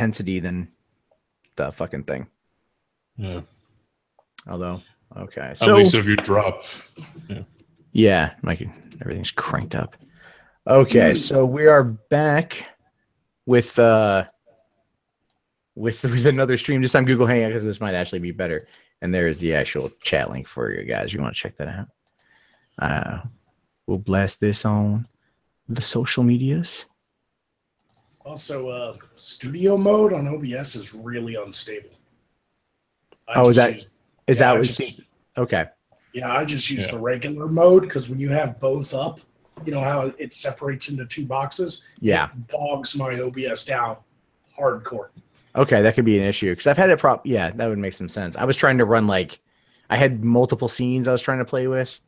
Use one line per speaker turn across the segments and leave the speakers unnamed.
intensity than the fucking thing.
Yeah.
Although, okay.
So, at least if you drop.
Yeah, everything's cranked up. Okay, so we are back with another stream. This time Google Hangout, because this might actually be better. And there is the actual chat link for you guys. You want to check that out? We'll blast this on the social medias.
Also, studio mode on OBS is really unstable.
Okay.
Yeah, I just use the regular mode because when you have both up, you know how it separates into two boxes?
Yeah.
It bogs my OBS down hardcore.
Okay, that could be an issue because I've had it yeah, that would make some sense. I was trying to run I had multiple scenes I was trying to play with.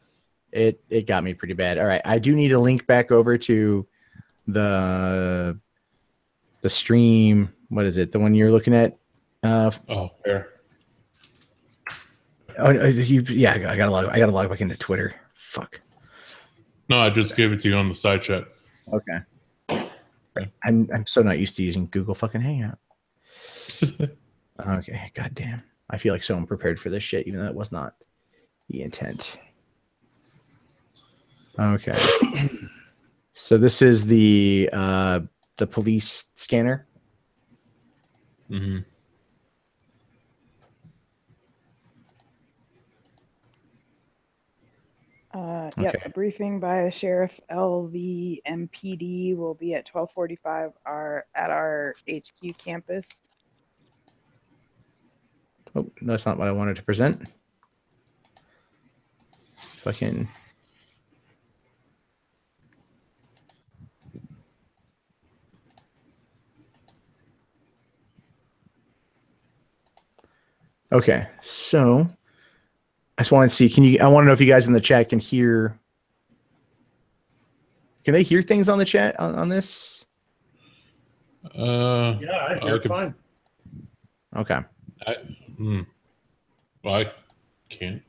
It got me pretty bad. All right, I do need a link back over to the stream. What is it? The one you're looking at?
Fair.
Yeah, I gotta log back into Twitter. Fuck.
No, I just gave it to you on the side chat.
Okay. I'm so not used to using Google fucking Hangout. Okay, goddamn. I feel like so unprepared for this shit, even though that was not the intent. Okay. So this is the police scanner.
Mm-hmm.
Yep, a briefing by Sheriff LV MPD will be at 12:45 at our HQ campus.
Oh, that's not what I wanted to present. Fucking. Okay, so I just want to see. I want to know if you guys in the chat can hear. Can they hear things on the chat on this?
Yeah, I hear it fine.
Okay.
I can't.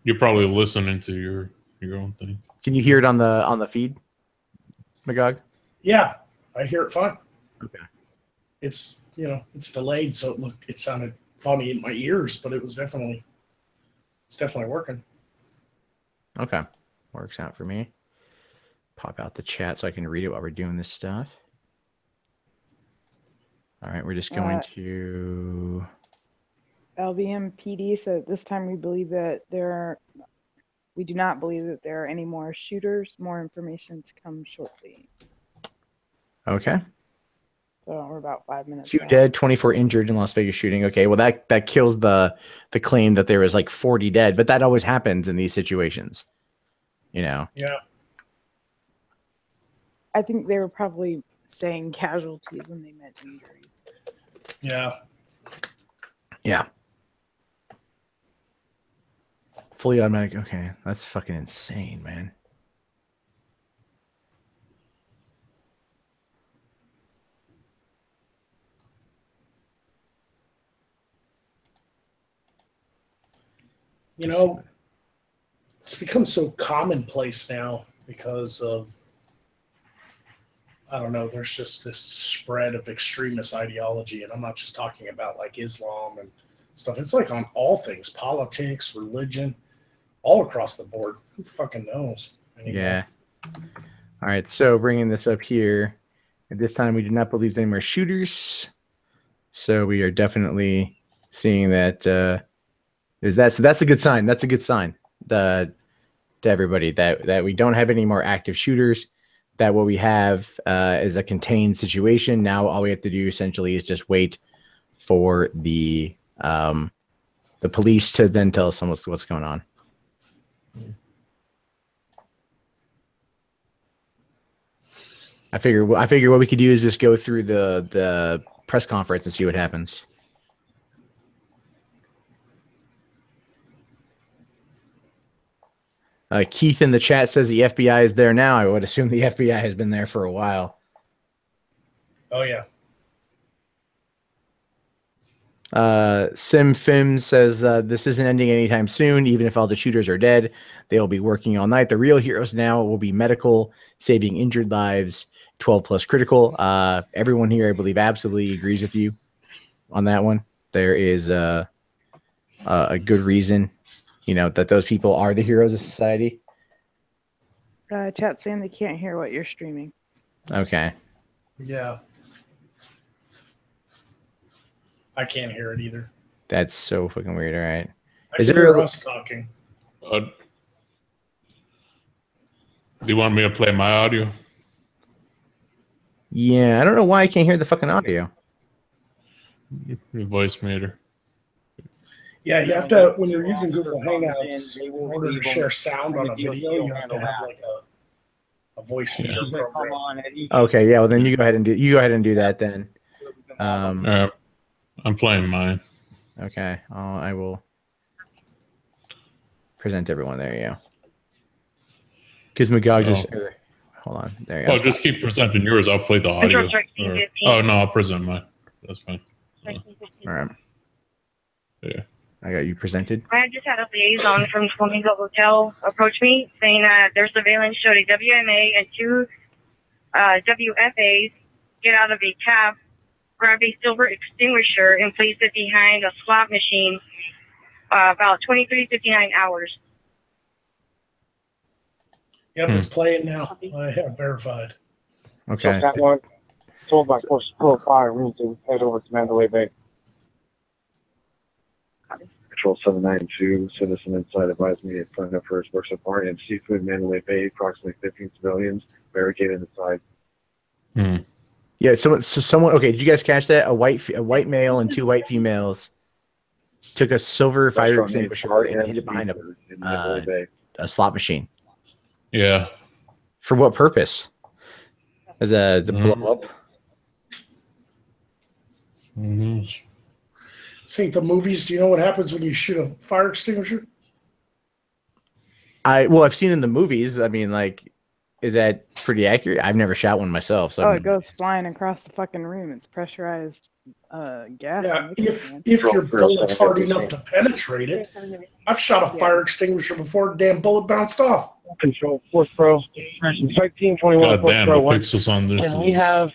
You're probably listening to your own thing.
Can you hear it on the feed, Magog?
Yeah, I hear it fine.
Okay.
It's it's delayed, so it sounded funny in my ears, but it's definitely working.
Okay, works out for me. Pop out the chat so I can read it while we're doing this stuff. All right, we're just going to.
LVM PD said this time we do not believe that there are any more shooters. More information to come shortly.
Okay.
So we're about 5 minutes.
2 dead, 24 injured in Las Vegas shooting. Okay, well that kills the claim that there was 40 dead, but that always happens in these situations.
Yeah.
I think they were probably saying casualties when they meant injuries.
Yeah.
Yeah. Fully automatic. Okay, that's fucking insane, man.
It's become so commonplace now because of, I don't know, there's just this spread of extremist ideology. And I'm not just talking about Islam and stuff. It's on all things, politics, religion, all across the board. Who fucking knows? Anymore.
Yeah. All right. So bringing this up here, at this time, we do not believe any more shooters. So we are definitely seeing that. So that's a good sign. That's a good sign to everybody that we don't have any more active shooters. That what we have is a contained situation. Now all we have to do essentially is just wait for the police to then tell us what's going on. I figure what we could do is just go through the press conference and see what happens. Keith in the chat says the FBI is there now. I would assume the FBI has been there for a while.
Oh, yeah.
Sim Fim says this isn't ending anytime soon. Even if all the shooters are dead, they will be working all night. The real heroes now will be medical, saving injured lives, 12 plus critical. Everyone here, I believe, absolutely agrees with you on that one. There is a good reason, that those people are the heroes of society.
Chat saying they can't hear what you're streaming.
Okay.
Yeah. I can't hear it either.
That's so fucking weird. All right.
Is there us talking?
Do you want me to play my audio?
Yeah, I don't know why I can't hear the fucking audio.
Your voice meter.
Yeah, you have to, when you're using Google Hangouts, in order to share sound on a video, you have to have like a voice meter program.
Okay, yeah, well then you go ahead and do that then.
I'm playing mine.
Okay, I will present everyone. There you go. Because McGog just hold on. There you go.
Oh, just keep presenting yours. I'll play the audio. Oh no, I'll present mine. That's fine.
All right.
Yeah.
I got you presented.
I just had a liaison from Flamingo Hotel approach me saying that their surveillance showed a WMA and two WFAs get out of a cab, grab a silver extinguisher, and place it behind a slot machine about 23:59 hours.
Yep, it's playing now. I have verified.
Okay.
So that one told by Force 405, we need to head over to Mandalay Bay. Control 792, citizen inside advised me to find up first works of party and seafood Mandalay Bay, approximately 15 civilians barricaded inside.
Yeah, someone. Okay, did you guys catch that? A white male and two white females took a silver fire extinguisher and hid it behind a slot machine.
Yeah.
For what purpose? As to blow up?
See, the movies, do you know what happens when you shoot a fire extinguisher?
I've seen in the movies. I mean, like, is that pretty accurate? I've never shot one myself. So
it goes flying across the fucking room. It's pressurized gas.
Yeah, if your bullet's hard enough to penetrate it. I've shot a fire extinguisher before, damn bullet bounced off.
Control Force Pro, Strike Team 21,
God
Force
damn,
Pro
the
1.
pixels on this.
And we have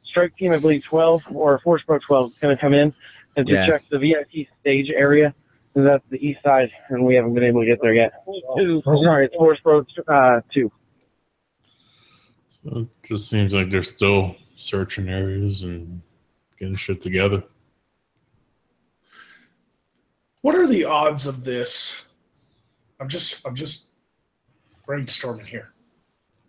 Strike Team, I believe, 12 or Force Pro 12 is going to come in and to check the VIP stage area. And that's the east side, and we haven't been able to get there yet. Sorry, it's Force Pro 2.
So it just seems like they're still searching areas and getting shit together.
What are the odds of this? I'm just brainstorming here.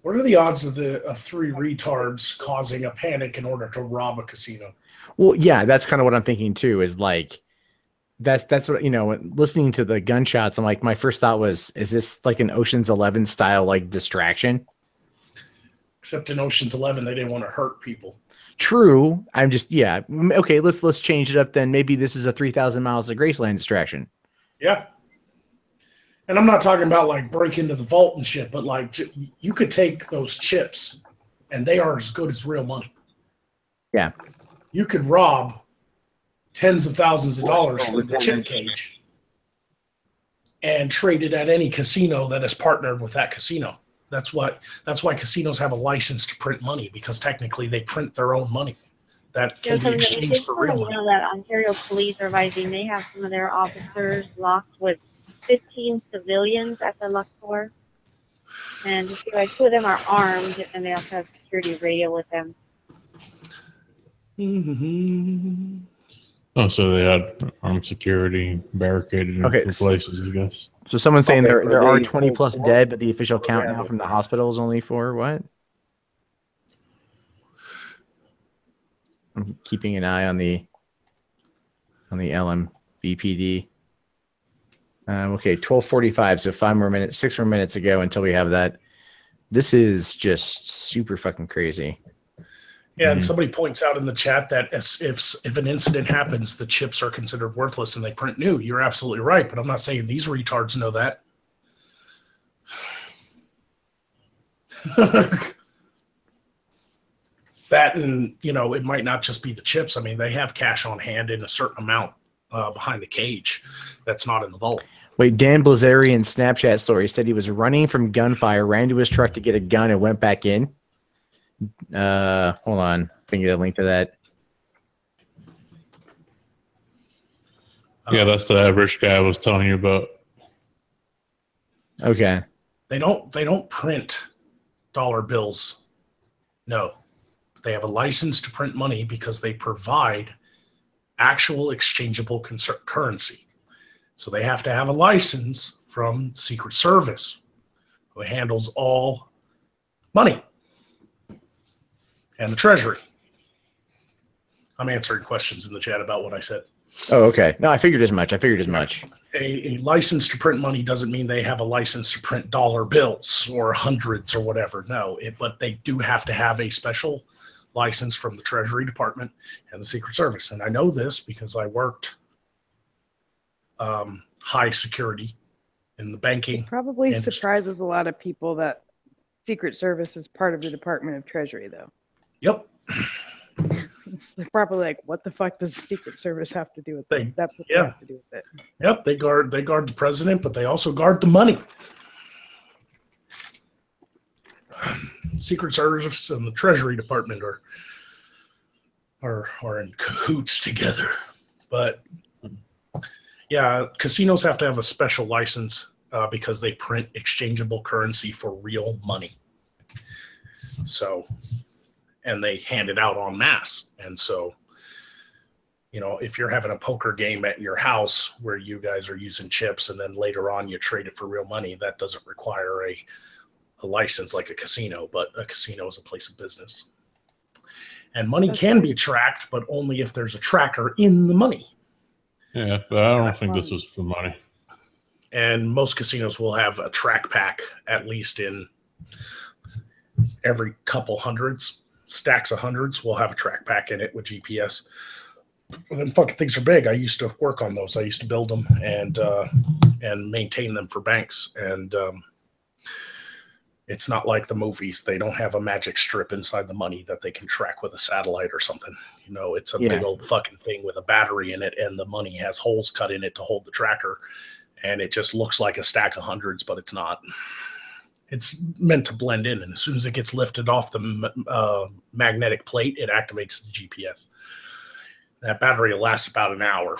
What are the odds of three retards causing a panic in order to rob a casino?
Well, yeah, that's kind of what I'm thinking too. Is like that's what listening to the gunshots. I'm like, my first thought was, is this like an Ocean's 11 style like distraction?
Except in Ocean's 11, they didn't want to hurt people.
True. I'm just okay. Let's change it up then. Maybe this is a 3,000 miles of Graceland distraction.
Yeah. And I'm not talking about like break into the vault and shit, but like you could take those chips and they are as good as real money.
Yeah.
You could rob tens of thousands of dollars from the chip cage and trade it at any casino that is partnered with that casino. That's why casinos have a license to print money, because technically they print their own money that can be exchanged for real money.
You know that Ontario police are advising they have some of their officers locked with 15 civilians at the Luxor, and just like 2 of them are armed, and they also have security radio with them.
Oh, so they had armed security barricaded in places, I guess.
So someone's saying there are 20 plus dead, but the official count now from the hospital is only for what? I'm keeping an eye on the LMBPD. Okay, 12:45. So 6 more minutes to go until we have that. This is just super fucking crazy.
Yeah, and somebody points out in the chat that if an incident happens, the chips are considered worthless and they print new. You're absolutely right, but I'm not saying these retards know that. That, and it might not just be the chips. I mean, they have cash on hand in a certain amount behind the cage that's not in the vault.
Wait, Dan Blazarian's Snapchat story said he was running from gunfire, ran to his truck to get a gun, and went back in. Hold on. I can get a link to that.
Yeah, that's the average guy I was telling you about.
Okay.
They don't print dollar bills. No. They have a license to print money because they provide actual exchangeable currency. So they have to have a license from Secret Service, who handles all money, and the Treasury. I'm answering questions in the chat about what I said.
Oh, okay. No, I figured as much.
A license to print money doesn't mean they have a license to print dollar bills or hundreds or whatever. No, but they do have to have a special license from the Treasury Department and the Secret Service. And I know this because I worked high security in the banking.
It probably
industry.
surprises a lot of people that Secret Service is part of the Department of Treasury, though.
Yep.
They're probably like, what the fuck does the Secret Service have to do with it? That's what they have to do with it.
Yep, they guard the president, but they also guard the money. Secret Service and the Treasury Department are in cahoots together. But yeah, casinos have to have a special license because they print exchangeable currency for real money. So, and they hand it out en masse. And so, you know, if you're having a poker game at your house where you guys are using chips and then later on you trade it for real money, that doesn't require a license like a casino, but a casino is a place of business. And money can be tracked, but only if there's a tracker in the money.
Yeah, but I don't think this was for money.
And most casinos will have a track pack, at least in every couple hundreds. Stacks of hundreds will have a track pack in it with GPS. Well, them fucking things are big. I used to work on those. I used to build them and maintain them for banks. And it's not like the movies. They don't have a magic strip inside the money that they can track with a satellite or something. You know, it's a big old fucking thing with a battery in it, and the money has holes cut in it to hold the tracker. And it just looks like a stack of hundreds, but it's not. It's meant to blend in, and as soon as it gets lifted off the magnetic plate, it activates the GPS. That battery will last about an hour.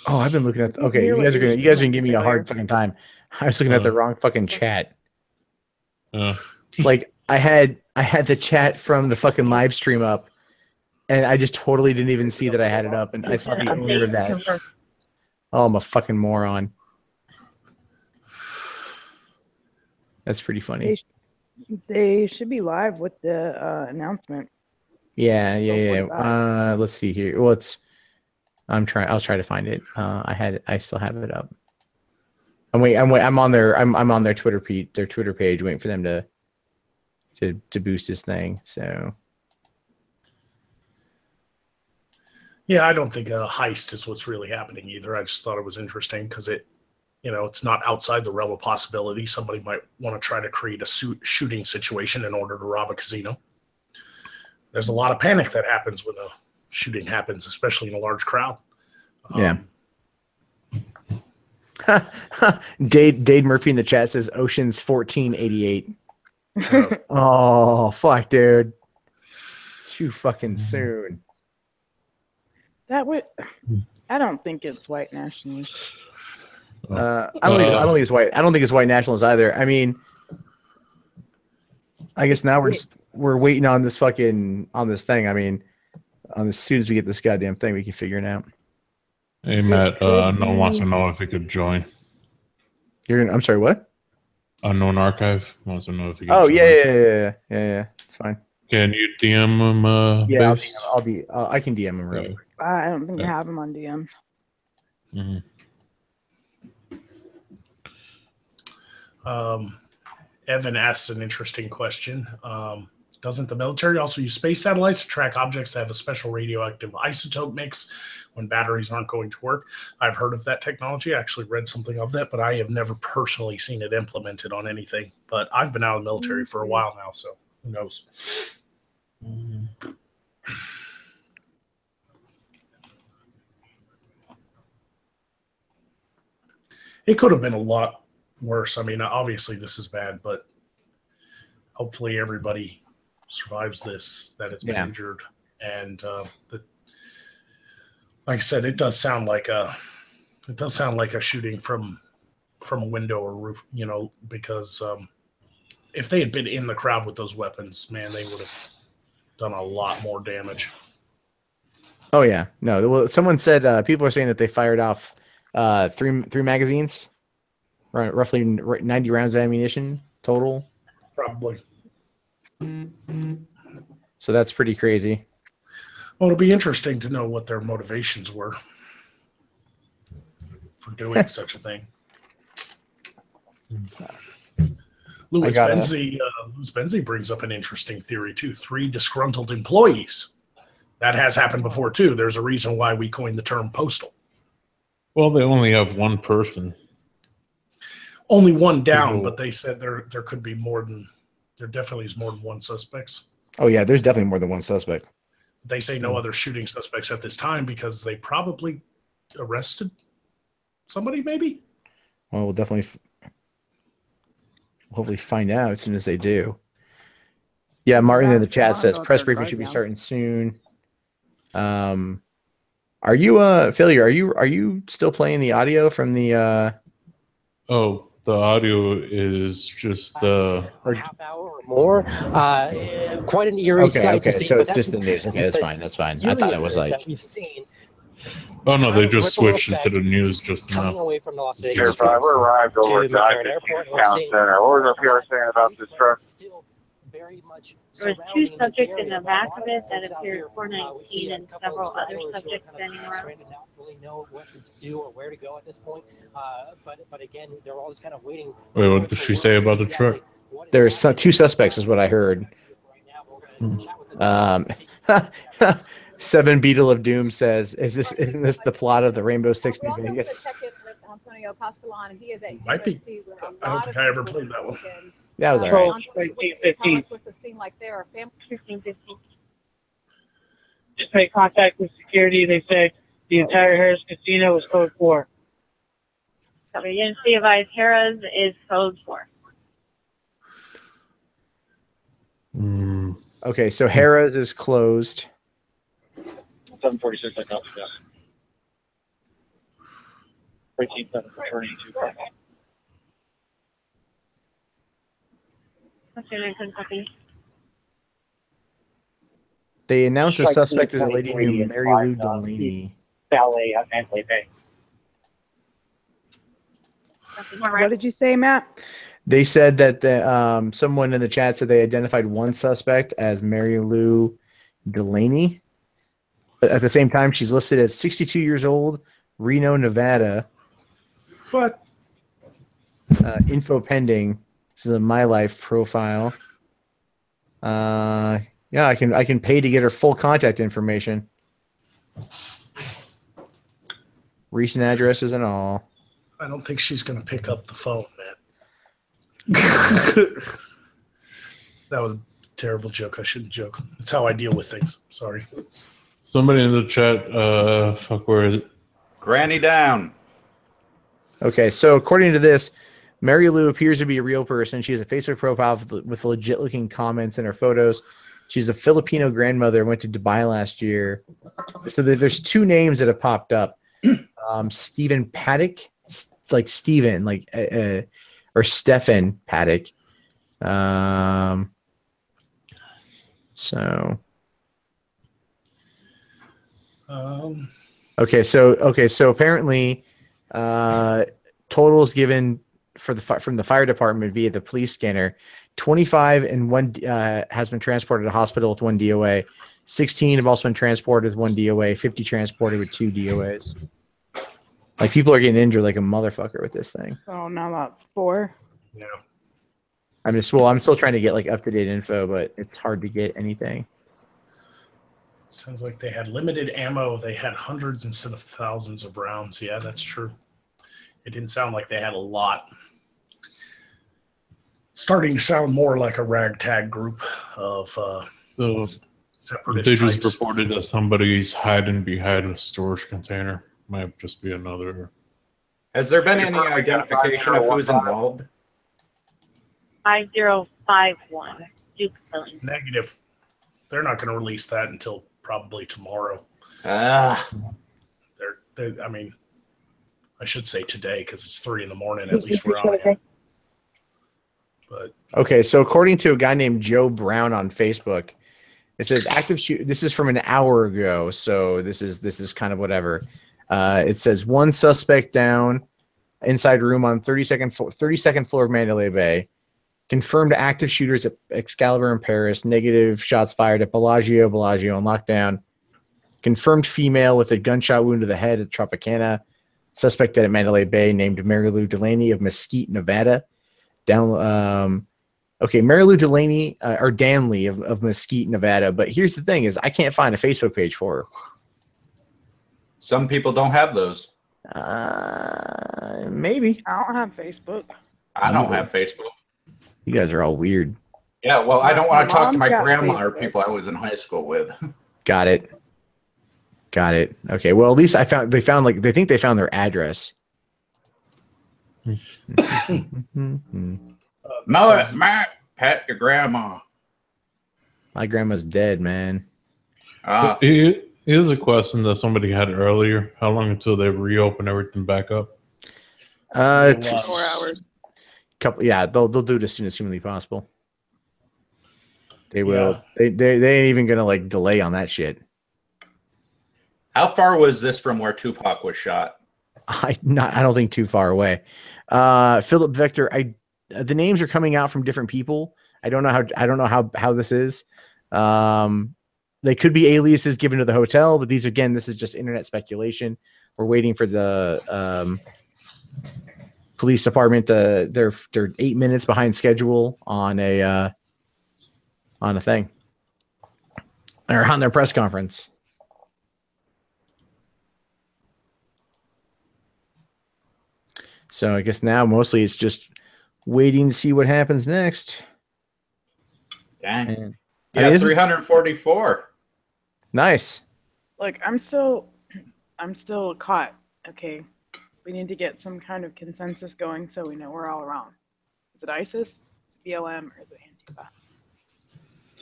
Oh, I've been looking at. Okay, you guys are gonna give me a hard fucking time. I was looking at the wrong fucking chat. Like I had the chat from the fucking live stream up, and I just totally didn't even see that I had it up, and I saw the owner of that. Oh, I'm a fucking moron. That's pretty funny.
They should be live with the announcement.
Yeah. Let's see here. Well, I'll try to find it. I still have it up. I'm on their Twitter page, waiting for them to boost this thing. So
yeah, I don't think a heist is what's really happening either. I just thought it was interesting because it's not outside the realm of possibility. Somebody might want to try to create a shooting situation in order to rob a casino. There's a lot of panic that happens when a shooting happens, especially in a large crowd.
Yeah. Dade Murphy in the chat says Ocean's 1488. Oh, fuck, dude. Too fucking soon.
I don't think it's white nationalists.
I don't think it's white. I don't think it's white nationalists either. I mean, I guess now we're waiting on this thing. I mean, as soon as we get this goddamn thing, we can figure it out.
Hey Matt, Unknown wants to know if he could join.
I'm sorry, what?
Unknown Archive wants to know if he can.
Oh
join.
yeah. It's fine.
Can you DM him?
Yeah, I can DM him real quick.
I don't think I have him on DM.
Evan asks an interesting question. Doesn't the military also use space satellites to track objects that have a special radioactive isotope mix when batteries aren't going to work? I've heard of that technology. I actually read something of that, but I have never personally seen it implemented on anything. But I've been out of the military for a while now, so who knows? It could have been a lot worse. I mean, obviously this is bad, but hopefully everybody survives this that has been injured. And like I said, it does sound like a shooting from a window or roof, because if they had been in the crowd with those weapons, man, they would have done a lot more damage.
Oh yeah, no. Well, someone said people are saying that they fired off three magazines, roughly 90 rounds of ammunition total.
Probably.
So that's pretty crazy.
Well, it'll be interesting to know what their motivations were for doing such a thing. Louis Benzie brings up an interesting theory too. 3 disgruntled employees. That has happened before too. There's a reason why we coined the term postal.
Well, they only have one person.
Only one down, but they said there could be more than. There definitely is more than one suspects.
Oh yeah, there's definitely more than one suspect.
They say no other shooting suspects at this time because they probably arrested somebody, maybe.
Well, we'll definitely, hopefully, find out as soon as they do. Yeah, Martin in the chat says press briefing should be starting soon. Are you failure? Are you still playing the audio from the?
Oh, the audio is just
a half hour or more. Quite an eerie sight to see.
So it's just the news. Okay, that's fine. That's fine. I thought it was like.
That we've seen.
Oh no, they just switched into the news just
coming
now.
away from the Las Vegas
we arrived over at the town center. What was up here saying about this truck?
Still very much.
There was 2 subjects in the back of it that appeared 419 and several other subjects standing around.
Not really know what to do or where to go at this point. But again, they're always kind of waiting.
Wait, what did she say about the truck?
There's 2 suspects, is what I heard. 7 Beetle of Doom says, "Isn't this the plot of the Rainbow Six New Vegas?"
Might be. I don't think I ever played that one.
That was all right.
15. Just made contact with security. They said the entire Harris Casino was code 4.
So we didn't see advise Harris is code 4.
Okay, so Harrah's is closed.
746. I copied that. 13,732.
They announced the suspect is a lady named Mary Lou Delaney.
Ballet at Mandalay Bay.
What did you say, Matt?
They said that someone in the chat said they identified one suspect as Mary Lou Delaney. But at the same time, she's listed as 62 years old, Reno, Nevada.
What?
Info pending. This is a My Life profile. Yeah, I can pay to get her full contact information. Recent addresses and all.
I don't think she's going to pick up the phone, man. That was a terrible joke. I shouldn't joke. That's how I deal with things. Sorry.
Somebody in the chat, where is it?
Granny down.
Okay, so according to this, Mary Lou appears to be a real person. She has a Facebook profile with legit-looking comments in her photos. She's a Filipino grandmother, went to Dubai last year. So there's 2 names that have popped up. Stephen Paddock, like Stephen, or Stefan Paddock. Okay, so apparently, totals given from the fire department via the police scanner: 25 and 1 has been transported to hospital with 1 DOA. 16 have also been transported with 1 DOA. 50 transported with 2 DOAs. Like, people are getting injured like a motherfucker with this thing.
Oh, now that's 4.
Yeah.
I'm still trying to get like up-to-date info, but it's hard to get anything.
Sounds like they had limited ammo. They had hundreds instead of thousands of rounds. Yeah, that's true. It didn't sound like they had a lot. Starting to sound more like a ragtag group of separatist
They just
types.
reported that somebody's hiding behind a storage container. Might just be another
Has there been any identification of who's involved?
5051 Duke Filling.
Negative. They're not going to release that until probably tomorrow.
Ah.
I mean, I should say today because it's 3 in the morning. At least where I am. But
okay, so according to a guy named Joe Brown on Facebook, it says active shoot. This is from an hour ago, so this is kind of whatever. It says 1 suspect down, inside room on 32nd floor of Mandalay Bay. Confirmed active shooters at Excalibur in Paris. Negative shots fired at Bellagio on lockdown. Confirmed female with a gunshot wound to the head at Tropicana. Suspect dead at Mandalay Bay named Mary Lou Delaney of Mesquite, Nevada. Mary Lou Delaney or Danley of Mesquite, Nevada. But here's the thing: is I can't find a Facebook page for her.
Some people don't have those.
Maybe.
I don't have Facebook.
I don't have Facebook.
You guys are all weird.
Yeah, well, I don't want to talk to my
Mom's got
grandma or
Facebook.
people I was in high school with.
Got it. Okay. Well, at least they think they found their address.
Matt, pat your grandma.
My grandma's dead, man.
Here's a question that somebody had earlier. How long until they reopen everything back up?
4 hours.
They'll do it as soon as humanly possible. They will. Yeah. They ain't even gonna like delay on that shit.
How far was this from where Tupac was shot?
I don't think too far away. Philip Victor. The names are coming out from different people. I don't know how this is. They could be aliases given to the hotel, but this is just internet speculation. We're waiting for the police department. They're 8 minutes behind schedule on a thing or on their press conference. So I guess now mostly it's just waiting to see what happens next.
Dang. Yeah, 344.
Nice.
Look, I'm still caught. Okay. We need to get some kind of consensus going so we know we're all around. Is it ISIS? Is it BLM? Or is it Antifa?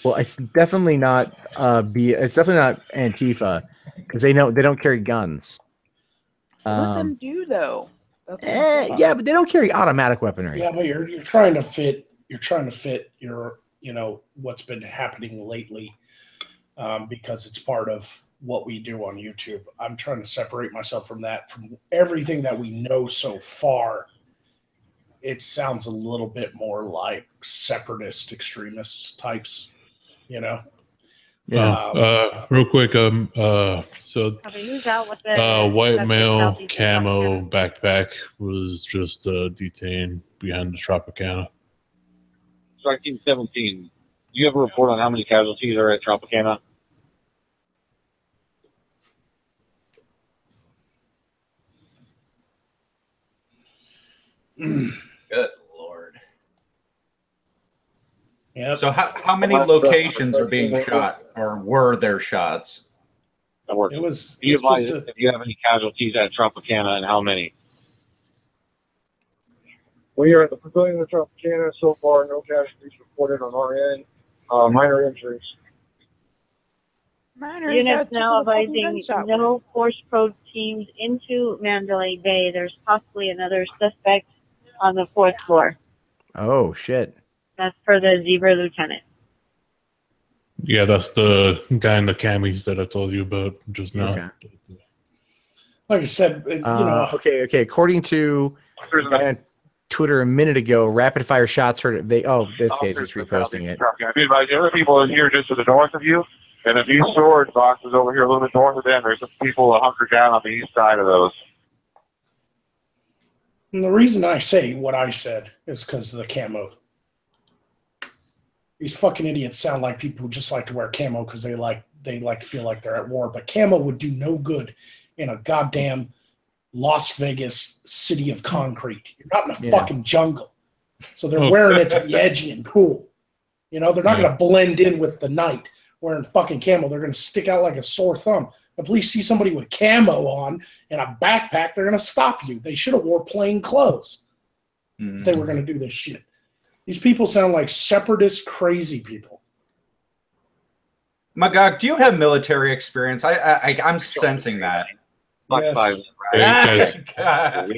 Well, it's definitely not it's definitely not Antifa because they don't carry guns.
So let them do though.
Yeah, but they don't carry automatic weaponry.
Yeah, but you're trying to fit your what's been happening lately because it's part of what we do on YouTube. I'm trying to separate myself from everything that we know so far. It sounds a little bit more like separatist extremists types,
Yeah. Real quick, so
Who's out with the
white male camo backpack was just detained behind the Tropicana.
1917. Do you have a report on how many casualties are at Tropicana?
Good Lord.
Yeah.
So how many locations are being shot, or were there shots?
It was.
Do you have any casualties at Tropicana and how many?
We are at the pavilion of Tropicana. So far, no casualties reported on our end. Minor injuries.
Units now advising no force probe teams into Mandalay Bay. There's possibly another suspect on the 4th floor.
Oh, shit.
That's for the Zebra Lieutenant.
Yeah, that's the guy in the camis that I told you about just now.
Okay.
Like I said,
Okay. According to a guy on Twitter a minute ago, rapid fire shots heard. This guy's just reposting it.
I mean, by the other people in here just to the north of you, and if you storage boxes over here a little bit north of them, there's some people hunkered down on the east side of those.
And the reason I say what I said is because of the camo. These fucking idiots sound like people who just like to wear camo because they like to feel like they're at war. But camo would do no good in a goddamn Las Vegas city of concrete. You're not in a fucking jungle. So they're wearing it to be edgy and cool. They're not going to blend in with the night wearing fucking camo. They're going to stick out like a sore thumb. The police see somebody with camo on and a backpack, they're going to stop you. They should have wore plain clothes if they were going to do this shit. These people sound like separatist crazy people.
Magog, do you have military experience? I'm sensing that.
Yes.
I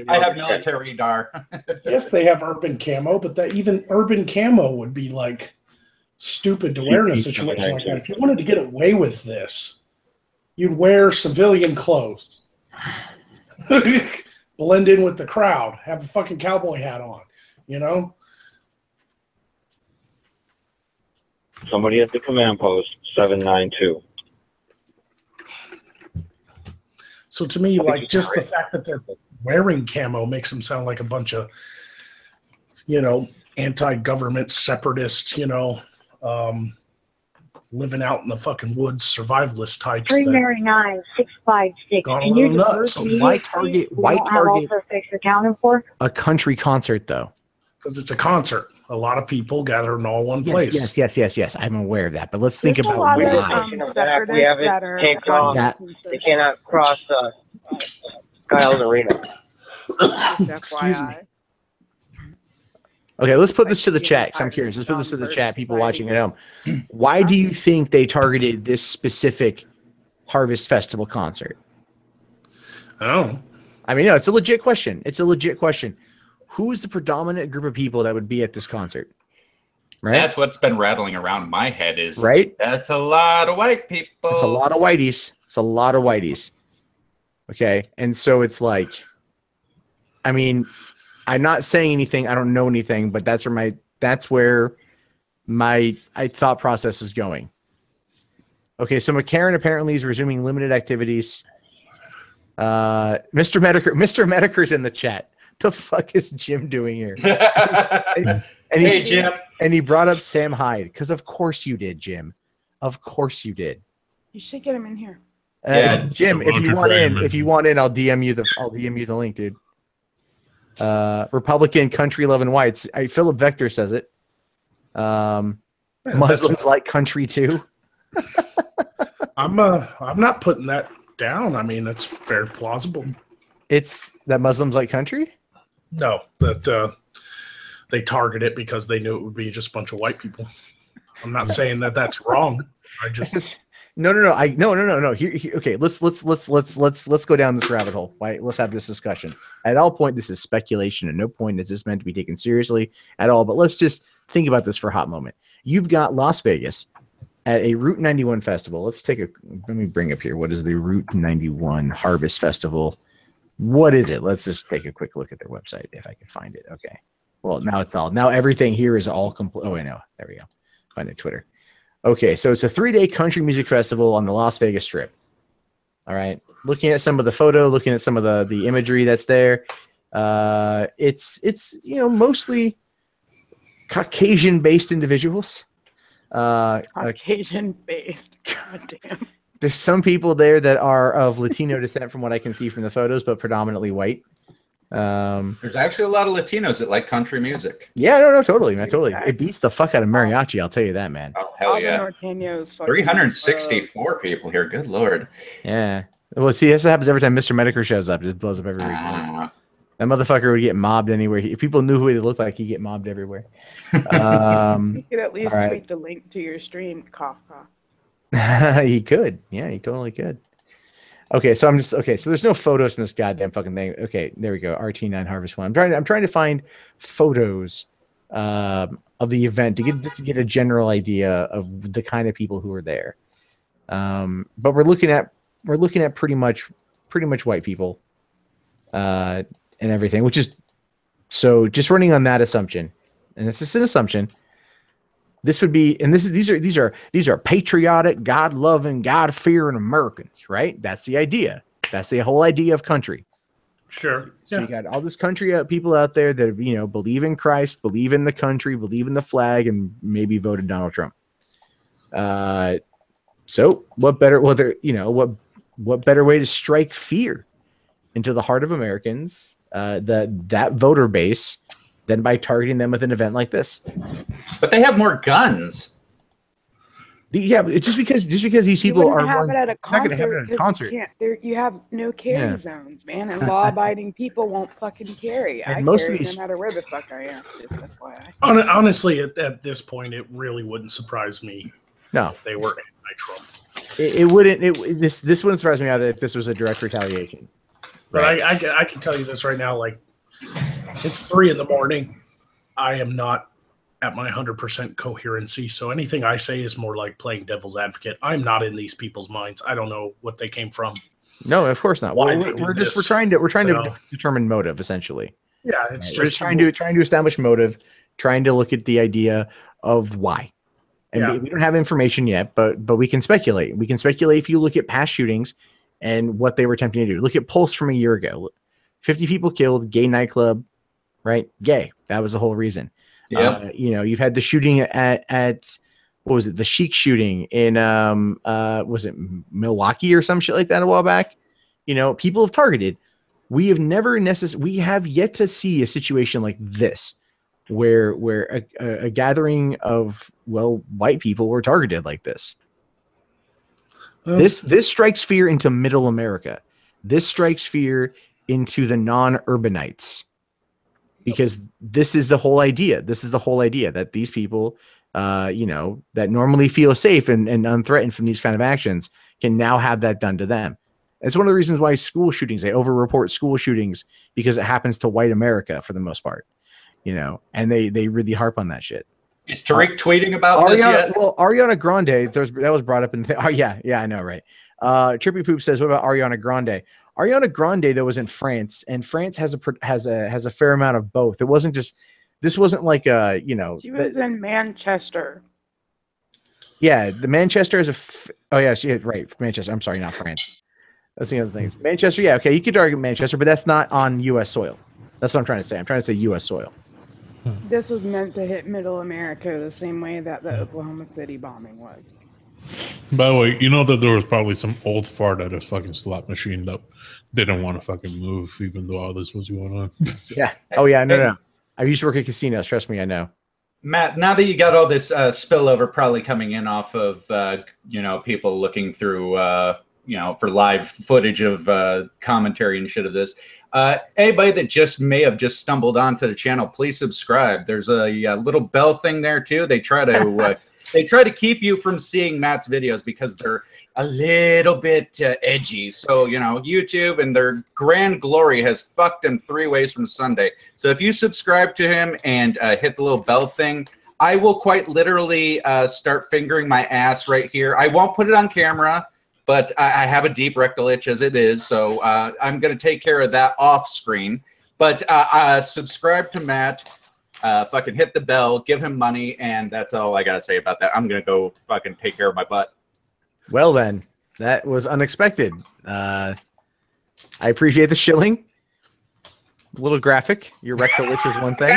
have military dar.
Yes, they have urban camo, but that even urban camo would be like stupid to wear in a situation like that. If you wanted to get away with this, you'd wear civilian clothes. Blend in with the crowd. Have a fucking cowboy hat on, you know?
Somebody at the command post, 792.
So to me, like, just the fact that they're wearing camo makes them sound like a bunch of, you know, anti-government separatist, you know, living out in the fucking woods, survivalist types.
309 656.
Gone a
And you're
little nuts.
diverse.
So why target
also fix accounted for?
a country concert though?
Because it's a concert. A lot of people gather in all one place.
Yes. I'm aware of that. But let's think
There's a
about
lot of,
why.
We have
that are
it. They cannot cross Sky Island Arena.
Excuse me.
Okay, let's put this to the chat. 'Cause I'm curious. Let's put this to the chat. People watching at home. Why do you think they targeted this specific Harvest Festival concert?
Oh,
I mean, no, it's a legit question. It's a legit question. Who is the predominant group of people that would be at this concert? Right.
That's what's been rattling around my head. Is
right.
That's a lot of white people.
It's a lot of whiteys. It's a lot of whiteys. Okay, and so it's like, I mean, I'm not saying anything. I don't know anything, but that's where my thought process is going. Okay, so McCarran apparently is resuming limited activities. Mr. Mediker's in the chat. The fuck is Jim doing here? and
hey, Jim.
And he brought up Sam Hyde because of course you did, Jim. Of course you did.
You should get him in here.
Jim, if you want in, I'll DM you the link, dude. Republican country loving whites. Philip Vector says it. Muslims like country too.
I'm not putting that down. I mean, it's very plausible.
It's that Muslims like country?
No, that they target it because they knew it would be just a bunch of white people. I'm not saying that that's wrong. I just
no. Here, okay, let's go down this rabbit hole. Right? Let's have this discussion. At all point, this is speculation. At no point is this meant to be taken seriously at all. But let's just think about this for a hot moment. You've got Las Vegas at a Route 91 festival. Let me bring up here. What is the Route 91 Harvest Festival? What is it? Let's just take a quick look at their website if I can find it. Okay. Well, now everything here is all complete. Oh, wait, no. There we go. Find their Twitter. Okay, so it's a 3-day country music festival on the Las Vegas Strip. All right. Looking at some of the photo, looking at some of the imagery that's there. It's mostly Caucasian-based individuals.
Caucasian-based. God damn.
There's some people there that are of Latino descent from what I can see from the photos, but predominantly white.
There's actually a lot of Latinos that like country music.
Yeah, no, totally, man, totally. It beats the fuck out of mariachi, I'll tell you that, man.
Oh, hell yeah. 364 people here, good lord.
Yeah. Well, see, this happens every time Mr. Mediker shows up. It just blows up everywhere. That motherfucker would get mobbed anywhere. If people knew who he looked like, he'd get mobbed everywhere.
You could at least tweet the link to your stream, cough.
He could. Yeah, he totally could. Okay, so so there's no photos from this goddamn fucking thing. Okay, there we go. RT9 Harvest One. I'm trying to find photos of the event to get a general idea of the kind of people who are there. But we're looking at pretty much white people and everything, which is so just running on that assumption, and it's just an assumption. This would be, and these are patriotic, God-loving, God-fearing Americans, right? That's the idea. That's the whole idea of country.
Sure.
So you got all this country people out there that believe in Christ, believe in the country, believe in the flag, and maybe voted Donald Trump. So what better? What better way to strike fear into the heart of Americans, that voter base, than by targeting them with an event like this?
But they have more guns.
Yeah, but just because these people
you
are
wouldn't have
ones,
it at a
not gonna have it
concert
at a
'cause
concert.
you have no carry
Yeah.
zones, man, and law-abiding people won't fucking carry.
And
I
most of
carry
these-
no matter where the fuck I am. Just FYI.
Honestly, at this point, it really wouldn't surprise me
No,
if they were anti-Trump.
it wouldn't. This wouldn't surprise me either if this was a direct retaliation.
But
Right.
I can tell you this right now. Like, it's 3 a.m. I am not at my 100% coherency. So anything I say is more like playing devil's advocate. I'm not in these people's minds. I don't know what they came from.
No, of course not.
Why
Well,
they
we're
did
just
this.
we're trying
So-
to determine motive essentially.
Yeah, it's
Right? We're just trying to establish motive, trying to look at the idea of why. And
Yeah.
we don't have information yet, but we can speculate. We can speculate if you look at past shootings and what they were attempting to do. Look at Pulse from a year ago. 50 people killed, gay nightclub, right? Gay. That was the whole reason.
Yep.
You've had the shooting at what was it? The Chic shooting in was it Milwaukee or some shit like that a while back? People have targeted. We have we have yet to see a situation like this where a gathering of white people were targeted like this. This strikes fear into middle America. This strikes fear into the non-urbanites. Because this is the whole idea. This is the whole idea that these people, that normally feel safe and unthreatened from these kind of actions can now have that done to them. It's one of the reasons why school shootings, they overreport school shootings because it happens to white America for the most part, and they really harp on that shit.
Is Tariq tweeting about this yet?
Well, Ariana Grande, that was brought up in oh yeah, I know, right? Trippy Poop says, what about Ariana Grande? Ariana Grande though was in France, and France has a fair amount of both. It wasn't just this wasn't like
She was in Manchester.
Yeah, the Manchester is right, Manchester. I'm sorry, not France. That's the other thing. Manchester, yeah, okay, you could argue Manchester, but that's not on U.S. soil. That's what I'm trying to say. I'm trying to say U.S. soil.
This was meant to hit Middle America the same way that the Oklahoma City bombing was.
By the way, you know that there was probably some old fart at a fucking slot machine that didn't want to fucking move, even though all this was going on.
Yeah. Oh yeah. No. I used to work at casinos. Trust me, I know.
Matt, now that you got all this spillover probably coming in off of people looking through for live footage of commentary and shit of this. Anybody that may have just stumbled onto the channel, please subscribe. There's a little bell thing there too. They try to keep you from seeing Matt's videos because they're a little bit edgy. So YouTube and their grand glory has fucked him 3 ways from Sunday. So if you subscribe to him and hit the little bell thing, I will quite literally start fingering my ass right here. I won't put it on camera, but I have a deep rectal itch as it is, so I'm going to take care of that off screen. But subscribe to Matt, fucking hit the bell, give him money, and that's all I got to say about that. I'm going to go fucking take care of my butt.
Well then, that was unexpected. I appreciate the shilling. A little graphic. Your rectal itch is one thing.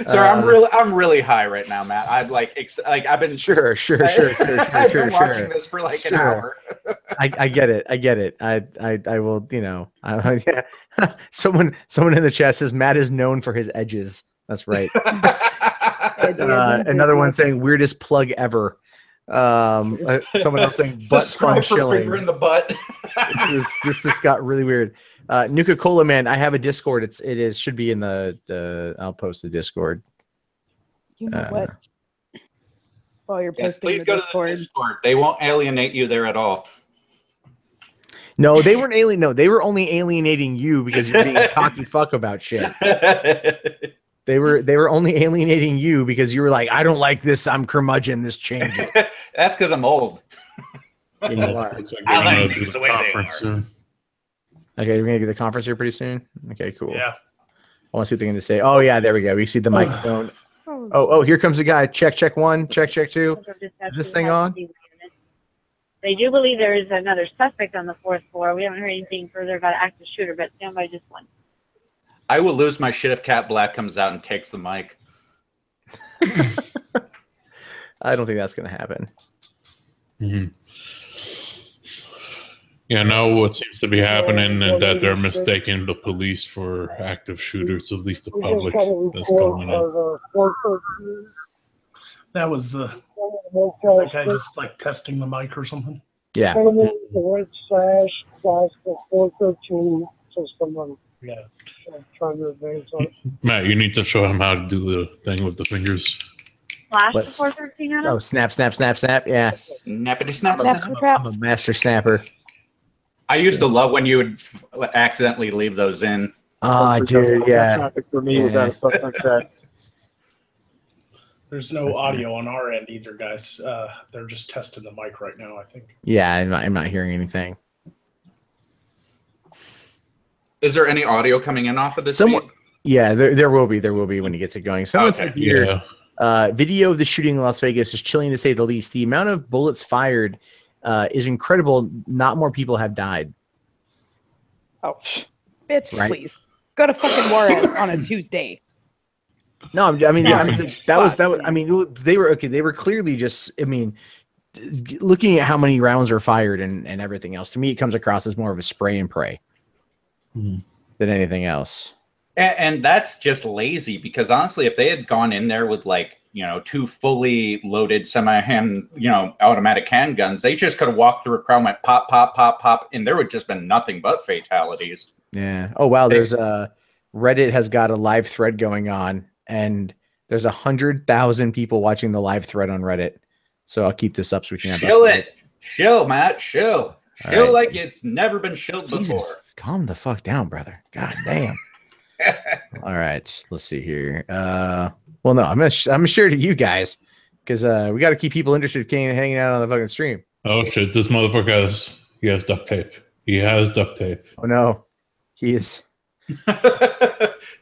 Sir, I'm really high right now, Matt. I've I've been
sure.
I've been watching this for like an hour.
I get it. I will. Yeah. Someone in the chat says Matt is known for his edges. That's right. Another one saying weirdest plug ever. Someone else saying butt fun shilling.
Finger in the butt.
This just got really weird. Nuka Cola Man, I have a Discord. It should be in the I'll post the Discord.
You know what? While you're posting
please
the
go
Discord.
to the Discord. They won't alienate you there at all.
No, they weren't alien. No, they were only alienating you because you're being a cocky fuck about shit. They were only alienating you because you were like, I don't like this. I'm curmudgeon. This changes.
That's because I'm old.
Yeah, you are.
I like things the way they are.
Soon.
Okay, we're gonna get the conference here pretty soon. Okay, cool.
Yeah.
I want to see what they're gonna say. Oh yeah, there we go. We see the microphone. Oh, here comes the guy. Check 1. Check 2. Is this thing on?
They do believe there is another suspect on the 4th floor. We haven't heard anything further about an active shooter, but stand by just one.
I will lose my shit if Cat Black comes out and takes the mic.
I don't think that's gonna happen.
Mm-hmm. Yeah, now what seems to be happening is that they're mistaking the police for active shooters, at least the public that's going in.
That was that guy just like testing the mic or something.
Yeah.
The white slash class the 413 system. I'm trying to advance on.
Matt, you need to show him how to do the thing with the fingers.
Flash the
Let's-
413 at
Oh,
him?
snap, snap, snap, snap. Yeah.
Snappity snap.
I'm a master snapper.
I used to love when you would accidentally leave those in.
Oh, dude, yeah.
Traffic for me without stuff like that.
There's no audio on our end either, guys. They're just testing the mic right now, I think.
Yeah, I'm not hearing anything.
Is there any audio coming in off of this?
Someone,
feed?
yeah, there will be when he gets it going. Someone said here,
Yeah.
video of the shooting in Las Vegas is chilling to say the least. The amount of bullets fired is incredible. Not more people have died.
Oh, bitch,
Right.
please. Go to fucking Juarez on a Tuesday.
No, I mean,
Yeah.
that was. I mean, they were okay. They were clearly just. I mean, looking at how many rounds were fired and everything else, to me, it comes across as more of a spray and pray than anything else.
And that's just lazy because honestly, if they had gone in there with like, you know, 2 fully loaded semi-hand, you know, automatic handguns, they just could have walked through a crowd and went pop, pop, pop, pop, and there would just been nothing but fatalities.
Yeah. Oh wow. There's Reddit has got a live thread going on, and there's 100,000 people watching the live thread on Reddit. So I'll keep this up so we can.
Chill it, chill, Matt, chill, chill
right.
like it's never been chilled before.
Jesus, calm the fuck down, brother. God damn. All right, let's see here. Well, no, I'm gonna share to you guys because we got to keep people interested hanging out on the fucking stream.
Oh shit! This motherfucker has duct tape. He has duct tape.
Oh no, he is.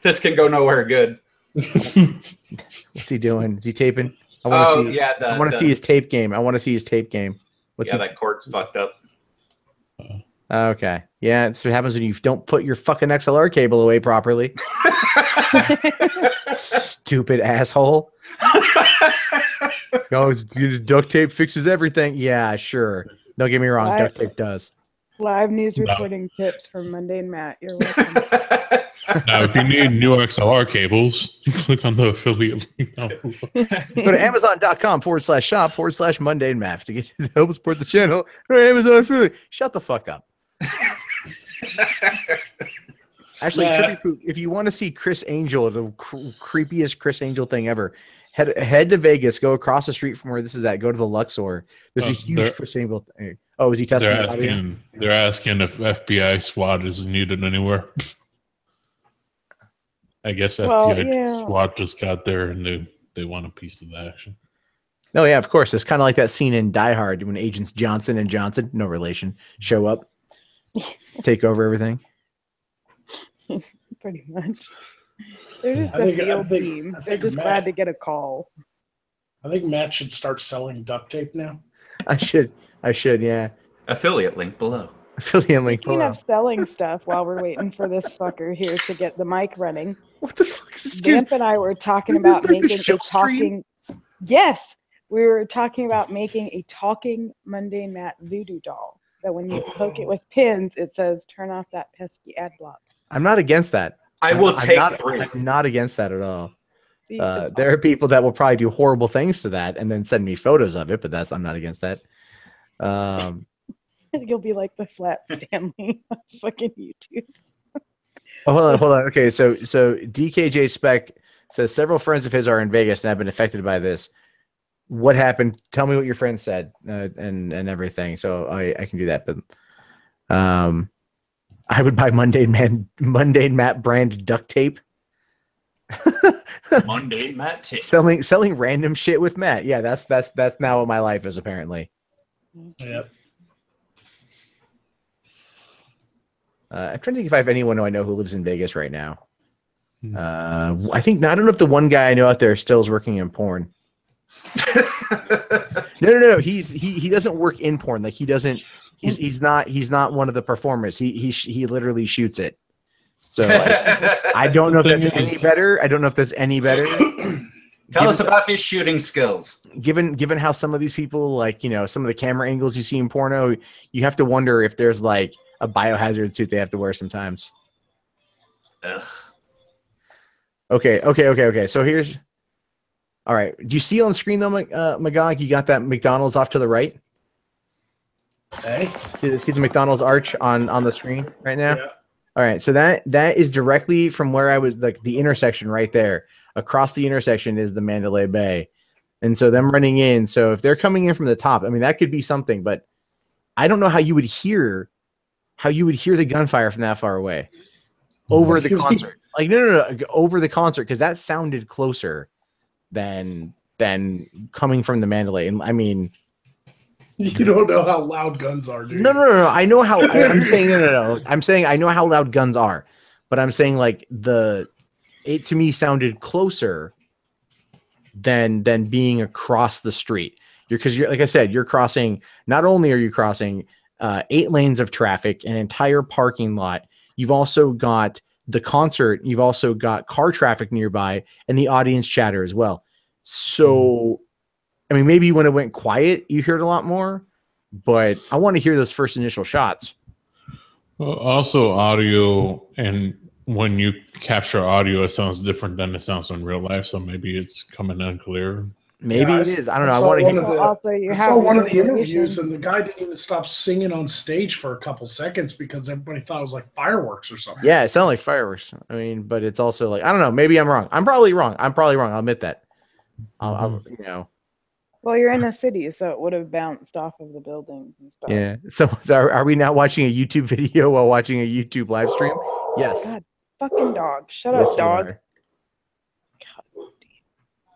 This can go nowhere good.
What's he doing? Is he taping? I want to see.
Yeah,
I want to see his tape game. What's
that cord's fucked up.
Okay. Yeah, that's what happens when you don't put your fucking XLR cable away properly. Stupid asshole. Duct tape fixes everything. Yeah, sure. Don't get me wrong. Duct tape does.
Live news reporting tips from Mundane Matt. You're welcome.
Now, if you need new XLR cables, click on the affiliate link.
Go to Amazon.com/shop/mundane math to help support the channel. Or Amazon affiliate. Shut the fuck up. Actually, Trippy Poop, if you want to see Chris Angel, the creepiest Chris Angel thing ever, head to Vegas, go across the street from where this is at, go to the Luxor. There's a huge Chris Angel thing. Oh, is he testing the audio?
They're asking if FBI SWAT is needed anywhere. I guess FBI SWAT just got there and they want a piece of the action.
Oh, yeah, of course. It's kind of like that scene in Die Hard when Agents Johnson and Johnson, no relation, show up, take over everything.
Pretty much. They're just a field team. They're just glad to get a call.
I think Matt should start selling duct tape now.
I should, yeah.
Affiliate link below.
Affiliate link
Speaking
below.
of selling stuff while we're waiting for this fucker here to get the mic running.
What the fuck is this?
Vamp and I were talking about making a talking. Yes, we were talking about making a talking Mundane Matt voodoo doll. That when you poke it with pins, it says "Turn off that pesky ad block."
I'm not against that.
I will take 3.
I'm not against that at all. There are people that will probably do horrible things to that and then send me photos of it, but I'm not against that.
You'll be like the Flat Stanley on fucking YouTube.
Oh, hold on. Okay, so DKJ Spec says several friends of his are in Vegas and have been affected by this. What happened? Tell me what your friend said and everything. So I can do that, but I would buy Mundane Matt brand duct tape.
Mundane Matt tape.
Selling random shit with Matt. Yeah, that's now what my life is apparently.
Yep.
I'm trying to think if I have anyone who I know who lives in Vegas right now. I don't know if the one guy I know out there still is working in porn. No. He doesn't work in porn. Like he's not one of the performers. He literally shoots it. So I don't know if that's any better.
Tell us about his shooting skills.
Given how some of these people, like, you know, some of the camera angles you see in porno, you have to wonder if there's like a biohazard suit they have to wear sometimes.
Ugh.
Okay. So here's All right. Do you see on the screen though, Magog? You got that McDonald's off to the right.
Hey.
See the McDonald's arch on the screen right now.
Yeah.
All right. So that is directly from where I was, like the intersection right there. Across the intersection is the Mandalay Bay, and so them running in. So if they're coming in from the top, I mean that could be something, but I don't know how you would hear the gunfire from that far away over the concert. Like no, over the concert, because that sounded closer than coming from the Mandalay. And I mean,
you don't know how loud guns are, dude.
No. I know how. I'm saying no. I'm saying I know how loud guns are, but I'm saying like it to me sounded closer than being across the street. Because you're like I said, you're crossing. Not only are you crossing 8 lanes of traffic, an entire parking lot. You've also got the concert. You've also got car traffic nearby and the audience chatter as well. So, I mean, maybe when it went quiet, you heard a lot more. But I want to hear those first initial shots.
Well, also, audio, and when you capture audio, it sounds different than it sounds in real life. So maybe it's coming in clear.
Maybe it is. I don't know. I want to hear.
I saw one of the interviews, and the guy didn't even stop singing on stage for a couple seconds because everybody thought it was like fireworks or something.
Yeah, it sounded like fireworks. I mean, but it's also like I don't know. Maybe I'm wrong. I'm probably wrong. I'll admit that. I'll you know.
Well, you're in a city, so it would have bounced off of the buildings and stuff.
Yeah. So are we now watching a YouTube video while watching a YouTube live stream? Yes.
God, fucking dog. Shut
Yes,
up, dog.
you are.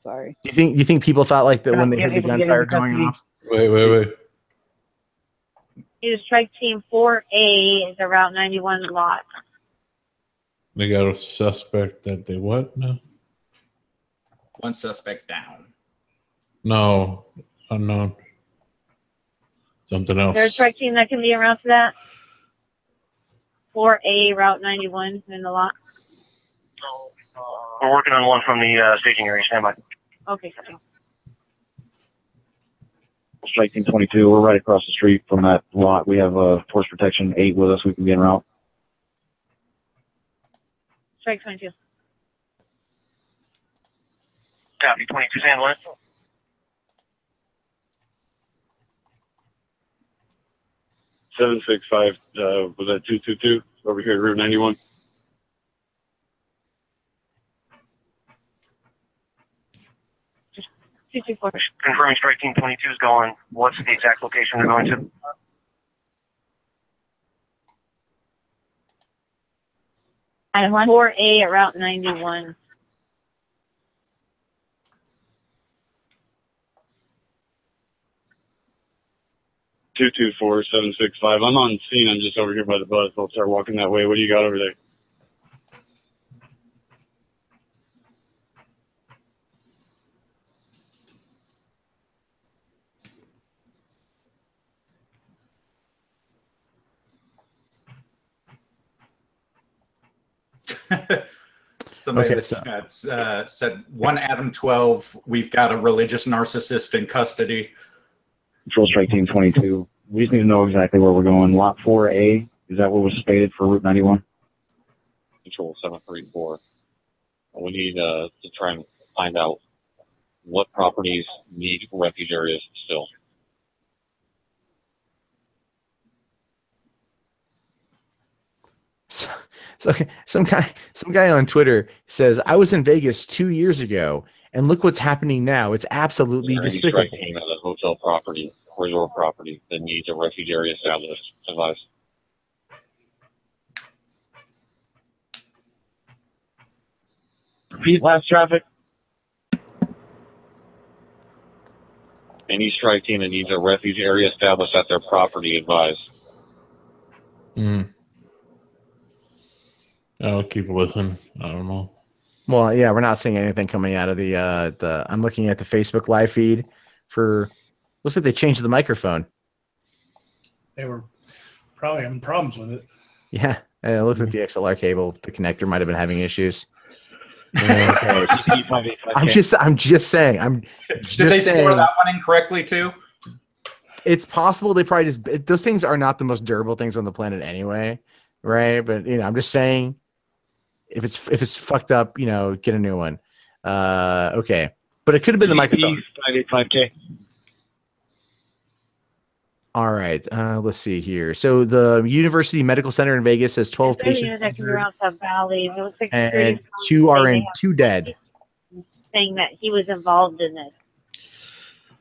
Sorry.
Do you think people thought like that when they heard the gunfire going off?
Wait.
Is strike team 4A is a Route 91 lot.
They got a suspect that they what? No.
One suspect down.
No, unknown. Something else.
There's a strike team that can be around for that. 4A Route 91 in the lot.
We're working on one from the staging area. Stand by.
Okay, copy.
Strike team 22. We're right across the street from that lot. We have force protection 8 with us. We can be en route.
Strike 22.
Copy. 22 stand by.
Seven 6-5 was that 222 over here at Route 91.
Confirming strike team 22 is going. What's the exact location they're going to?
I want 4A at Route 91.
Two 765. I'm on scene. I'm just over here by the bus. I'll start walking that way. What do you got over there?
Somebody
Okay,
in the chat said, one Adam 12, we've got a religious narcissist in custody.
Control strike team 22. We just need to know exactly where we're going. Lot 4A, is that what was stated for Route 91?
Control 734. We need to try and find out what properties need refuge areas still.
So some guy on Twitter says, I was in Vegas 2 years ago, and look what's happening now. It's absolutely despicable.
Striking at a hotel property, resort property that needs a refuge area established. Advice.
Repeat last traffic.
Any strike team that needs a refuge area established at their property, advise.
I'll keep listening. I don't know.
Well, yeah, we're not seeing anything coming out of the I'm looking at the Facebook live feed for looks like they changed the microphone.
They were probably having problems with it.
Yeah. It looks like the XLR cable, the connector might have been having issues.
Yeah,
okay. I'm just saying.
Did they score that one incorrectly too?
It's possible they probably just those things are not the most durable things on the planet anyway, right? But I'm just saying if it's fucked up, get a new one. Okay. But it could have been the microphone.
585K.
All right. Let's see here. So the University Medical Center in Vegas has 12
There's a
patients
unit that can be around some valley. It looks like
and
security
2 are
saying
in,
they have
2 dead.
saying that he was involved in this.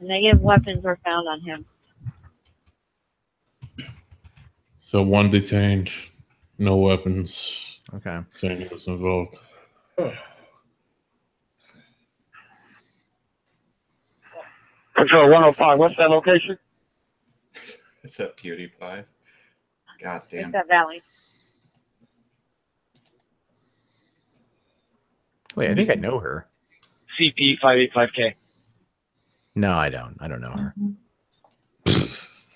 Negative weapons were found on him.
So 1 detained, no weapons.
Okay.
Saying he was involved.
Control 105. What's that location?
Is that PewDiePie? God damn.
It's that valley.
Wait, I think I know her.
CP 585K.
No, I don't. I don't know her.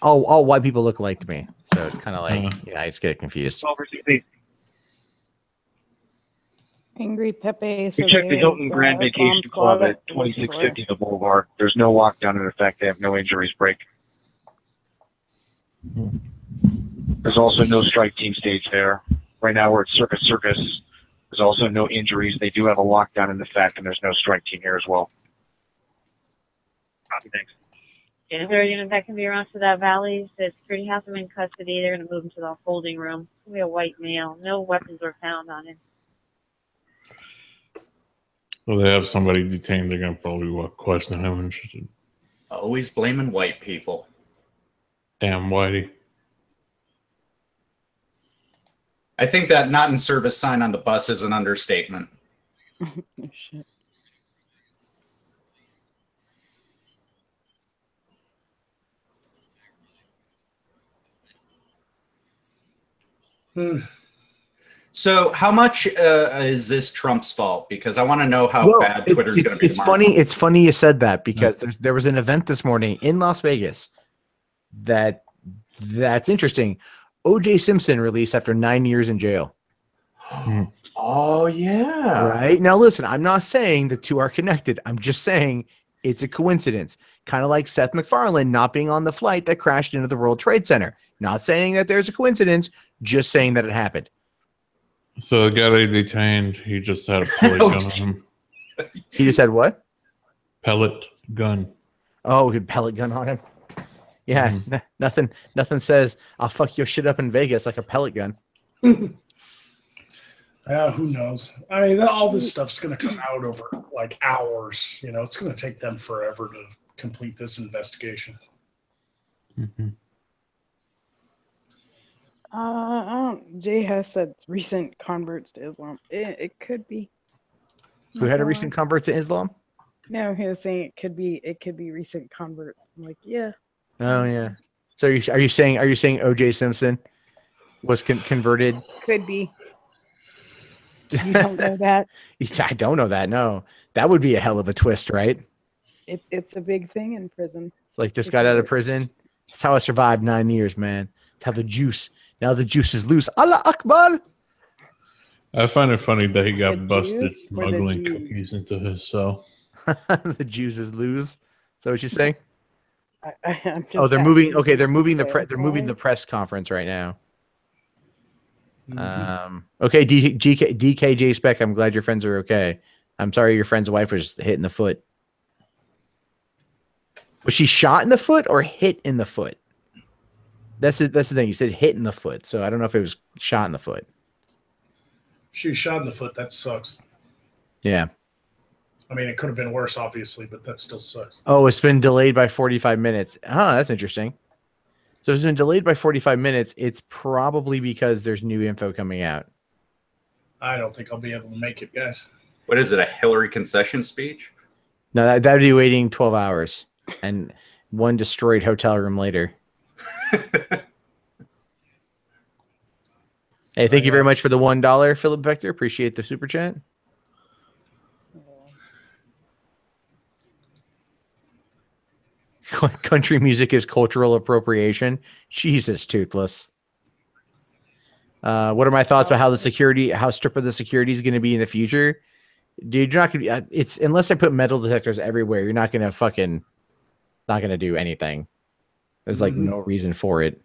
All white people look alike to me. So it's kind of like, yeah, I just get confused.
12 or 16.
Angry Pepe.
We checked the Hilton Grand Vacation Club at 2650 The Boulevard. There's no lockdown in effect. They have no injuries break. There's also no strike team stage there. Right now we're at Circus Circus. There's also no injuries. They do have a lockdown in effect, and there's no strike team here as well. Copy, thanks.
Is there a unit that can be around to that valley? The security has him in custody. They're going to move him to the holding room. It's going to be a white male. No weapons were found on him.
Well, they have somebody detained. They're going to probably question him and shit.
Always blaming white people.
Damn whitey.
I think that not in service sign on the bus is an understatement.
Shit.
So how much is this Trump's fault? Because I want to know how bad Twitter's going to be
It's
tomorrow.
funny. It's funny you said that because there was an event this morning in Las Vegas that's interesting. O.J. Simpson released after 9 years in jail.
Oh, yeah.
Right. Now, listen, I'm not saying the two are connected. I'm just saying it's a coincidence. Kind of like Seth MacFarlane not being on the flight that crashed into the World Trade Center. Not saying that there's a coincidence, just saying that it happened.
So the guy they detained, he just had a pellet gun on him.
He just had what?
Pellet gun.
Oh, he had pellet gun on him. Yeah, nothing says I'll fuck your shit up in Vegas like a pellet gun.
Who knows? I mean, all this stuff's going to come out over like hours. You know, it's going to take them forever to complete this investigation.
Jay Hess said recent converts to Islam. It could be.
Who had a recent convert to Islam?
No, he was saying it could be recent converts. I'm like, yeah.
Oh yeah. So are you saying O.J. Simpson was converted?
Could be. You don't know that?
I don't know that. No, that would be a hell of a twist, right?
It's a big thing in prison.
It's like just got out of prison. That's how I survived 9 years, man. That's how the juice. Now the juice is loose. Allah Akbar.
I find it funny that he got
The
busted
juice or the
smuggling
juice?
cookies into his cell.
The juice is loose. Is that what you're saying?
I'm just
Oh, they're moving.
asking
Okay, they're moving the
clarify.
they're moving the press conference right now. Okay, DKJ Spec. I'm glad your friends are okay. I'm sorry your friend's wife was hit in the foot. Was she shot in the foot or hit in the foot? That's the thing. You said hit in the foot, so I don't know if it was shot in the foot.
She was shot in the foot. That sucks.
Yeah.
I mean, it could have been worse, obviously, but that still sucks.
Oh, it's been delayed by 45 minutes. That's interesting. So it's been delayed by 45 minutes. It's probably because there's new info coming out.
I don't think I'll be able to make it, guys.
What is it, a Hillary concession speech?
No, that'd be waiting 12 hours and one destroyed hotel room later. Hey, thank you very much for the $1, Philip Vector. Appreciate the super chat. Country music is cultural appropriation. Jesus, Toothless. What are my thoughts about how stripper the security is going to be in the future? Dude, you're not going to be, it's unless I put metal detectors everywhere, you're not going to do anything. There's like no reason for it.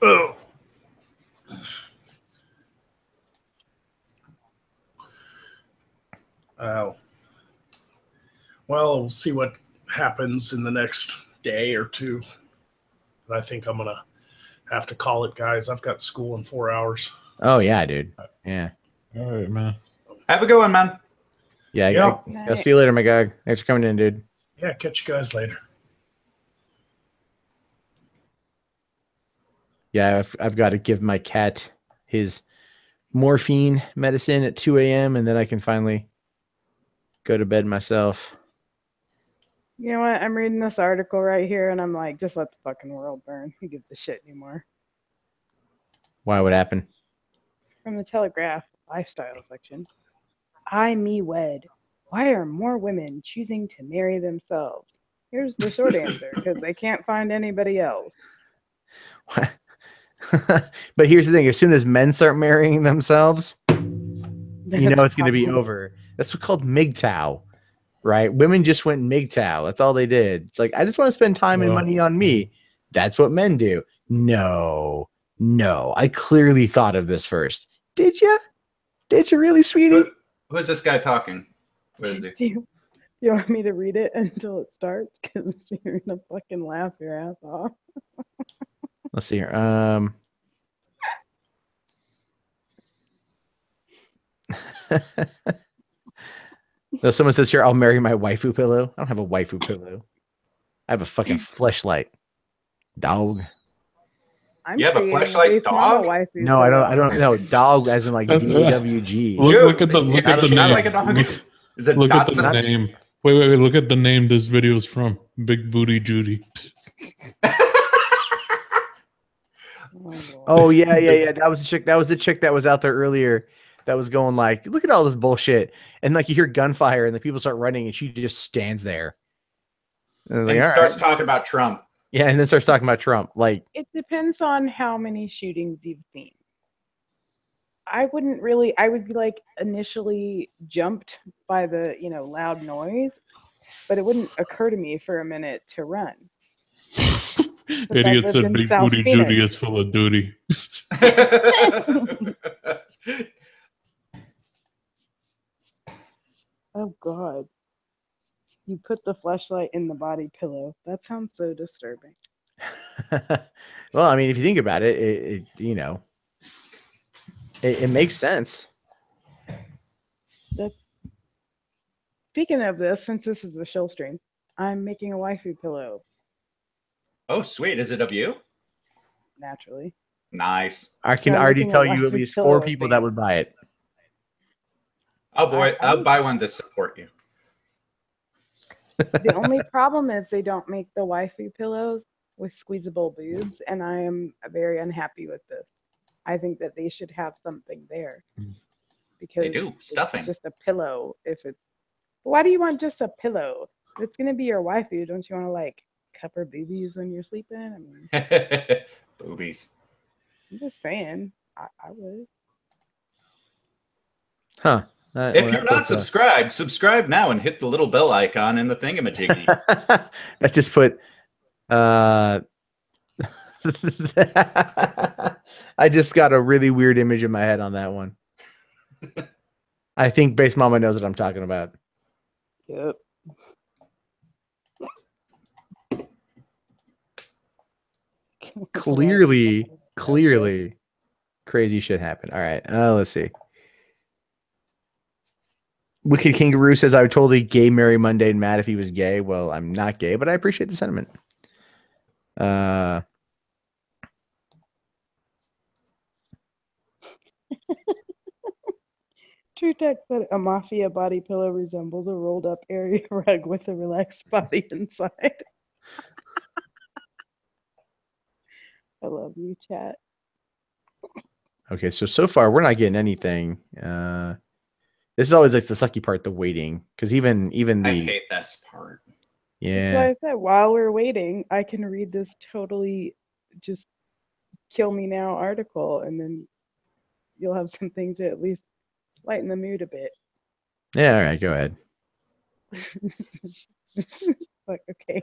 Oh. Ow. Well, we'll see what happens in the next day or two. But I think I'm gonna have to call it, guys. I've got school in 4 hours.
Oh yeah, dude. Yeah.
All right, man.
Have a good one, man.
Yeah.
Yeah.
I'll see you later, my guy. Thanks for coming in, dude.
Yeah, catch you guys later.
Yeah, I've got to give my cat his morphine medicine at 2 a.m. and then I can finally go to bed myself.
You know what? I'm reading this article right here, and I'm like, just let the fucking world burn. Who gives a shit anymore?
Why would happen?
From the Telegraph lifestyle section. I, me, wed. Why are more women choosing to marry themselves? Here's the short answer, because they can't find anybody else.
But here's the thing: as soon as men start marrying themselves, you know it's going to be over. That's what's called MGTOW, right? Women just went MGTOW. That's all they did. It's like, I just want to spend time and money on me. That's what men do. No. I clearly thought of this first. Did you? Did you really, sweetie?
Who is this guy talking? Where is he?
Do you want me to read it until it starts? Because you're going to fucking laugh your ass off.
Let's see here. No, someone says here, I'll marry my waifu pillow. I don't have a waifu pillow. I have a fucking fleshlight. Dog.
You have a fleshlight dog?
No, I don't know. Dog as in like DWG.
Look at the name.
Is it
look at the
Dotson?
name. Wait. Look at the name this video is from. Big Booty Judy.
Oh yeah. That was the chick. That was the chick that was out there earlier. That was going like, look at all this bullshit, and like you hear gunfire, and the people start running, and she just stands there. And, like,
starts talking about Trump.
Yeah, and then starts talking about Trump. Like,
it depends on how many shootings you've seen. I wouldn't really. I would be like initially jumped by the loud noise, but it wouldn't occur to me for a minute to run.
Idiot said Big Booty Judy is full of duty.
Oh God. You put the fleshlight in the body pillow. That sounds so disturbing.
well, I mean, if you think about it, it makes sense.
Speaking of this, since this is the show stream, I'm making a waifu pillow.
Oh, sweet. Is it of you?
Naturally.
Nice.
I can already tell you at least 4 people that would buy it.
Oh boy, I'll buy one to support you.
The only problem is they don't make the waifu pillows with squeezable boobs, and I am very unhappy with this. I think that they should have something there. Because
they do stuffing.
It's just a pillow. Why do you want just a pillow? If it's gonna be your waifu, don't you want to like cup her boobies when you're sleeping? I mean,
boobies.
I'm just saying, I would.
Huh.
If you're not subscribed, subscribe now and hit the little bell icon in the thingamajiggy.
That just put. I just got a really weird image in my head on that one. I think Base Mama knows what I'm talking about.
Yep.
Clearly, crazy shit happened. All right, let's see. Wicked Kangaroo says, I would totally gay marry Mundane Matt if he was gay. Well, I'm not gay, but I appreciate the sentiment.
True Tech said a mafia body pillow resembles a rolled up area rug with a relaxed body inside. I love you, chat.
Okay, so far we're not getting anything. This is always like the sucky part, the waiting, because even the
I hate this part.
Yeah.
That's why I said while we're waiting, I can read this totally just kill me now article, and then you'll have something to at least lighten the mood a bit.
Yeah, all right, go ahead.
Like, okay.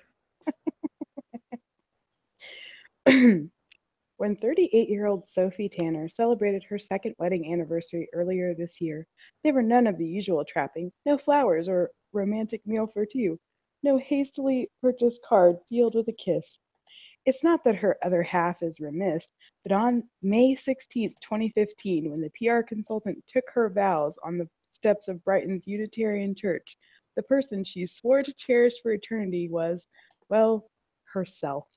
When 38-year-old Sophie Tanner celebrated her second wedding anniversary earlier this year, there were none of the usual trappings, no flowers or romantic meal for two. No hastily purchased card sealed with a kiss. It's not that her other half is remiss, but on May 16th, 2015, when the PR consultant took her vows on the steps of Brighton's Unitarian Church, the person she swore to cherish for eternity was, well, herself.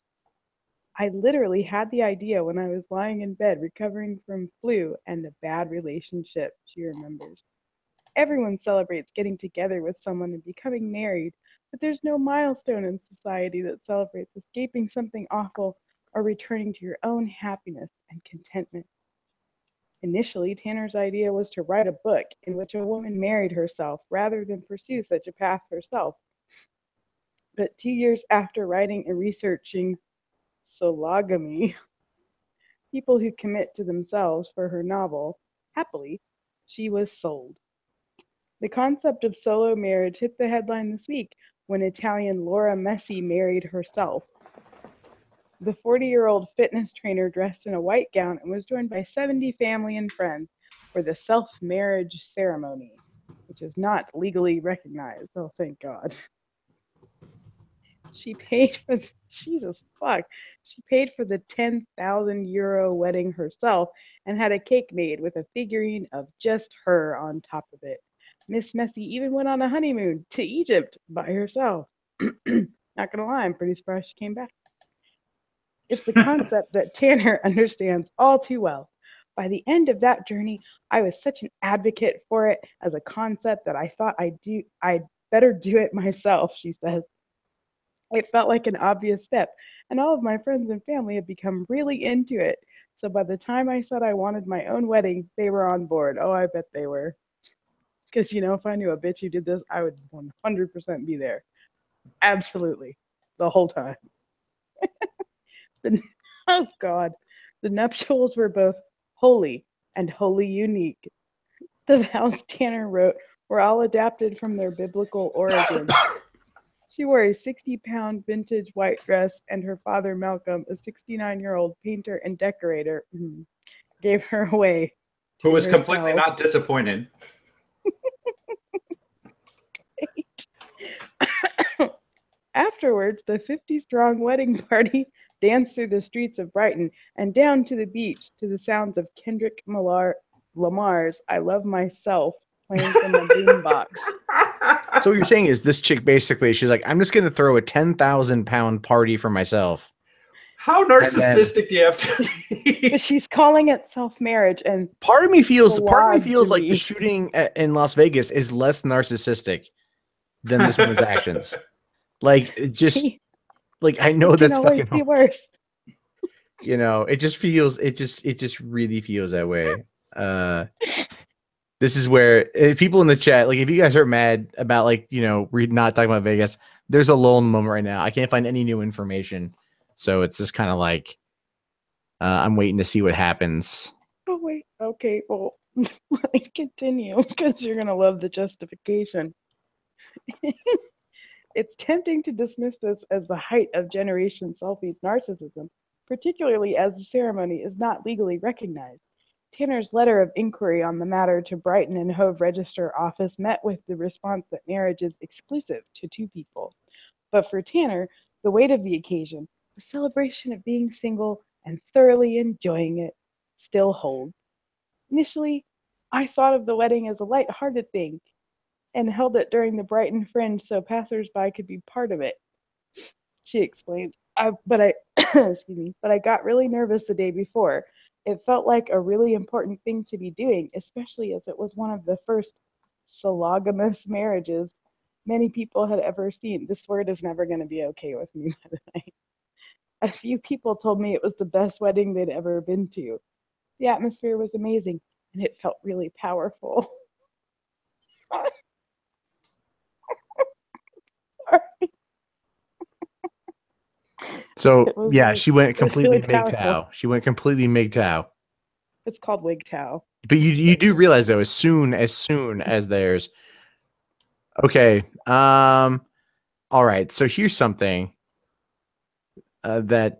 I literally had the idea when I was lying in bed recovering from flu and a bad relationship, she remembers. Everyone celebrates getting together with someone and becoming married, but there's no milestone in society that celebrates escaping something awful or returning to your own happiness and contentment. Initially, Tanner's idea was to write a book in which a woman married herself rather than pursue such a path herself. But 2 years after writing and researching sologamy, people who commit to themselves, for her novel, Happily, she was sold. The concept of solo marriage hit the headline this week when Italian Laura Messi married herself. The 40-year-old fitness trainer dressed in a white gown and was joined by 70 family and friends for the self-marriage ceremony, which is not legally recognized. Oh, thank God. She paid for Jesus fuck. She paid for the 10,000 euro wedding herself and had a cake made with a figurine of just her on top of it. Miss Messi even went on a honeymoon to Egypt by herself. Not gonna lie, I'm pretty surprised she came back. It's the concept that Tanner understands all too well. By the end of that journey, I was such an advocate for it as a concept that I thought I'd better do it myself, she says. It felt like an obvious step, and all of my friends and family have become really into it. So by the time I said I wanted my own wedding, they were on board. Oh, I bet they were. Because, if I knew a bitch who did this, I would 100% be there. Absolutely. The whole time. Oh, God. The nuptials were both holy and wholly unique. The vows Tanner wrote were all adapted from their biblical origins. She wore a 60-pound vintage white dress, and her father, Malcolm, a 69-year-old painter and decorator, gave her away.
Who was completely not disappointed.
Afterwards, the 50-strong wedding party danced through the streets of Brighton and down to the beach to the sounds of Kendrick Lamar's I Love Myself playing from the boombox.
So what you're saying is this chick basically, she's like, I'm just going to throw a 10,000-pound party for myself.
How narcissistic do you have to be?
But she's calling it self-marriage, and
part of me feels like the shooting in Las Vegas is less narcissistic than this woman's actions. Like, just like I know that's fucking
the worst.
It just really feels that way. This is where people in the chat, like, if you guys are mad about, like, we're not talking about Vegas, there's a lull in the moment right now. I can't find any new information. So it's just kind of like, I'm waiting to see what happens.
Oh, wait. Okay. Well, let me continue because you're going to love the justification. It's tempting to dismiss this as the height of Generation Selfie's narcissism, particularly as the ceremony is not legally recognized. Tanner's letter of inquiry on the matter to Brighton and Hove Register Office met with the response that marriage is exclusive to two people. But for Tanner, the weight of the occasion, the celebration of being single and thoroughly enjoying it, still holds. Initially, I thought of the wedding as a light-hearted thing and held it during the Brighton Fringe so passersby could be part of it. She explains. But I got really nervous the day before. It felt like a really important thing to be doing, especially as it was one of the first sologamous marriages many people had ever seen. This word is never going to be okay with me, by the way. A few people told me it was the best wedding they'd ever been to. The atmosphere was amazing, and it felt really powerful.
So yeah, she went completely MGTOW. She went completely MGTOW.
It's called WGTOW.
But you do realize though, as soon as there's okay, all right. So here's something that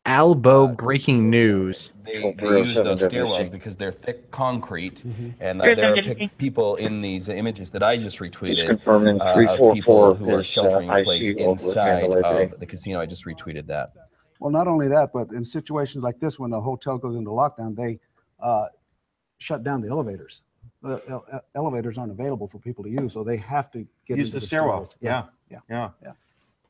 Albo breaking news.
They use those stairwells because they're thick concrete, and there are people in these images that I just retweeted of people who are sheltering in place inside of the casino. I just retweeted that.
Well, not only that, but in situations like this, when a hotel goes into lockdown, they shut down the elevators. Elevators aren't available for people to use, so they have to
use the stairwells. Yeah.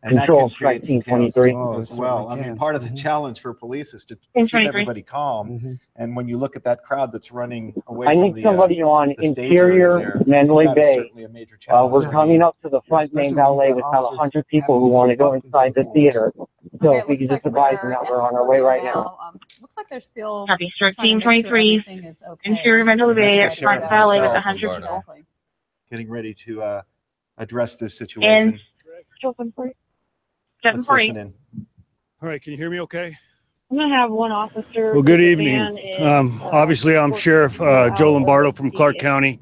And Control Strike Team 23
as well. I mean, part of the challenge for police is to keep everybody calm. And when you look at that crowd that's running away
I
from
need
the,
somebody on
the stage
interior
area there,
Mandalay
that is
Bay.
certainly a major challenge.
We're coming up to the front main valet with about 100 people who want to go inside the theater. So if we can just advise them that we're on our way right now.
Looks like they're still
Copy, Strike Team 23. Interior Mandalay Bay at front valet with 100 people.
Getting ready to address this situation. Let's listen in.
All right, can you hear me okay?
I'm going to have one officer.
Well, good evening. Obviously, I'm Sheriff Joe Lombardo from Clark County,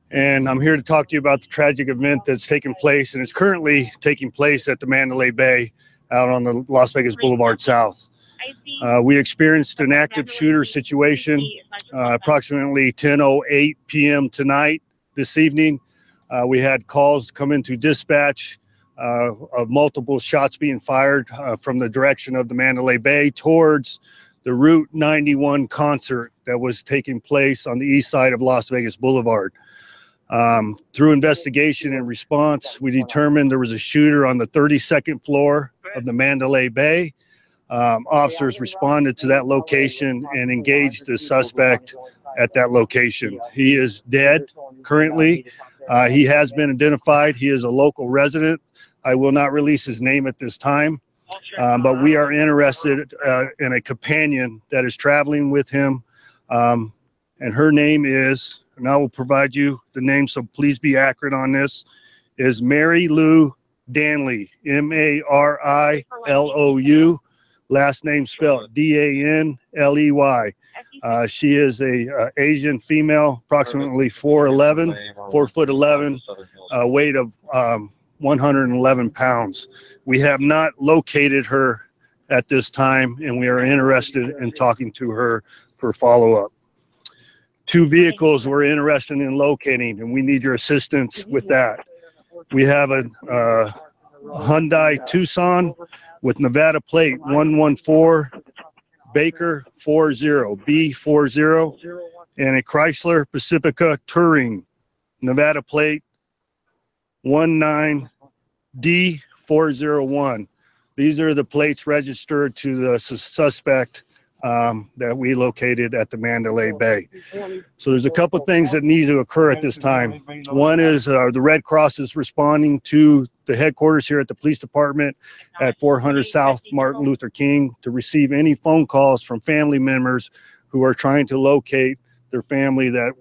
and I'm here to talk to you about the tragic event that's taken place, and it's currently taking place at the Mandalay Bay out on the Las Vegas Boulevard South. We experienced an active shooter situation approximately 10:08 p.m. tonight, this evening. We had calls come into dispatch of multiple shots being fired from the direction of the Mandalay Bay towards the Route 91 concert that was taking place on the east side of Las Vegas Boulevard. Through investigation and response, we determined there was a shooter on the 32nd floor of the Mandalay Bay. Officers responded to that location and engaged the suspect at that location. He is dead currently. He has been identified. He is a local resident. I will not release his name at this time, but we are interested in a companion that is traveling with him, and her name is, and I will provide you the name, so please be accurate on this, is Mary Lou Danley, Marilou, last name spelled Danley. She is a Asian female, approximately 4'11", weight of 111 pounds. We have not located her at this time, and we are interested in talking to her for follow-up. 2 vehicles we're interested in locating, and we need your assistance with that. We have a Hyundai Tucson with Nevada plate 114 Baker 40B40, and a Chrysler Pacifica Touring Nevada plate 19D401. These are the plates registered to the suspect that we located at the Mandalay Bay. So there's a couple things that need to occur at this time. One is the Red Cross is responding to the headquarters here at the police department at 400 South Martin Luther King to receive any phone calls from family members who are trying to locate their family that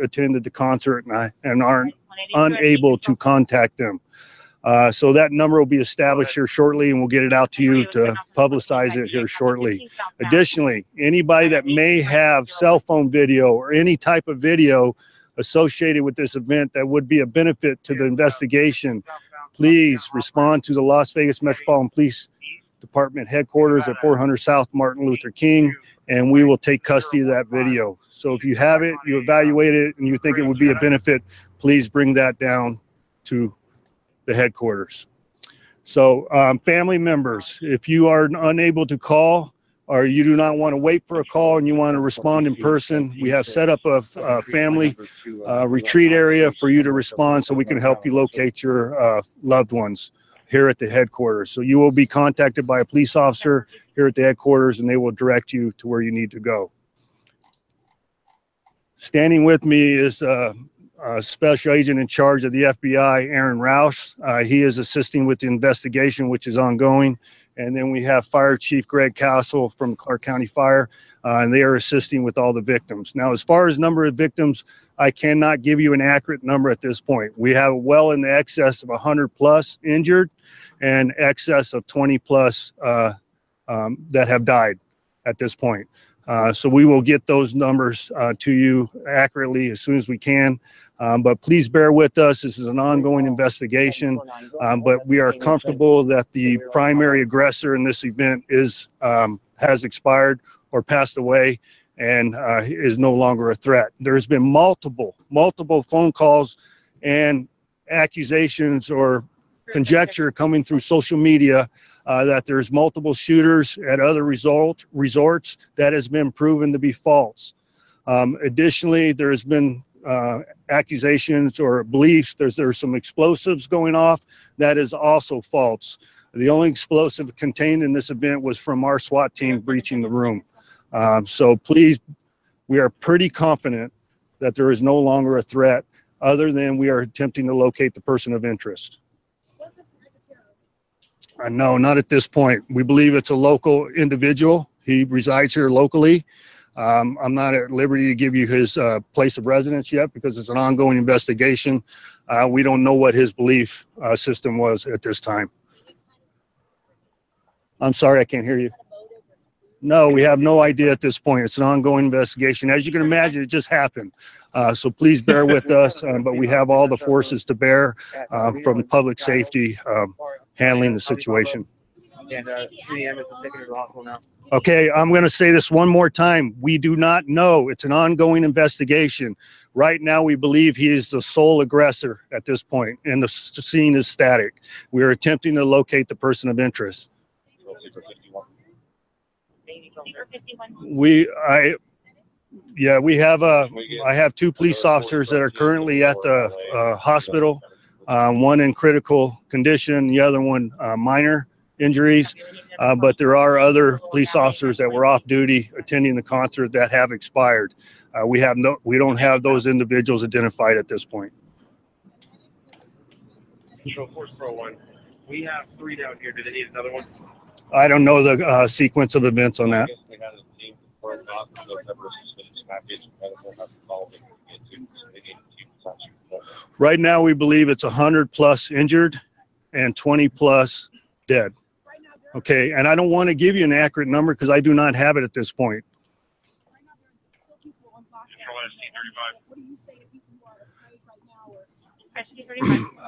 attended the concert and aren't unable to contact them. So that number will be established here shortly, and we'll get it out to you to publicize it here shortly. Additionally, anybody that may have cell phone video or any type of video associated with this event that would be a benefit to the investigation, please respond to the Las Vegas Metropolitan Police Department headquarters at 400 South Martin Luther King, and we will take custody of that video. So if you have it, you evaluate it, and you think it would be a benefit, please bring that down to the headquarters. So family members, if you are unable to call or you do not want to wait for a call and you want to respond in person, we have set up a family retreat area for you to respond so we can help you locate your loved ones here at the headquarters. So you will be contacted by a police officer here at the headquarters, and they will direct you to where you need to go. Standing with me is Special Agent in charge of the FBI, Aaron Rouse. He is assisting with the investigation, which is ongoing. And then we have Fire Chief Greg Castle from Clark County Fire, and they are assisting with all the victims. Now, as far as number of victims, I cannot give you an accurate number at this point. We have well in the excess of 100 plus injured and excess of 20 plus that have died at this point. So we will get those numbers to you accurately as soon as we can. But please bear with us. This is an ongoing investigation, but we are comfortable that the primary aggressor in this event has expired or passed away and is no longer a threat. There's been multiple phone calls and accusations or conjecture coming through social media that there's multiple shooters at other resorts. That has been proven to be false. Additionally, there's been accusations or beliefs there's some explosives going off. That is also false. The only explosive contained in this event was from our SWAT team breaching the room. So please, we are pretty confident that there is no longer a threat other than we are attempting to locate the person of interest. No, not at this point. We believe it's a local individual. He resides here locally. I'm not at liberty to give you his place of residence yet because it's an ongoing investigation. We don't know what his belief system was at this time. I'm sorry, I can't hear you. No, we have no idea at this point. It's an ongoing investigation. As you can imagine, it just happened. So please bear with us, but we have all the forces to bear from public safety handling the situation.
And 3 a.m. is taken to the hospital now.
Okay, I'm going to say this one more time. We do not know. It's an ongoing investigation. Right now, we believe he is the sole aggressor at this point, and the scene is static. We are attempting to locate the person of interest. I have 2 police officers that are currently at the hospital. One in critical condition, the other one minor injuries. But there are other police officers that were off duty attending the concert that have expired. We don't have those individuals identified at this point.
Control Force Pro 1. We have 3 down here. Do they need another one?
I don't know the sequence of events on that. Right now, we believe it's 100+ injured and 20+ dead. Okay, and I don't want to give you an accurate number because I do not have it at this point.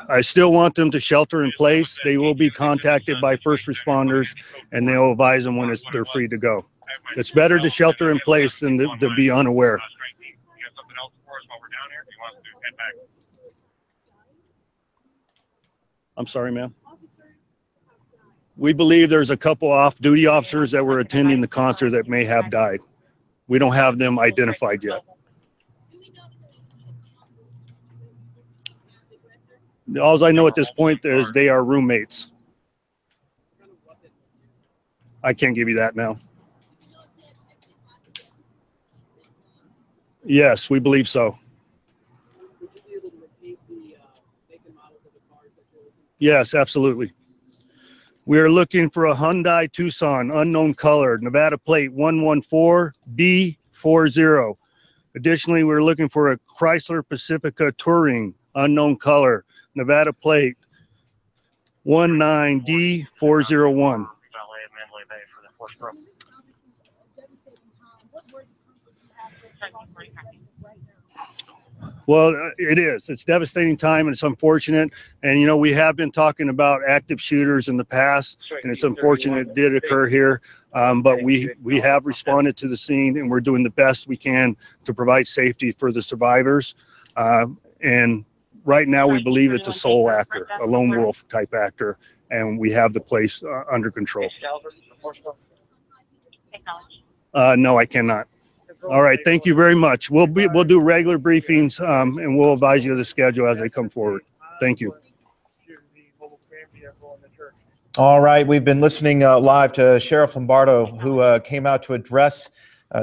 I still want them to shelter in place. They will be contacted by first responders, and they'll advise them when they're free to go. It's better to shelter in place than to be unaware. I'm sorry, ma'am. We believe there's a couple off-duty officers that were attending the concert that may have died. We don't have them identified yet. All I know at this point is they are roommates. I can't give you that now. Yes, we believe so. Yes, absolutely. We are looking for a Hyundai Tucson, unknown color, Nevada plate 114B40. Additionally, we're looking for a Chrysler Pacifica Touring, unknown color, Nevada plate 19D401. Well, it is. It's devastating time, and it's unfortunate. And, you know, we have been talking about active shooters in the past, and it's unfortunate it did occur here. But we have responded to the scene, and we're doing the best we can to provide safety for the survivors. And right now, we believe it's a sole actor, a lone wolf type actor, and we have the place under control. No, I cannot. All right, thank you very much. We'll do regular briefings, and we'll advise you of the schedule as they come forward. Thank you.
All right, we've been listening live to Sheriff Lombardo, who came out to address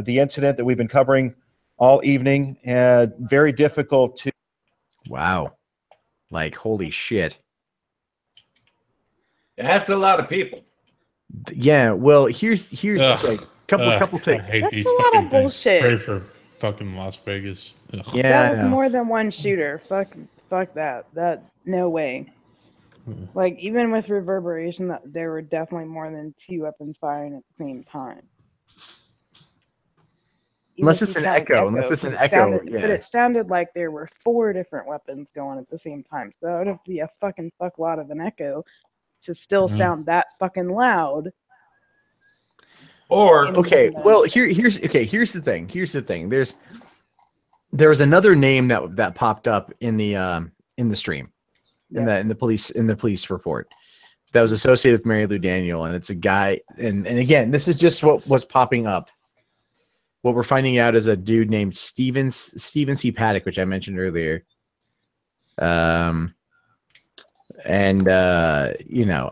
the incident that we've been covering all evening. Very difficult to.
Wow, like holy shit.
That's a lot of people.
Yeah, well, here's like couple things.
I hate
That's
these
a lot
fucking
of bullshit.
Pray for fucking Las Vegas. Ugh.
Yeah,
that was more than one shooter. Fuck that. No way. Like even with reverberation, there were definitely more than 2 weapons firing at the same time.
Unless it's an echo. Unless it's an echo. Yeah.
But it sounded like there were 4 different weapons going at the same time. So that would have to be a fucking fuck lot of an echo to still sound that fucking loud.
Or
okay, well here's the thing. Here's the thing. There was another name that popped up in the stream, in the police report that was associated with Mary Lou Daniel, and it's a guy. And again, this is just what was popping up. What we're finding out is a dude named Steven C. Paddock, which I mentioned earlier. You know,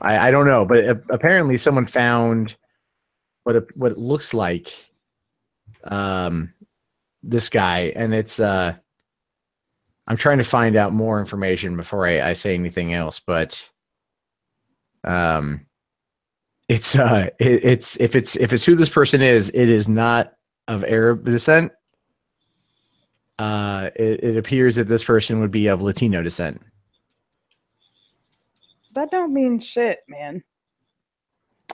I don't know, but apparently someone found what it looks like this guy, and it's I'm trying to find out more information before I say anything else, but it's if it's who this person is, it is not of Arab descent. It appears that this person would be of Latino descent.
That don't mean shit, man.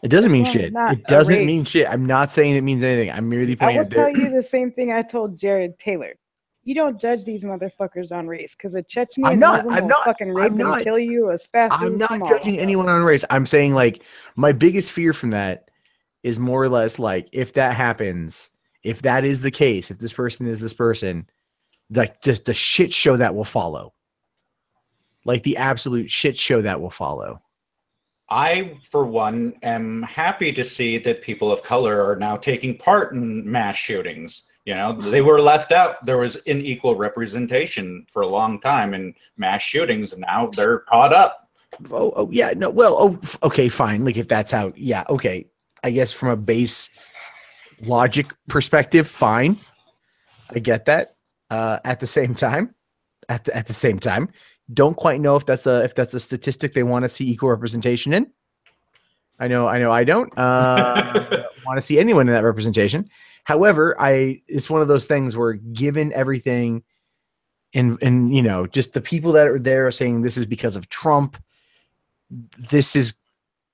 It doesn't mean shit. It doesn't mean shit. I'm not saying it means anything. I'm merely pointing out.
I will tell you the same thing I told Jared Taylor. You don't judge these motherfuckers on race, because a Chechnyan Muslim will fucking rape and kill you as fast as
I'm not judging anyone on race. I'm saying, like, my biggest fear from that is more or less like, if that happens, if that is the case, if this person is this person, like, just the shit show that will follow. Like, the absolute shit show that will follow.
I, for one, am happy to see that people of color are now taking part in mass shootings. You know, they were left out. There was unequal representation for a long time in mass shootings, and now they're caught up.
Oh yeah, no, well, okay, fine. Like, if that's how, yeah, okay. I guess from a base logic perspective, fine. I get that. At the same time, don't quite know if that's a statistic they want to see equal representation in. I know I don't want to see anyone in that representation. However, it's one of those things where, given everything, and you know, just the people that are there are saying this is because of Trump. This is,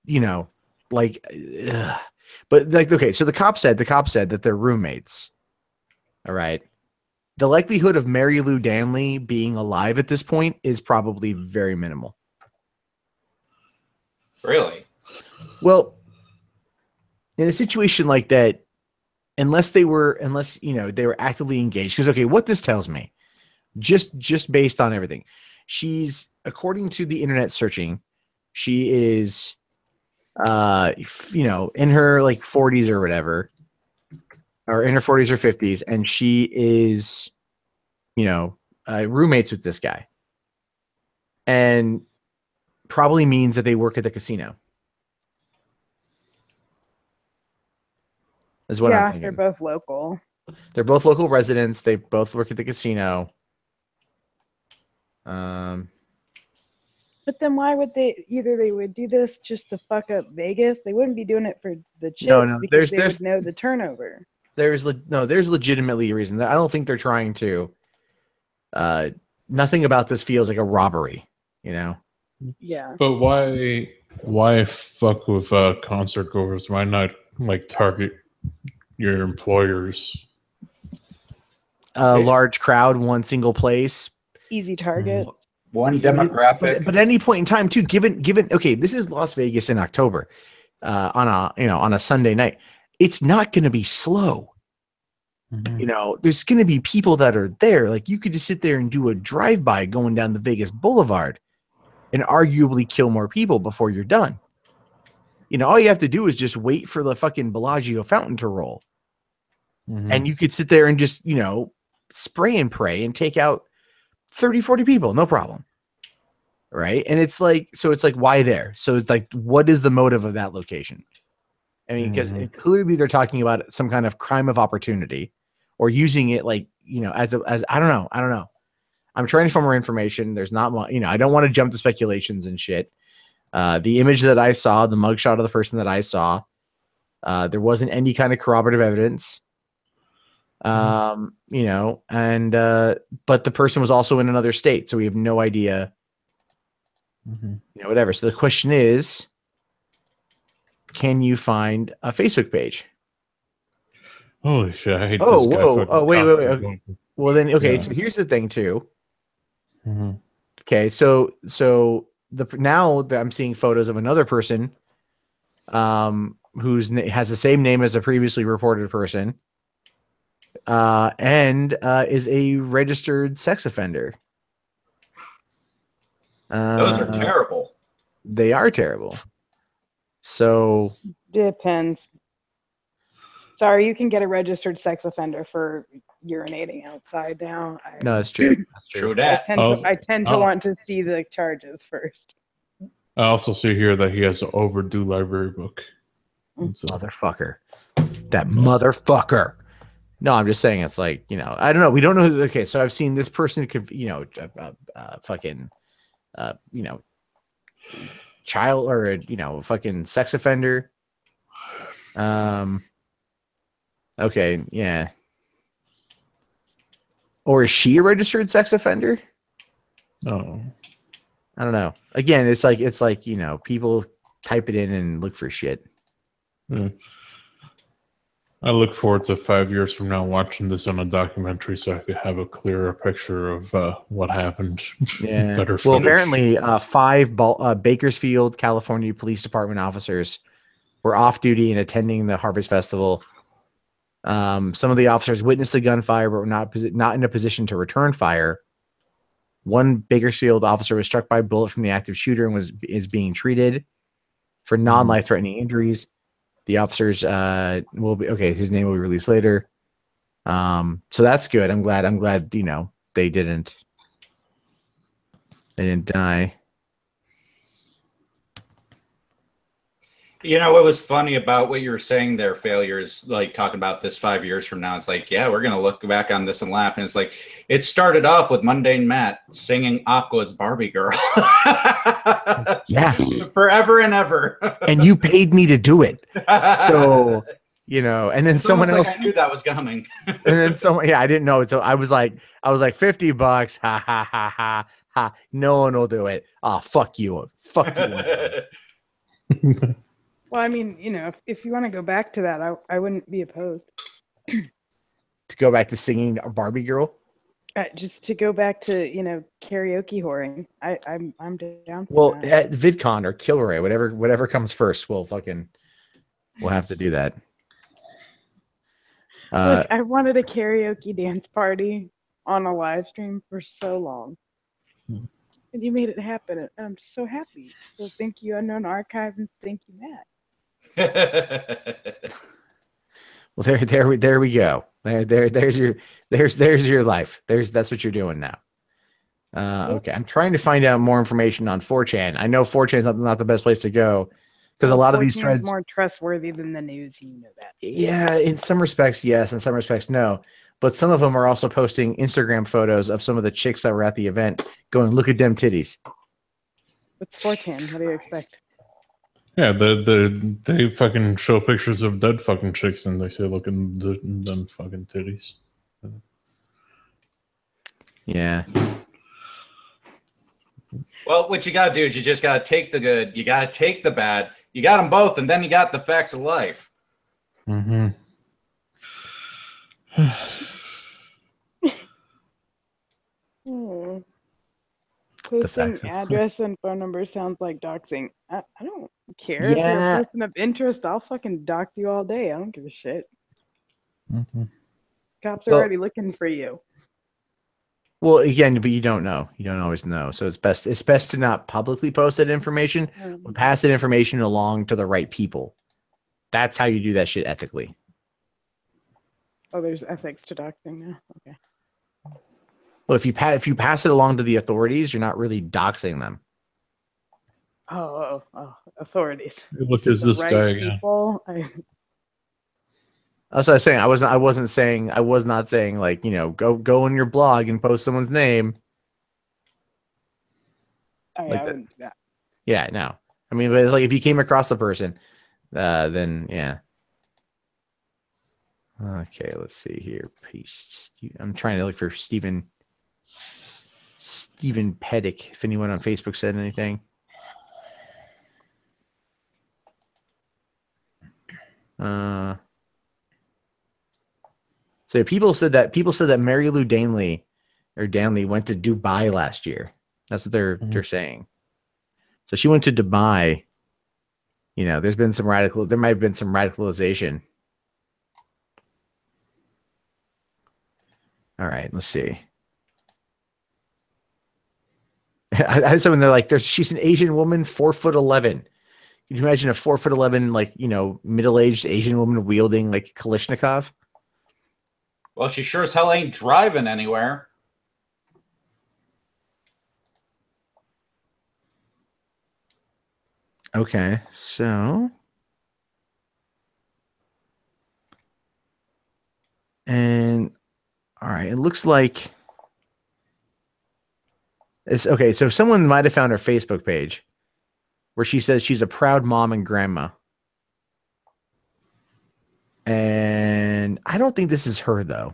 you know, like, but like, okay, so the cop said that they're roommates. All right. The likelihood of Mary Lou Danley being alive at this point is probably very minimal.
Really?
Well, in a situation like that, unless you know, they were actively engaged, because, okay, what this tells me, just based on everything, she's, according to the internet searching, she is, you know, in her like 40s or whatever, or in her 40s or 50s, and she is, you know, roommates with this guy, and probably means that they work at the casino. Is what I'm thinking.
They're both local.
They're both local residents. They both work at the casino.
But then why would they? Either they would do this just to fuck up Vegas. They wouldn't be doing it for the chips, because they would know the turnover.
There's legitimately a reason. I don't think they're trying to. Nothing about this feels like a robbery, you know.
Yeah.
But why fuck with concert goers? Why not like target your employers?
A large crowd, one single place,
easy target,
one demographic.
But at any point in time, too, given okay, this is Las Vegas in October, on a Sunday night. It's not going to be slow. Mm-hmm. You know, there's going to be people that are there. Like, you could just sit there and do a drive-by going down the Vegas Boulevard and arguably kill more people before you're done. You know, all you have to do is just wait for the fucking Bellagio fountain to roll. Mm-hmm. And you could sit there and just, you know, spray and pray and take out 30, 40 people. No problem. Right. And it's like, why there? So it's like, what is the motive of that location? I mean, because clearly they're talking about some kind of crime of opportunity, or using it, like, you know, as I don't know. I'm trying to find more information. There's not much, you know, I don't want to jump to speculations and shit. The image that I saw, the mugshot of the person that I saw, there wasn't any kind of corroborative evidence. You know, and but the person was also in another state, so we have no idea. You know, whatever. So the question is, can you find a Facebook page?
Holy shit! I hate
Oh,
this guy.
whoa! Oh, wait.
Constantly
Okay. Well, then, okay.
Yeah.
So here's the thing, too.
Mhm.
Okay, so now that I'm seeing photos of another person, who's has the same name as a previously reported person, and is a registered sex offender.
Those are terrible.
They are terrible. So
Depends. Sorry, you can get a registered sex offender for urinating outside now.
no, that's true. That's true.
True that.
I tend to want to see the charges first.
I also see here that he has an overdue library book.
Motherfucker. That motherfucker. No, I'm just saying it's like, I don't know. We don't know. Okay, so I've seen this person could, fucking, child or, fucking sex offender. Okay, yeah. Or is she a registered sex offender?
No.
I don't know. Again, it's like people type it in and look for shit.
Yeah. I look forward to 5 years from now watching this on a documentary so I could have a clearer picture of what happened.
Yeah.
Better
Well,
footage.
apparently, 5 Bakersfield, California Police Department officers were off duty and attending the Harvest Festival. Some of the officers witnessed the gunfire, but were not in a position to return fire. One Bakersfield officer was struck by a bullet from the active shooter and is being treated for non-life-threatening injuries. The officers will be okay. His name will be released later. So that's good. I'm glad. They didn't die.
What was funny about what you were saying there, Failures, like talking about this 5 years from now, it's like, yeah, we're going to look back on this and laugh. And it's like, it started off with Mundane Matt singing Aqua's Barbie Girl.
Yeah.
Forever and ever.
And you paid me to do it. So, and then
It's
someone
almost
else
like I knew that was coming.
and then someone, I didn't know it. So I was like $50. Ha ha ha ha ha. No one will do it. Oh, fuck you. Fuck you.
Well, I mean, if you want to go back to that, I wouldn't be opposed.
To go back to singing a Barbie Girl?
Just to go back to, karaoke whoring. I'm down for
Well,
that.
at VidCon or Kilroy, whatever comes first, we'll have to do that.
Look, I wanted a karaoke dance party on a live stream for so long. And you made it happen. And I'm so happy. So thank you, Unknown Archive, and thank you, Matt.
Well, there we go. There's your life. That's what you're doing now. Okay, I'm trying to find out more information on 4chan. I know 4chan is not the best place to go because a lot of these
4chan is
threads
more trustworthy than the news. You know that.
Yeah, in some respects, yes. In some respects, no. But some of them are also posting Instagram photos of some of the chicks that were at the event going, look at them titties.
What's 4chan? What do you expect?
Yeah, they fucking show pictures of dead fucking chicks and they say, look at them fucking titties.
Yeah.
Well, what you got to do is you just got to take the good, you got to take the bad, you got them both, and then you got the facts of life.
Mm-hmm.
Posting address and phone number sounds like doxing. I don't care. If you're a person of interest, I'll fucking dox you all day. I don't give a shit.
Mm-hmm.
Cops are already looking for you.
Well, again, but you don't know. You don't always know. So it's best to not publicly post that information, but pass that information along to the right people. That's how you do that shit ethically.
Oh, there's ethics to doxing now. Okay.
Well, if you pass it along to the authorities, you're not really doxing them.
Oh, authorities.
Look, is this guy again?
People,
That's what I was saying. I was not saying like, go on your blog and post someone's name.
I wouldn't do that.
Yeah, no. I mean, but it's like if you came across the person, then yeah. Okay, let's see here. I'm trying to look for Stephen Pettick. If anyone on Facebook said anything. So people said that Mary Lou Danley went to Dubai last year. That's what they're saying. So she went to Dubai. You know, there might have been some radicalization. All right, let's see. I had someone, they're like, she's an Asian woman, 4'11". Can you imagine a 4'11", like, you know, middle-aged Asian woman wielding like Kalashnikov?
Well, she sure as hell ain't driving anywhere.
Okay, so. And all right, it looks like it's okay. So someone might have found her Facebook page where she says she's a proud mom and grandma. And I don't think this is her though.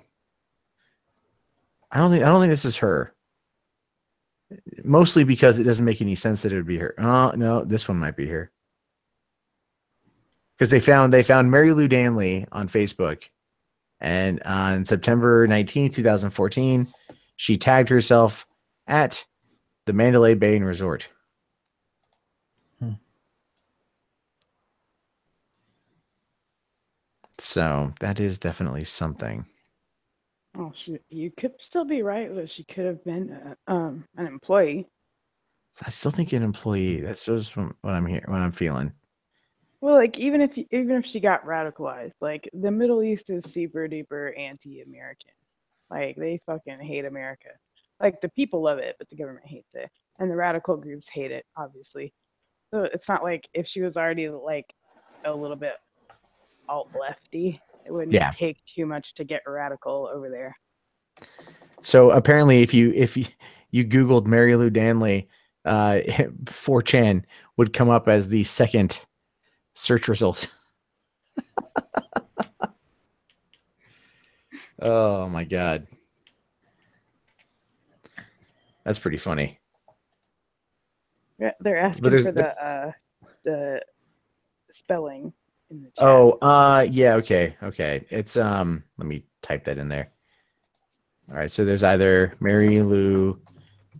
I don't think this is her. Mostly because it doesn't make any sense that it would be her. Oh, no, this one might be her. Because they found Mary Lou Danley on Facebook. And on September 19, 2014, she tagged herself at the Mandalay Bay and Resort. So that is definitely something.
Oh, you could still be right that she could have been an employee.
So I still think an employee. That's just what I'm feeling.
Well, like even if she got radicalized, like the Middle East is super duper anti-American. Like they fucking hate America. Like the people love it, but the government hates it, and the radical groups hate it, obviously. So it's not like if she was already like a little bit alt lefty, it wouldn't take too much to get radical over there.
So apparently, if you Googled Mary Lou Danley, 4chan would come up as the second search result. Oh my god, that's pretty funny.
Yeah, they're asking for the spelling in the chat.
Oh, yeah, okay. It's let me type that in there. All right, so there's either Mary Lou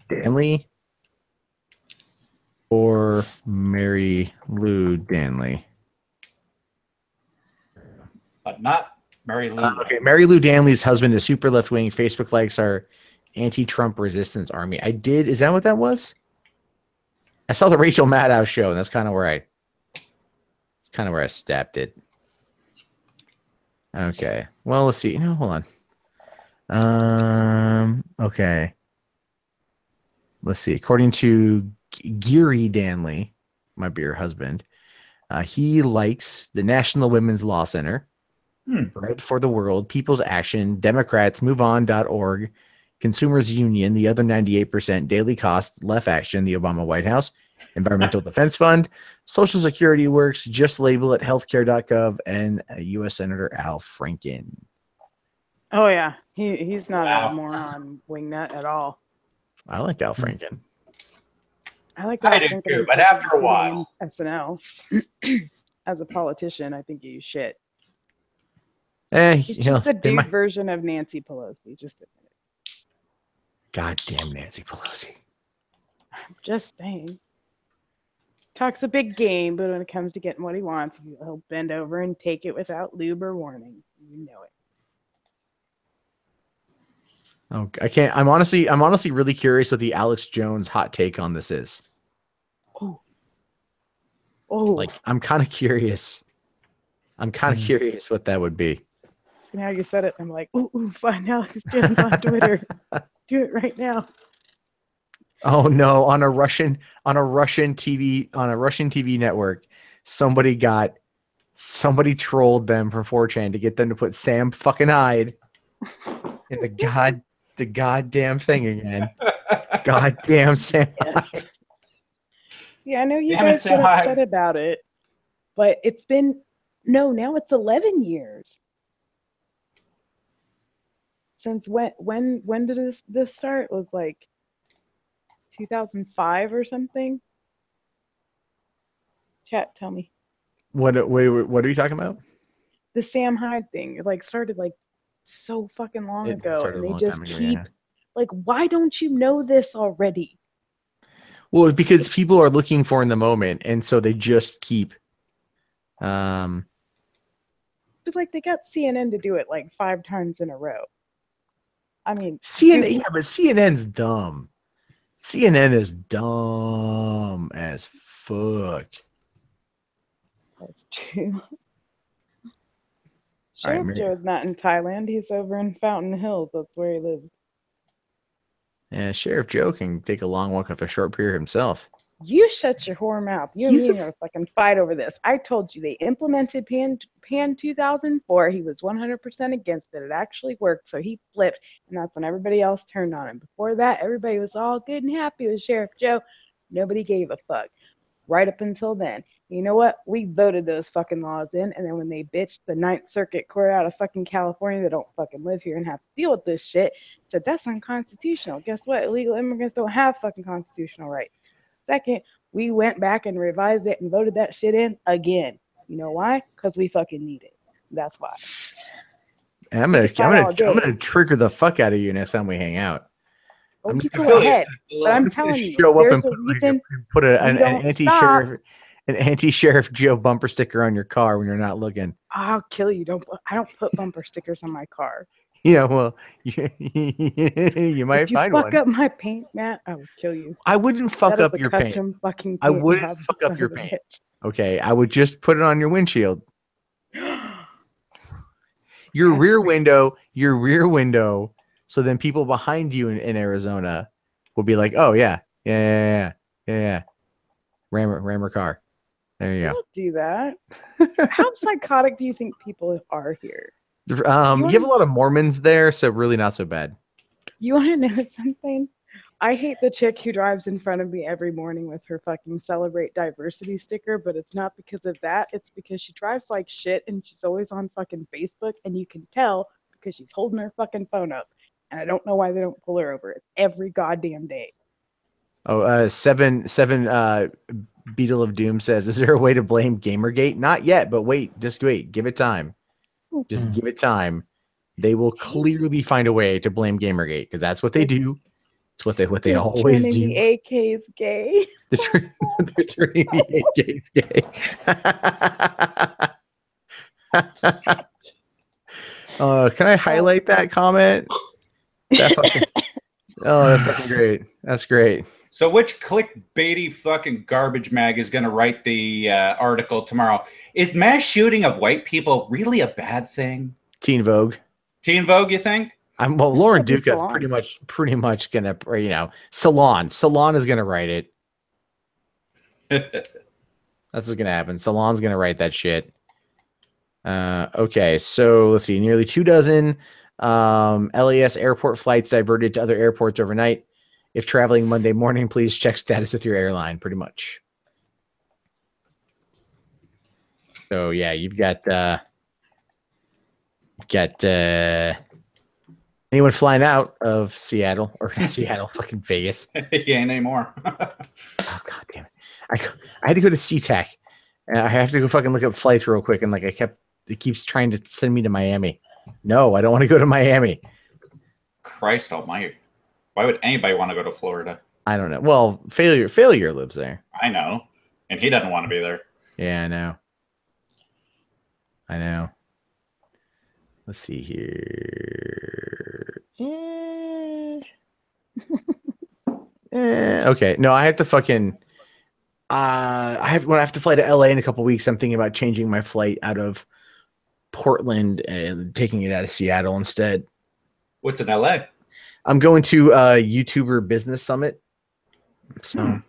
Danley or Mary Lou Danley.
But not Mary Lou.
Okay, Mary Lou Danley's husband is super left-wing. Facebook likes are anti-Trump resistance army. Is that what that was? I saw the Rachel Maddow show, and that's kind of where I stabbed it. Okay. Well, let's see. No, hold on. Okay. Let's see. According to Geary Danley, might be her husband, he likes the National Women's Law Center, Bread for the World, People's Action, Democrats, MoveOn.org, Consumers Union, the other 98%, Daily Cost, Left Action, the Obama White House, Environmental Defense Fund, Social Security Works, Just Label It, Healthcare.gov, and U.S. Senator Al Franken.
Oh yeah, he's not a moron wingnut at all.
I like Al Franken.
I like
I
Al
did
Franken
too, but after a while,
SNL as a politician, I think he's shit.
He's
just the dude version of Nancy Pelosi. Just a minute.
Goddamn Nancy Pelosi.
I'm just saying. Talks a big game, but when it comes to getting what he wants, he'll bend over and take it without lube or warning. You know it.
Oh, I can't. I'm honestly really curious what the Alex Jones hot take on this is.
Oh,
like I'm kind of curious. I'm kind of curious what that would be.
Now you said it. I'm like, ooh, find Alex Jones on Twitter. Do it right now.
Oh no! On a Russian TV network, somebody trolled them from 4chan to get them to put Sam fucking Hyde in the goddamn thing again. Goddamn Sam Hyde.
Yeah, I know you guys get upset about it, but it's been now it's 11 years. Since when did this start? It was like 2005 or something. Chat, tell me.
What are you talking about?
The Sam Hyde thing. It like started like so fucking long
It
ago,
started
and
a
they
long
just
time ago,
keep
yeah.
like, why don't you know this already?
Well, because people are looking for in the moment, and so they just keep.
But like they got CNN to do it like 5 times in a row. I mean,
CNN, yeah, but CNN's dumb. CNN is dumb as fuck.
That's true.
All right,
Sheriff Joe's not in Thailand. He's over in Fountain Hills. That's where he lives.
Yeah, Sheriff Joe can take a long walk with a short pier himself.
You shut your whore mouth. You and me are gonna fucking fight over this. I told you they implemented PAN 2004. He was 100% against it. It actually worked, so he flipped, and that's when everybody else turned on him. Before that, everybody was all good and happy with Sheriff Joe. Nobody gave a fuck. Right up until then. You know what? We voted those fucking laws in, and then when they bitched the Ninth Circuit Court out of fucking California that don't fucking live here and have to deal with this shit, said that's unconstitutional. Guess what? Illegal immigrants don't have fucking constitutional rights. Second, we went back and revised it and voted that shit in again. You know why? Because we fucking need it. That's why.
I'm gonna trigger the fuck out of you next time we hang out.
Oh,
I'm
you
just
go
gonna
ahead. But I'm
just gonna
telling you,
show up
there's
and
a reason.
put an
you don't
anti-sheriff Joe bumper sticker on your car when you're not looking.
I'll kill you. I don't put bumper stickers on my car.
Yeah, well, you might
If you
find
fuck
one.
up my paint, Matt, I will kill you.
I wouldn't fuck
That is
up
a
your paint.
custom fucking
I
paint
wouldn't
job,
fuck
son
up your
of a
paint.
bitch.
Okay, I would just put it on your windshield. Your rear window. So then people behind you in Arizona will be like, "Oh yeah. Rammer car." There you go.
Don't do that. How psychotic do you think people are here?
You have a lot of Mormons there, so really not so bad.
You want to know something? I hate the chick who drives in front of me every morning with her fucking Celebrate Diversity sticker, but it's not because of that. It's because she drives like shit and she's always on fucking Facebook, and you can tell because she's holding her fucking phone up. And I don't know why they don't pull her over. It's every goddamn day.
Oh, seven. Beetle of Doom says, "Is there a way to blame Gamergate? Not yet, but just wait. Give it time. Just give it time. They will clearly find a way to blame Gamergate because that's what they do. It's what they always
turning
do.
The AKs gay.
They're turning the AKs gay. Can I highlight that comment? That's fucking great. That's great.
So which clickbaity fucking garbage mag is going to write the article tomorrow? Is mass shooting of white people really a bad thing?
Teen Vogue.
Teen Vogue, you think?
Lauren Duca is pretty much gonna, Salon is gonna write it. That's what's gonna happen. Salon's gonna write that shit. Okay, so let's see. Nearly 24 LAS airport flights diverted to other airports overnight. If traveling Monday morning, please check status with your airline. Pretty much. So yeah, you've got anyone flying out of Seattle or Seattle, fucking Vegas?
Yeah, anymore.
Oh god damn it! I had to go to SeaTac. I have to go fucking look up flights real quick, and it keeps trying to send me to Miami. No, I don't want to go to Miami.
Christ almighty. Why would anybody want to go to Florida?
I don't know. Well, failure lives there.
I know. And he doesn't want to be there.
Yeah, I know. Let's see here. Okay. No, I have to fucking when I have to fly to LA in a couple weeks, I'm thinking about changing my flight out of Portland and taking it out of Seattle instead.
What's in LA?
I'm going to YouTuber Business Summit. So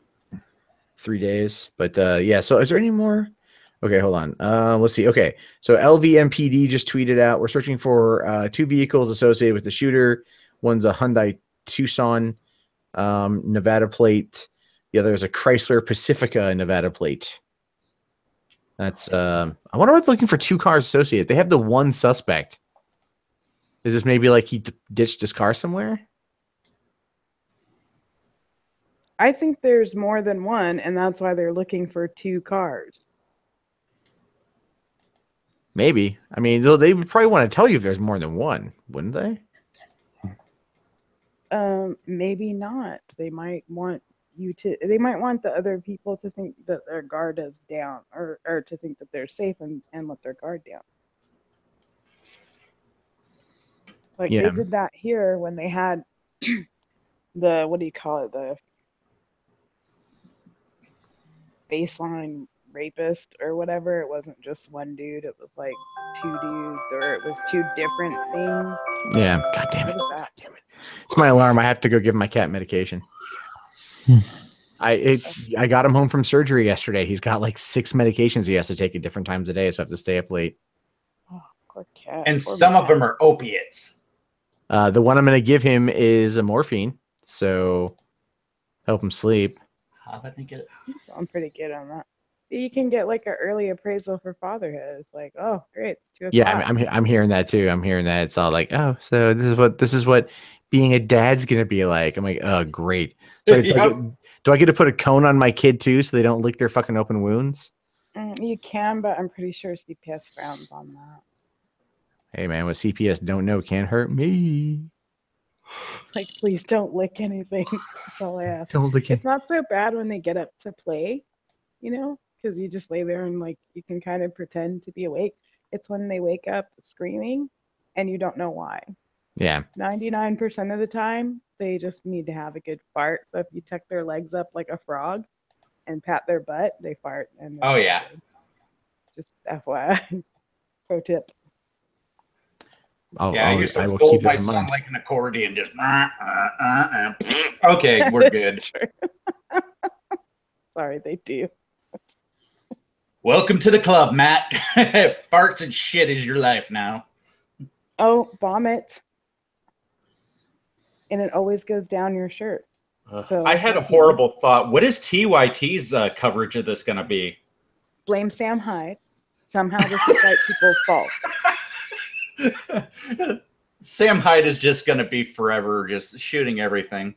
3 days. But yeah, so is there any more? Okay, hold on. Let's see. Okay, so LVMPD just tweeted out, we're searching for 2 vehicles associated with the shooter. One's a Hyundai Tucson Nevada plate. The other is a Chrysler Pacifica Nevada plate. That's I wonder what's looking for 2 cars associated. They have the one suspect. Is this maybe like he ditched his car somewhere?
I think there's more than one, and that's why they're looking for 2 cars.
Maybe. I mean, they would probably want to tell you if there's more than one, wouldn't they?
Maybe not. They might want you to. They might want the other people to think that their guard is down, or to think that they're safe and let their guard down. Like they did that here when they had the, what do you call it, the baseline rapist or whatever. It wasn't just one dude, it was like two dudes, or it was two different things.
Yeah. God damn it. God damn it. It's my alarm. I have to go give my cat medication. I got him home from surgery yesterday. He's got like 6 medications he has to take at different times a day, so I have to stay up late.
Oh, poor cat.
And some of them are opiates.
The one I'm going to give him is a morphine, so help him sleep.
I'm pretty good on that. You can get like an early appraisal for fatherhood. It's like, oh, great, it's 2 o'clock.
Yeah, I'm hearing that too. I'm hearing that it's all like, oh, so this is what being a dad's gonna be like. I'm like, oh, great. So do I get to put a cone on my kid too, so they don't lick their fucking open wounds?
You can, but I'm pretty sure CPS frowns on that.
Hey man, what CPS don't know can't hurt me.
Like, please don't lick anything. That's all I ask.
Don't lick it.
It's not so bad when they get up to play, you know, because you just lay there and like you can kind of pretend to be awake. It's when they wake up screaming and you don't know why.
Yeah.
99% of the time, they just need to have a good fart. So if you tuck their legs up like a frog and pat their butt, they fart. And
oh yeah.
Just FYI. Pro tip.
I used to fold my son like an accordion, just okay, we're good.
Sorry, they do.
Welcome to the club, Matt. Farts and shit is your life now.
Oh, vomit. And it always goes down your shirt.
So I had a horrible thought. What is TYT's coverage of this going to be?
Blame Sam Hyde. Somehow this is white people's fault.
Sam Hyde is just going to be forever just shooting everything.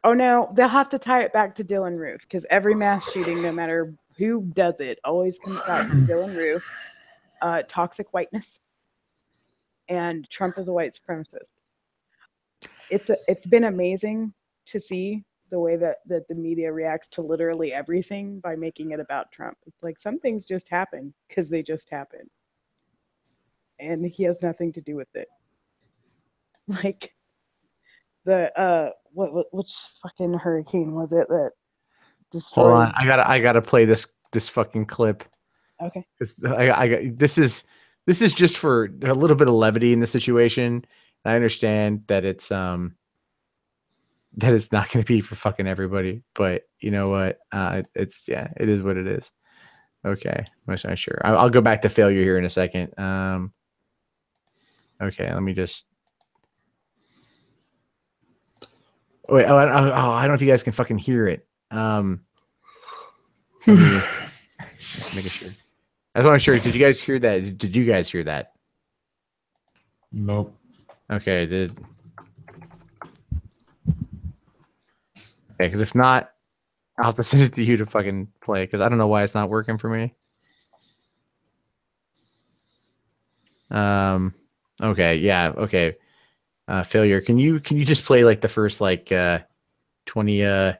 Oh no, they'll have to tie it back to Dylan Roof, because every mass shooting, no matter who does it, always comes back to Dylan Roof, toxic whiteness, and Trump is a white supremacist. It's been amazing to see the way that the media reacts to literally everything by making it about Trump. It's like some things just happen because they just happen. And he has nothing to do with it. Like the which fucking hurricane was it that destroyed?
Hold on, I gotta play this fucking clip.
Okay.
This is just for a little bit of levity in the situation. I understand that it's not going to be for fucking everybody, but you know what? It is what it is. Okay, I'm not sure. I'll go back to failure here in a second. Okay, let me just. Wait, I don't know if you guys can fucking hear it. Let me make sure. I just want to make sure. Did you guys hear that? Did you guys hear that?
Nope.
Okay, Okay, because if not, I'll have to send it to you to fucking play, because I don't know why it's not working for me. Okay, yeah, okay. Failure. Can you just play like the first like 20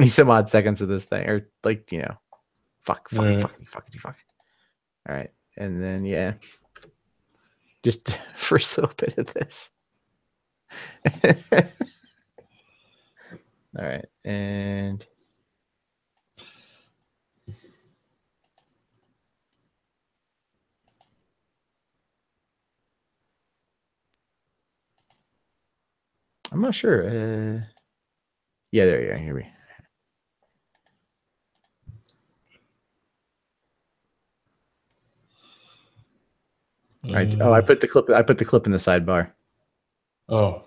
some odd seconds of this thing, or like, you know, fuck. All right, and then yeah, just first little bit of this. All right, and I'm not sure. Yeah, there you go. Here we. All right. Oh, I put the clip in the sidebar.
Oh.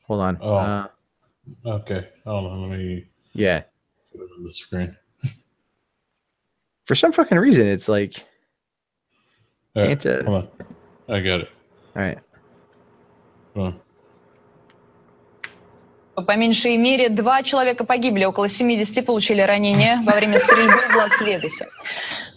Hold on.
Oh. Okay. Hold on. Let me.
Yeah.
Put it on the screen.
For some fucking reason, it's like. Can't.
Hold on. I got it.
All right.
Come on.
По меньшей мере 2 человека погибли, около 70 получили ранения во время стрельбы в Лас-Вегасе.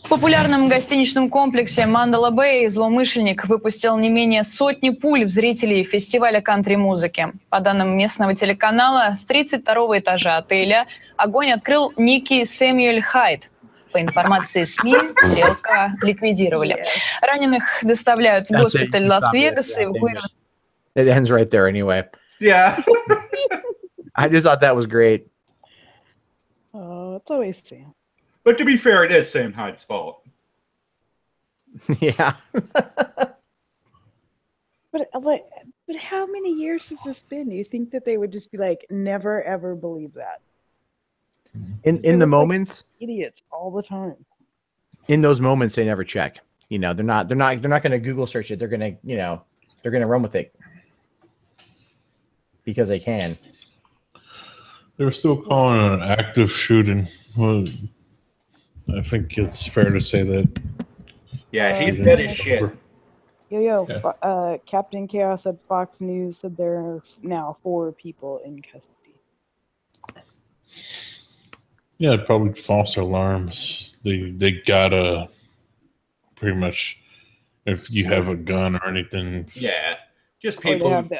В популярном гостиничном комплексе Мандала-Бэй злоумышленник выпустил не менее сотни пуль в зрителей фестиваля кантри-музыки. По данным местного телеканала, с 32-го этажа отеля огонь открыл некий Сэмюэль Хайд. По информации СМИ, стрелка ликвидировали. Раненых доставляют в госпиталь Лас-Вегаса, эвакуируют.
It ends right there anyway.
Yeah.
I just thought that was great.
Oh, it's always Sam.
But to be fair, it is Sam Hyde's fault.
Yeah.
But how many years has this been? You think that they would just be like, never ever believe that?
In the moments,
idiots all the time.
in those moments, they never check. You know, they're not going to Google search it. They're going to, they're going to run with it because they can.
They're still calling it an active shooting. Well, I think it's fair to say that.
Yeah, he's dead as shit.
Captain Chaos said Fox News said there are now 4 people in custody.
Yeah, probably false alarms. They gotta pretty much, if you have a gun or anything.
Yeah, just people who had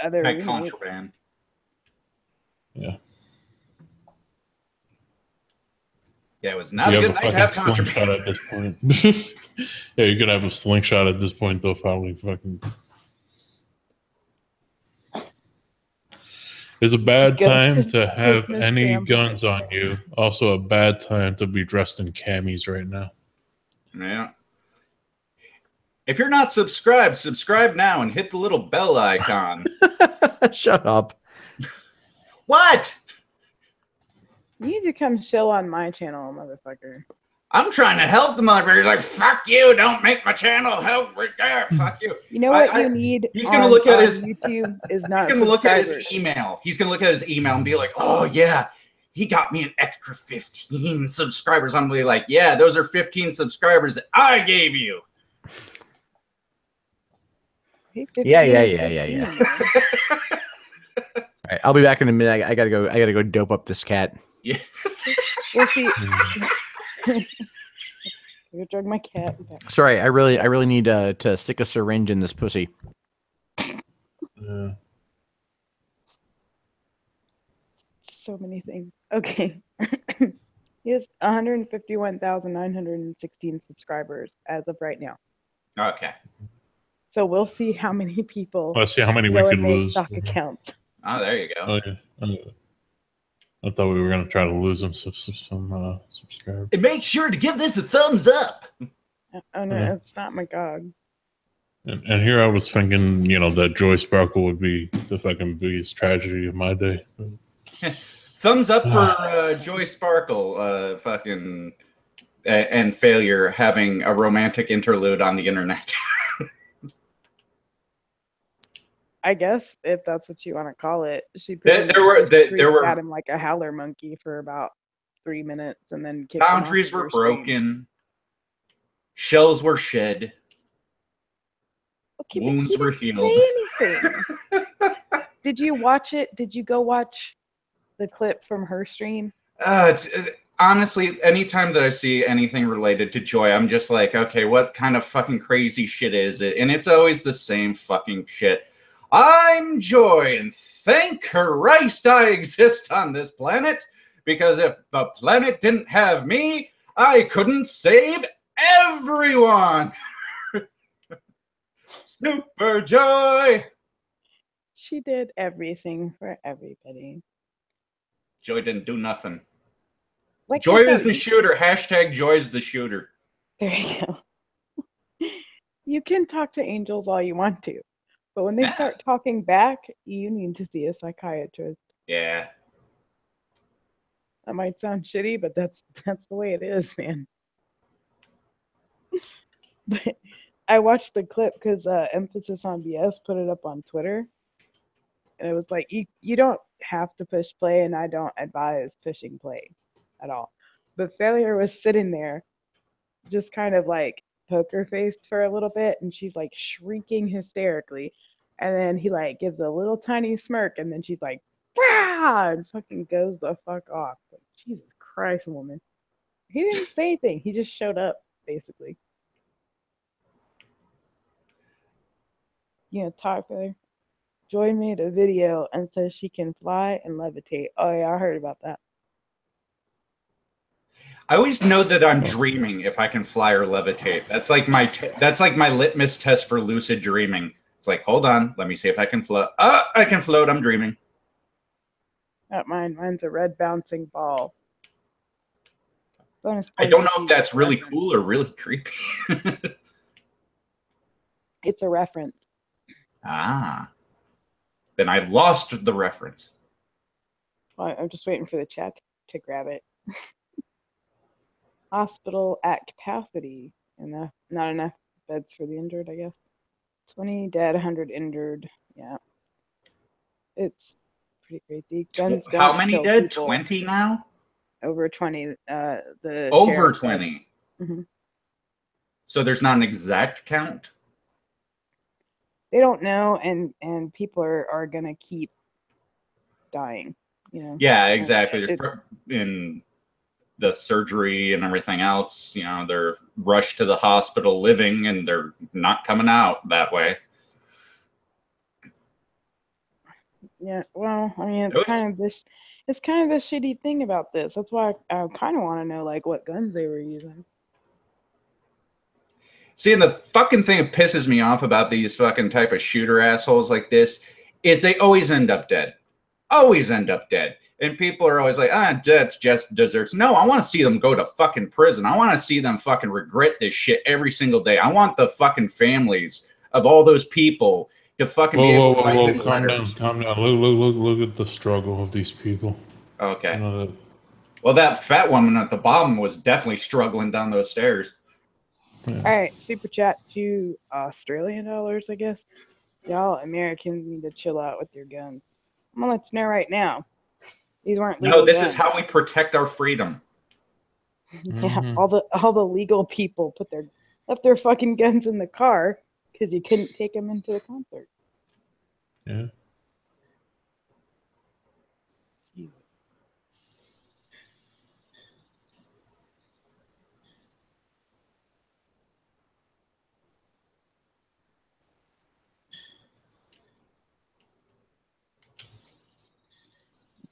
contraband.
Yeah.
Yeah, it was not a good night to have contraband.
At this point. Yeah, you're gonna have a slingshot at this point, though. Probably fucking. It's a bad time to have any guns on you. Also, a bad time to be dressed in camis right now.
Yeah. If you're not subscribed, subscribe now and hit the little bell icon.
Shut up.
What?
You need to come chill on my channel, motherfucker.
I'm trying to help the motherfucker. He's like, fuck you, don't make my channel help right there. Fuck you.
You know what you need?
He's gonna look at his
YouTube is not.
He's gonna look at his email. He's gonna look at his email and be like, oh yeah, he got me an extra 15 subscribers. I'm gonna be like, yeah, those are 15 subscribers that I gave you.
Yeah. All right, I'll be back in a minute. I gotta go dope up this cat.
Yeah.
We'll see. Go drug my cat.
Sorry, I really need to stick a syringe in this pussy.
So many things. Okay. He has 151,916 subscribers as of right now.
Okay.
So we'll see how many people.
Let's see how many we could lose.
Stock accounts.
Oh, there you go.
Oh, yeah. I thought we were going to try to lose some subscribers.
And make sure to give this a thumbs up.
Oh, no, it's not my GOG.
And here I was thinking, that Joy Sparkle would be the fucking biggest tragedy of my day.
Thumbs up for Joy Sparkle, fucking, and failure having a romantic interlude on the internet.
I guess if that's what you want to call it, she
there were
at him like a howler monkey for about 3 minutes, and then
boundaries were broken, shells were shed, wounds were healed.
Did you watch it? Did you go watch the clip from her stream?
Honestly, anytime that I see anything related to Joy, I'm just like, okay, what kind of fucking crazy shit is it? And it's always the same fucking shit. I'm Joy, and thank Christ I exist on this planet, because if the planet didn't have me, I couldn't save everyone. Super Joy.
She did everything for everybody.
Joy didn't do nothing.
Like
Joy is the shooter. Hashtag Joy is the shooter.
There you go. You can talk to angels all you want to. But when they start talking back, you need to see a psychiatrist.
Yeah.
That might sound shitty, but that's the way it is, man. But I watched the clip because Emphasis on BS put it up on Twitter. And it was like, you don't have to push play, and I don't advise pushing play at all. But Failure was sitting there just kind of like poker faced for a little bit, and she's like shrieking hysterically, and then he like gives a little tiny smirk, and then she's like, "Wow!" and fucking goes the fuck off. Like, Jesus Christ, woman. He didn't say anything. He just showed up, basically. You know, talk to her. Joy made a video and says she can fly and levitate. Oh yeah, I heard about that.
I always know that I'm dreaming if I can fly or levitate. That's like my litmus test for lucid dreaming. It's like, hold on, let me see if I can float. Oh, I can float. I'm dreaming.
Not mine. Mine's a red bouncing ball. Bonus
I don't know if that's really cool or really creepy.
It's a reference.
Ah. Then I lost the reference.
Well, I'm just waiting for the chat to grab it. Hospital at capacity. Not enough beds for the injured, I guess. 20 dead, 100 injured. Yeah. It's pretty crazy. Guns don't
How many
kill
dead?
people.
20 now?
Over 20. The
Over
sheriff
20.
Mm-hmm.
So there's not an exact count?
They don't know, and people are gonna keep dying. You know.
Yeah, exactly. There's in the surgery and everything else, you know, they're rushed to the hospital living and they're not coming out that way.
Yeah, well, I mean, it's kind of this shitty thing about this. That's why I kind of want to know, like, what guns they were using.
See, and the fucking thing that pisses me off about these fucking type of shooter assholes like this is they always end up dead. Always end up dead. And people are always like, that's just desserts. No, I want to see them go to fucking prison. I want to see them fucking regret this shit every single day. I want the fucking families of all those people to fucking be able to write them letters.
Calm down. Look at the struggle of these people.
Okay. Well, that fat woman at the bottom was definitely struggling down those stairs.
All right, super chat to Australian dollars, I guess. Y'all Americans need to chill out with your guns. I'm gonna let you know right now. These weren't legal
No, this
guns.
is how we protect our freedom.
Yeah, all the legal people left their fucking guns in the car because you couldn't take them into the concert.
Yeah.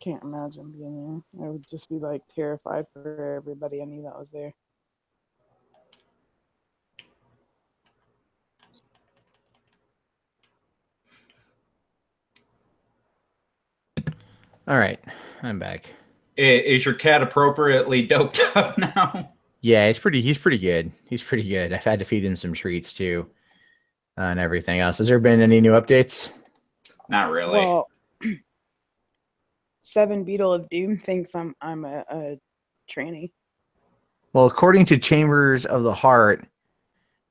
Can't imagine being there. I would just be like terrified for everybody I knew that was there.
All right, I'm back.
Is your cat appropriately doped up now?
Yeah, he's pretty good. He's pretty good. I've had to feed him some treats too, and everything else. Has there been any new updates?
Not really.
Well, Seven Beetle of Doom thinks I'm a tranny.
Well, according to Chambers of the Heart,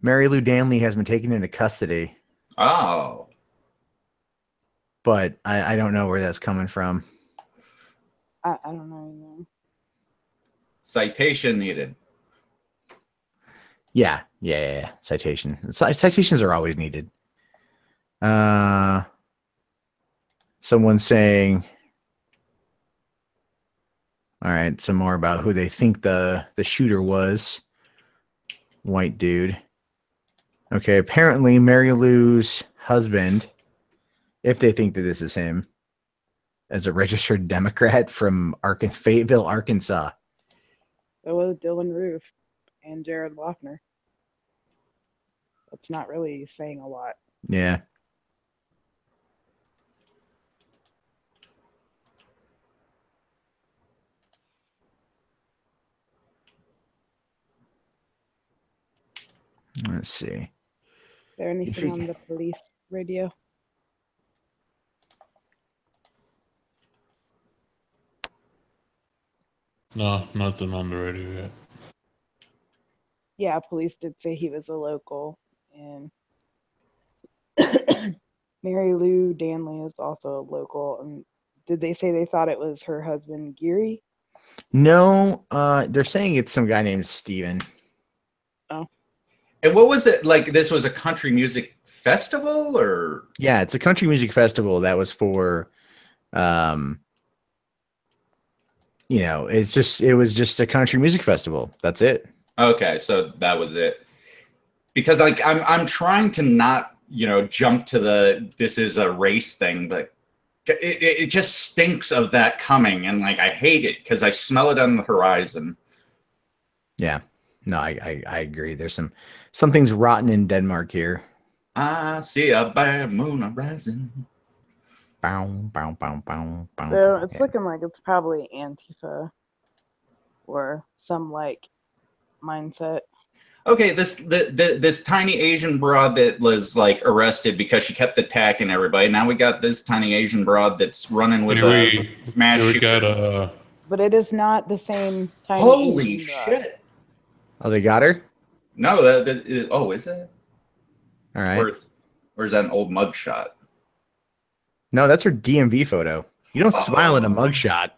Mary Lou Danley has been taken into custody.
Oh.
But I don't know where that's coming from.
I don't know either.
Citation needed.
Yeah. Citation. Citations are always needed. Someone's saying, all right, some more about who they think the shooter was. White dude. Okay, apparently Mary Lou's husband, if they think that this is him, is a registered Democrat from Fayetteville, Arkansas.
So was Dylan Roof and Jared Lochner. That's not really saying a lot.
Yeah. Let's see.
Is there anything on the police radio?
No, nothing on the radio yet.
Yeah, police did say he was a local, and Mary Lou Danley is also a local. And did they say they thought it was her husband, Geary?
No, they're saying it's some guy named Steven.
Oh.
And what was it like? This was a country music festival, or?
Yeah, it's a country music festival that was for you know, it was just a country music festival. That's it.
Okay, so that was it. Because like I'm trying to not, you know, jump to this is a race thing, but it just stinks of that coming, and like I hate it because I smell it on the horizon.
Yeah. No, I agree. There's something's rotten in Denmark here.
I see a bad moon rising.
Bow, bow, bow, bow, bow.
So it's looking like it's probably Antifa or some like mindset.
Okay, this tiny Asian broad that was like arrested because she kept attacking everybody. Now we got this tiny Asian broad that's running with a mass shooter.
But it is not the same tiny
Holy
Asian broad.
shit!
Oh, they got her?
No, oh, is it?
All right.
Or is that an old mugshot?
No, that's her DMV photo. You don't smile at a mugshot.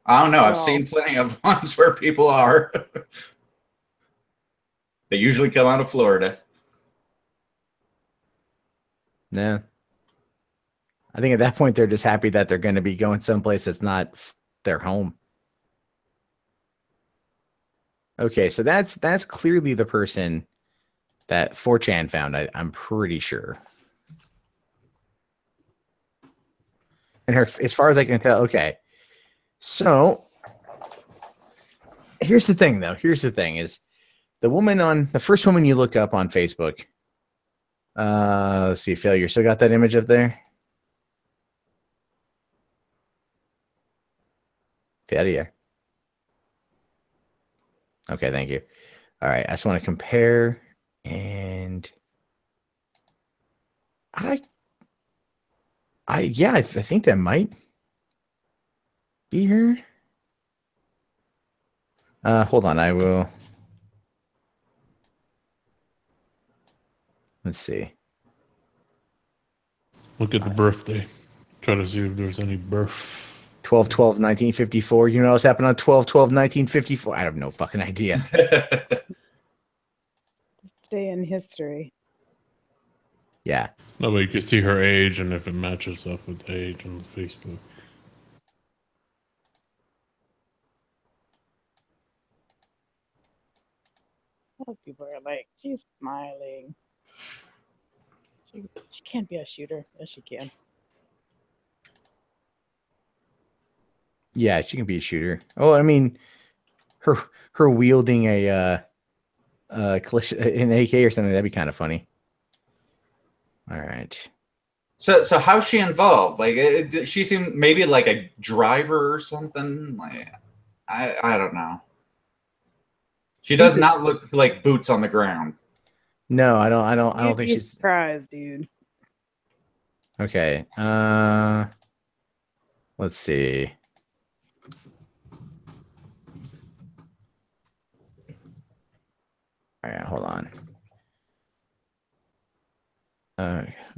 I don't know. I've seen plenty of ones where people are. They usually come out of Florida.
Yeah. I think at that point they're just happy that they're going to be going someplace that's not their home. Okay, so that's clearly the person that 4chan found. I'm pretty sure. And her, as far as I can tell, okay. So here's the thing, though. Here's the thing: is the first woman you look up on Facebook. Let's see, failure. Still got that image up there? Failure. Okay, thank you. All right, I just want to compare, and I think that might be her. Hold on, I will. Let's see.
Look at the birthday. Try to see if there's any birth.
12/12/1954. You know what else happened on 12/12/1954? I have no fucking idea.
Stay in history.
Yeah.
No, but you can see her age and if it matches up with age on Facebook.
Most people are like, she's smiling. She can't be a shooter. Yes, she can.
Yeah, she can be a shooter. Oh, I mean, her wielding an AK or something, that'd be kind of funny. All right.
So how's she involved? Like, she seemed maybe like a driver or something. Like, I don't know. She does not look like boots on the ground.
No, I don't think she's
surprised, dude.
Okay. Let's see. All right, hold on.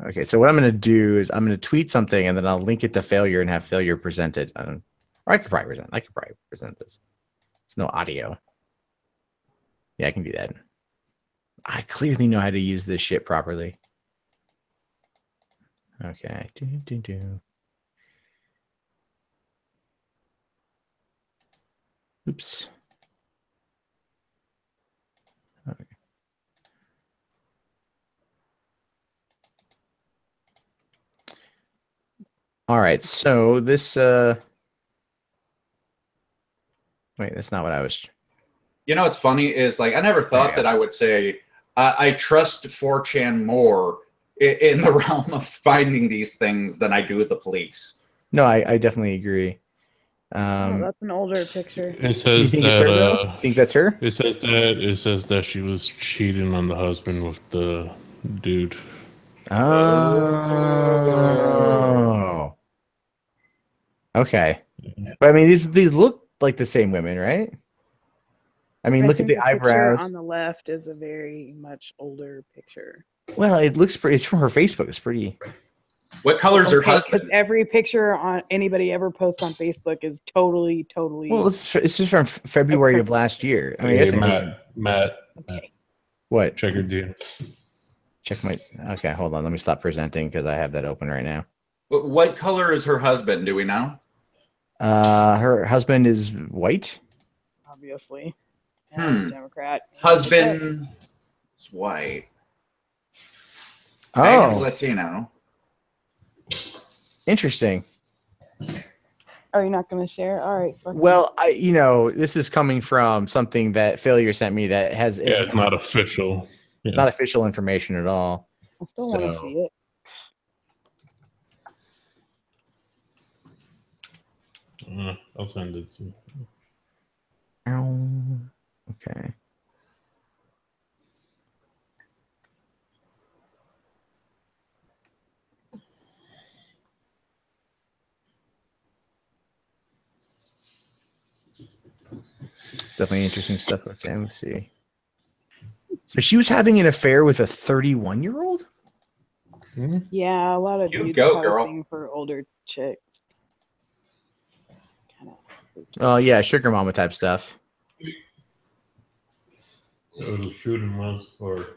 Okay, so what I'm going to do is I'm going to tweet something and then I'll link it to failure and have failure present it. Or I could probably present this. There's no audio. Yeah, I can do that. I clearly know how to use this shit properly. Okay. Oops. Okay. All right, so this wait, that's not what I was.
You know what's funny is, like, I never thought that I would say I trust 4chan more in the realm of finding these things than I do with the police.
No, I definitely agree.
Oh, that's an older picture.
It says
think
that.
it's her, though? You think that's her?
It says that she was cheating on the husband with the dude.
Oh. Okay. But I mean, these look like the same women, right? I mean, look at
think
the
picture
eyebrows.
on the left is a very much older picture.
Well, it looks pretty. It's from her Facebook. It's pretty.
What color's her
Because
husband?
every picture on anybody ever posts on Facebook is totally.
Well, it's just from February of last year. I mean,
Hey, Matt.
What?
Check your DMs.
Check my. Okay, hold on. Let me stop presenting because I have that open right now.
What color is her husband? Do we know?
Her husband is white.
Obviously.
Democrat. Husband is white.
Oh.
Megan's Latino.
Interesting.
Oh, you're not going to share? All right.
Well, this is coming from something that Failure sent me that has.
It's not official.
It's not official information at all.
I still want to see it.
I'll send it to you.
Okay. It's definitely interesting stuff. Okay, let's see. So she was having an affair with a 31-year-old?
Yeah, a lot of
You
dudes
go,
have
girl.
a thing for older chicks.
Oh, yeah, sugar mama type stuff.
It was a shooting was for,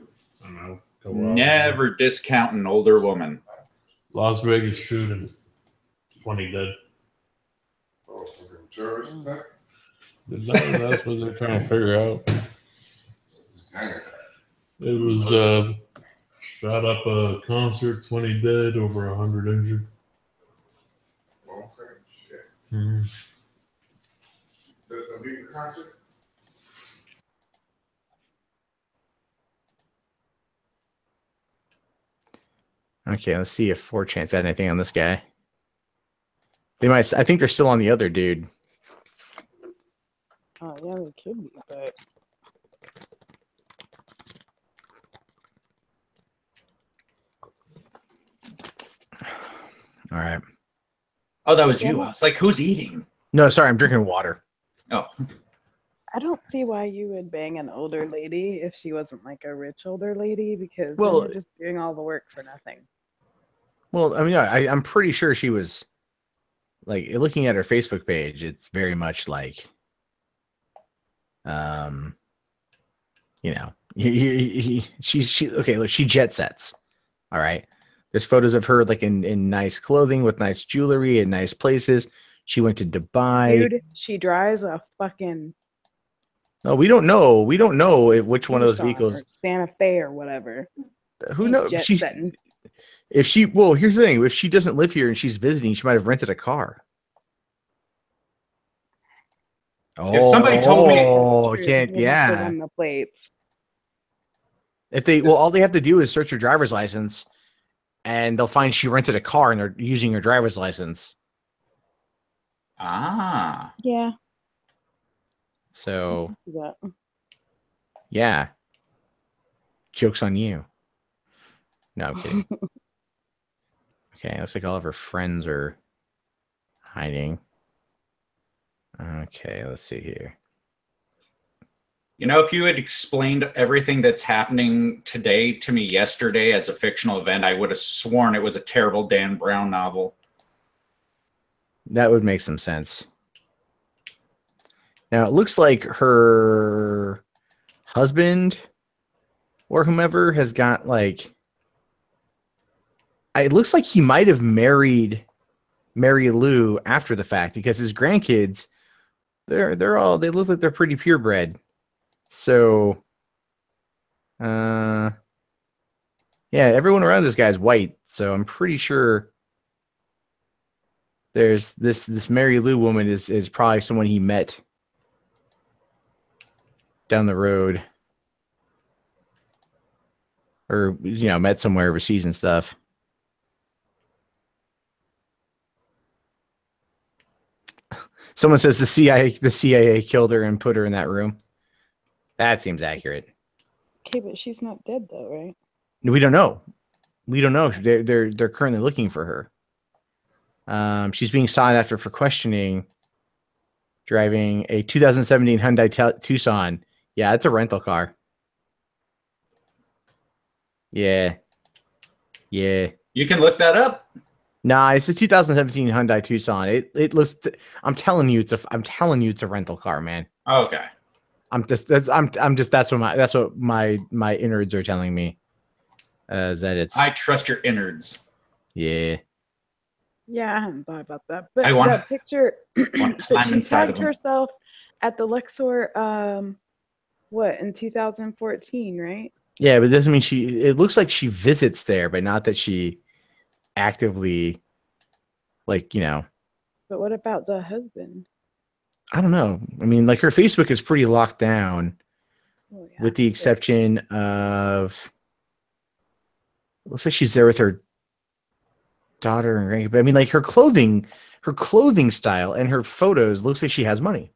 I don't know.
Never discount an older woman.
Las Vegas shooting. 20 dead. That's what they're trying to figure out. It was shot up a concert, 20 dead, over 100 injured.
Okay, let's see if 4chan's had anything on this guy. They might. I think they're still on the other dude.
Oh, yeah, they could be, but...
All right.
Oh, that was you. I was like, who's eating?
No, sorry, I'm drinking water.
Oh.
I don't see why you would bang an older lady if she wasn't like a rich older lady, because
Well-
then you're just doing all the work for nothing.
Well, I mean, I'm pretty sure she was, like, looking at her Facebook page, it's very much like, she okay, look, she jet sets. All right. There's photos of her like in nice clothing with nice jewelry and nice places. She went to Dubai.
Dude, she drives a fucking
No, we don't know. We don't know which one of those
Tucson
vehicles.
or Santa Fe or whatever.
Who
She's
knows?
jet
She's
setting.
if she. Well, here's the thing. If she doesn't live here and she's visiting, she might have rented a car.
If somebody told me-
Oh,
True,
can't.
you have to
Yeah.
run the plates.
If they, well, all they have to do is search her driver's license, and they'll find she rented a car and they're using her driver's license.
Ah.
Yeah.
So
That.
yeah. Joke's on you. No, I'm kidding. Okay, looks like all of her friends are hiding. Okay, let's see here.
You know, if you had explained everything that's happening today to me yesterday as a fictional event, I would have sworn it was a terrible Dan Brown novel.
That would make some sense. Now, it looks like her husband or whomever has got like... It looks like he might have married Mary Lou after the fact, because his grandkids, they look like they're pretty purebred. So, yeah, everyone around this guy's white, so I'm pretty sure there's this Mary Lou woman is probably someone he met down the road, or met somewhere overseas and stuff. Someone says the CIA killed her and put her in that room. That seems accurate.
Okay, but she's not dead though, right?
We don't know. We don't know. They're currently looking for her. She's being sought after for questioning, driving a 2017 Hyundai Tucson. Yeah, it's a rental car. Yeah. Yeah.
You can look that up.
Nah, it's a 2017 Hyundai Tucson. It looks. I'm telling you, it's a rental car, man.
Okay.
That's what my innards are telling me. Is that it's.
I trust your innards.
Yeah.
Yeah, I hadn't thought about that. But
I want
that picture,
one
but
time
she
inside
tagged
of him.
herself at the Luxor, what, in 2014, right?
Yeah, but it doesn't mean she. It looks like she visits there, but not that she actively, like, you know.
But what about the husband?
I don't know. I mean, like, her Facebook is pretty locked down, with the exception of. Looks like she's there with her daughter and grandkid. But I mean, like, her clothing style and her photos looks like she has money.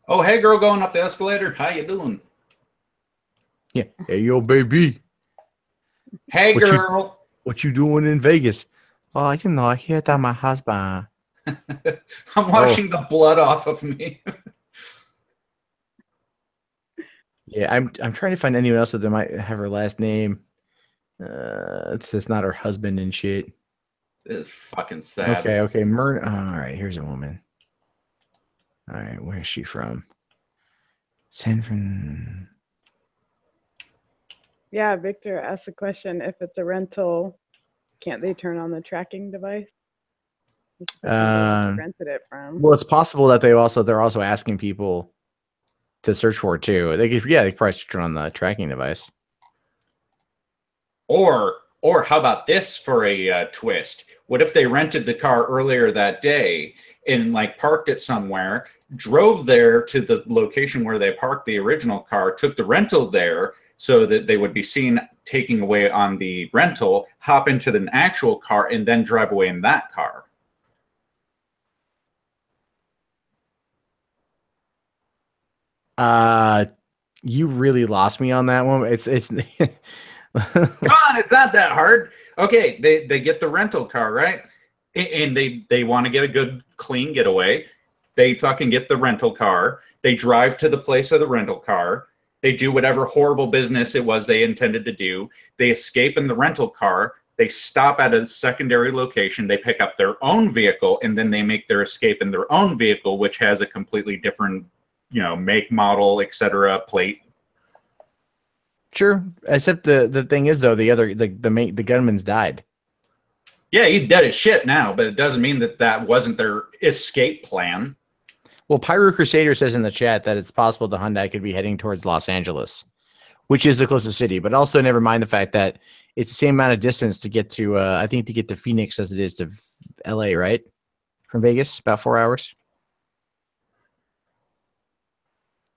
Oh, hey, girl, going up the escalator. How you doing?
Yeah. Hey, yo, baby.
Hey, girl.
What you doing in Vegas? Oh, you know, I hear that my husband.
I'm washing the blood off of me.
Yeah, I'm trying to find anyone else that might have her last name. It's not her husband and shit.
It's fucking sad.
Okay. All right, here's a woman. All right, where is she from? San Fran.
Yeah, Victor asked the question, if it's a rental, can't they turn on the tracking device? Rented it from.
Well, it's possible that they're also asking people to search for it too. They could probably turn on the tracking device.
Or how about this for a twist? What if they rented the car earlier that day and like parked it somewhere, drove there to the location where they parked the original car, took the rental there so that they would be seen taking away on the rental, hop into an actual car, and then drive away in that car?
You really lost me on that one. It's
Come on, it's not that hard. Okay, they get the rental car, right? And they want to get a good, clean getaway. They fucking get the rental car. They drive to the place of the rental car. They do whatever horrible business it was they intended to do. They escape in the rental car. They stop at a secondary location. They pick up their own vehicle, and then they make their escape in their own vehicle, which has a completely different, make, model, etc. plate.
Sure, except the thing is though, the gunman's died.
Yeah, he's dead as shit now, but it doesn't mean that wasn't their escape plan.
Well, Pyro Crusader says in the chat that it's possible the Hyundai could be heading towards Los Angeles, which is the closest city. But also, never mind the fact that it's the same amount of distance to get to, I think, to get to Phoenix as it is to LA, right? From Vegas, about 4 hours.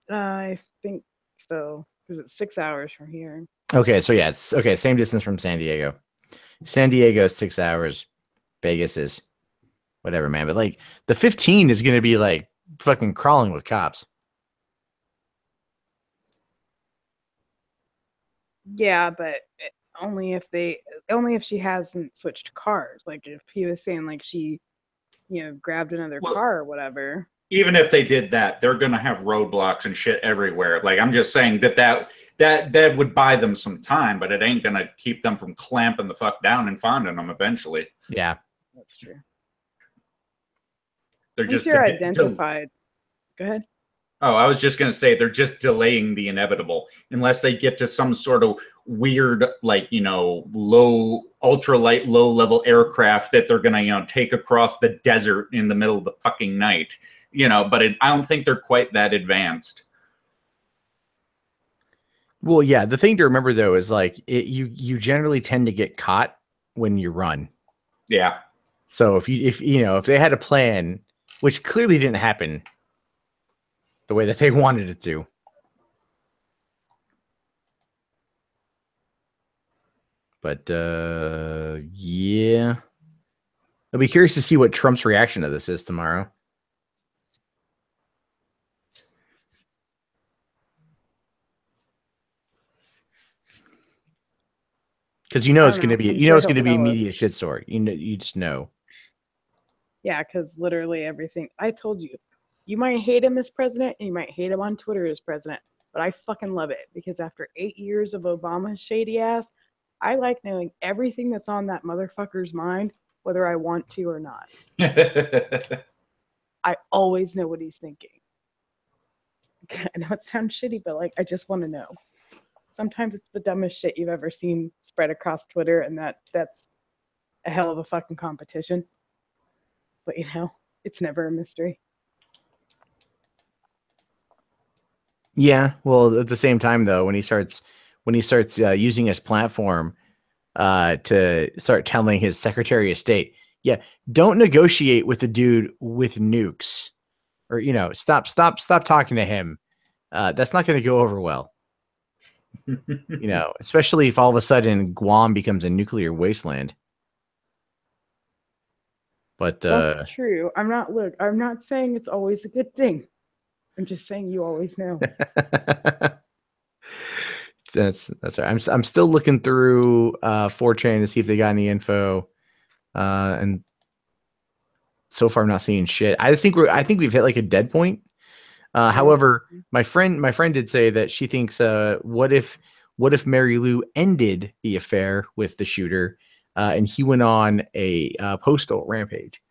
I think so, because it's 6 hours from here.
Okay, so yeah, it's okay. Same distance from San Diego. San Diego is 6 hours. Vegas is whatever, man. But like the 15 is going to be like fucking crawling with cops.
Yeah, but only if she hasn't switched cars. Like if he was saying like she, grabbed another car or whatever.
Even if they did that, they're going to have roadblocks and shit everywhere. Like, I'm just saying that would buy them some time, but it ain't going to keep them from clamping the fuck down and finding them eventually.
Yeah.
That's true.
They're just
you're identified. Go ahead.
Oh, I was just going to say they're just delaying the inevitable unless they get to some sort of weird, like, ultralight, low-level aircraft that they're going to, take across the desert in the middle of the fucking night. But I don't think they're quite that advanced.
Well, yeah, the thing to remember though is like you generally tend to get caught when you run.
Yeah.
So if they had a plan, which clearly didn't happen the way that they wanted it to. But yeah. I'll be curious to see what Trump's reaction to this is tomorrow. Because it's going to be, it's going to be media shitstorm. You just know.
Yeah, because literally everything. I told you, you might hate him as president, and you might hate him on Twitter as president, but I fucking love it because after 8 years of Obama's shady ass, I like knowing everything that's on that motherfucker's mind, whether I want to or not. I always know what he's thinking. I know it sounds shitty, but like I just want to know. sometimes it's the dumbest shit you've ever seen spread across Twitter, and that's a hell of a fucking competition. But it's never a mystery.
Yeah, well, at the same time though, when he starts using his platform to start telling his Secretary of State, yeah, don't negotiate with the dude with nukes, or stop talking to him. That's not going to go over well. Especially if all of a sudden Guam becomes a nuclear wasteland. But
that's true. I'm not saying it's always a good thing. I'm just saying you always know.
That's right. I'm still looking through 4chan to see if they got any info, and so far I'm not seeing shit. I think we've hit like a dead point. However, my friend did say that she thinks what if Mary Lou ended the affair with the shooter, and he went on a postal rampage.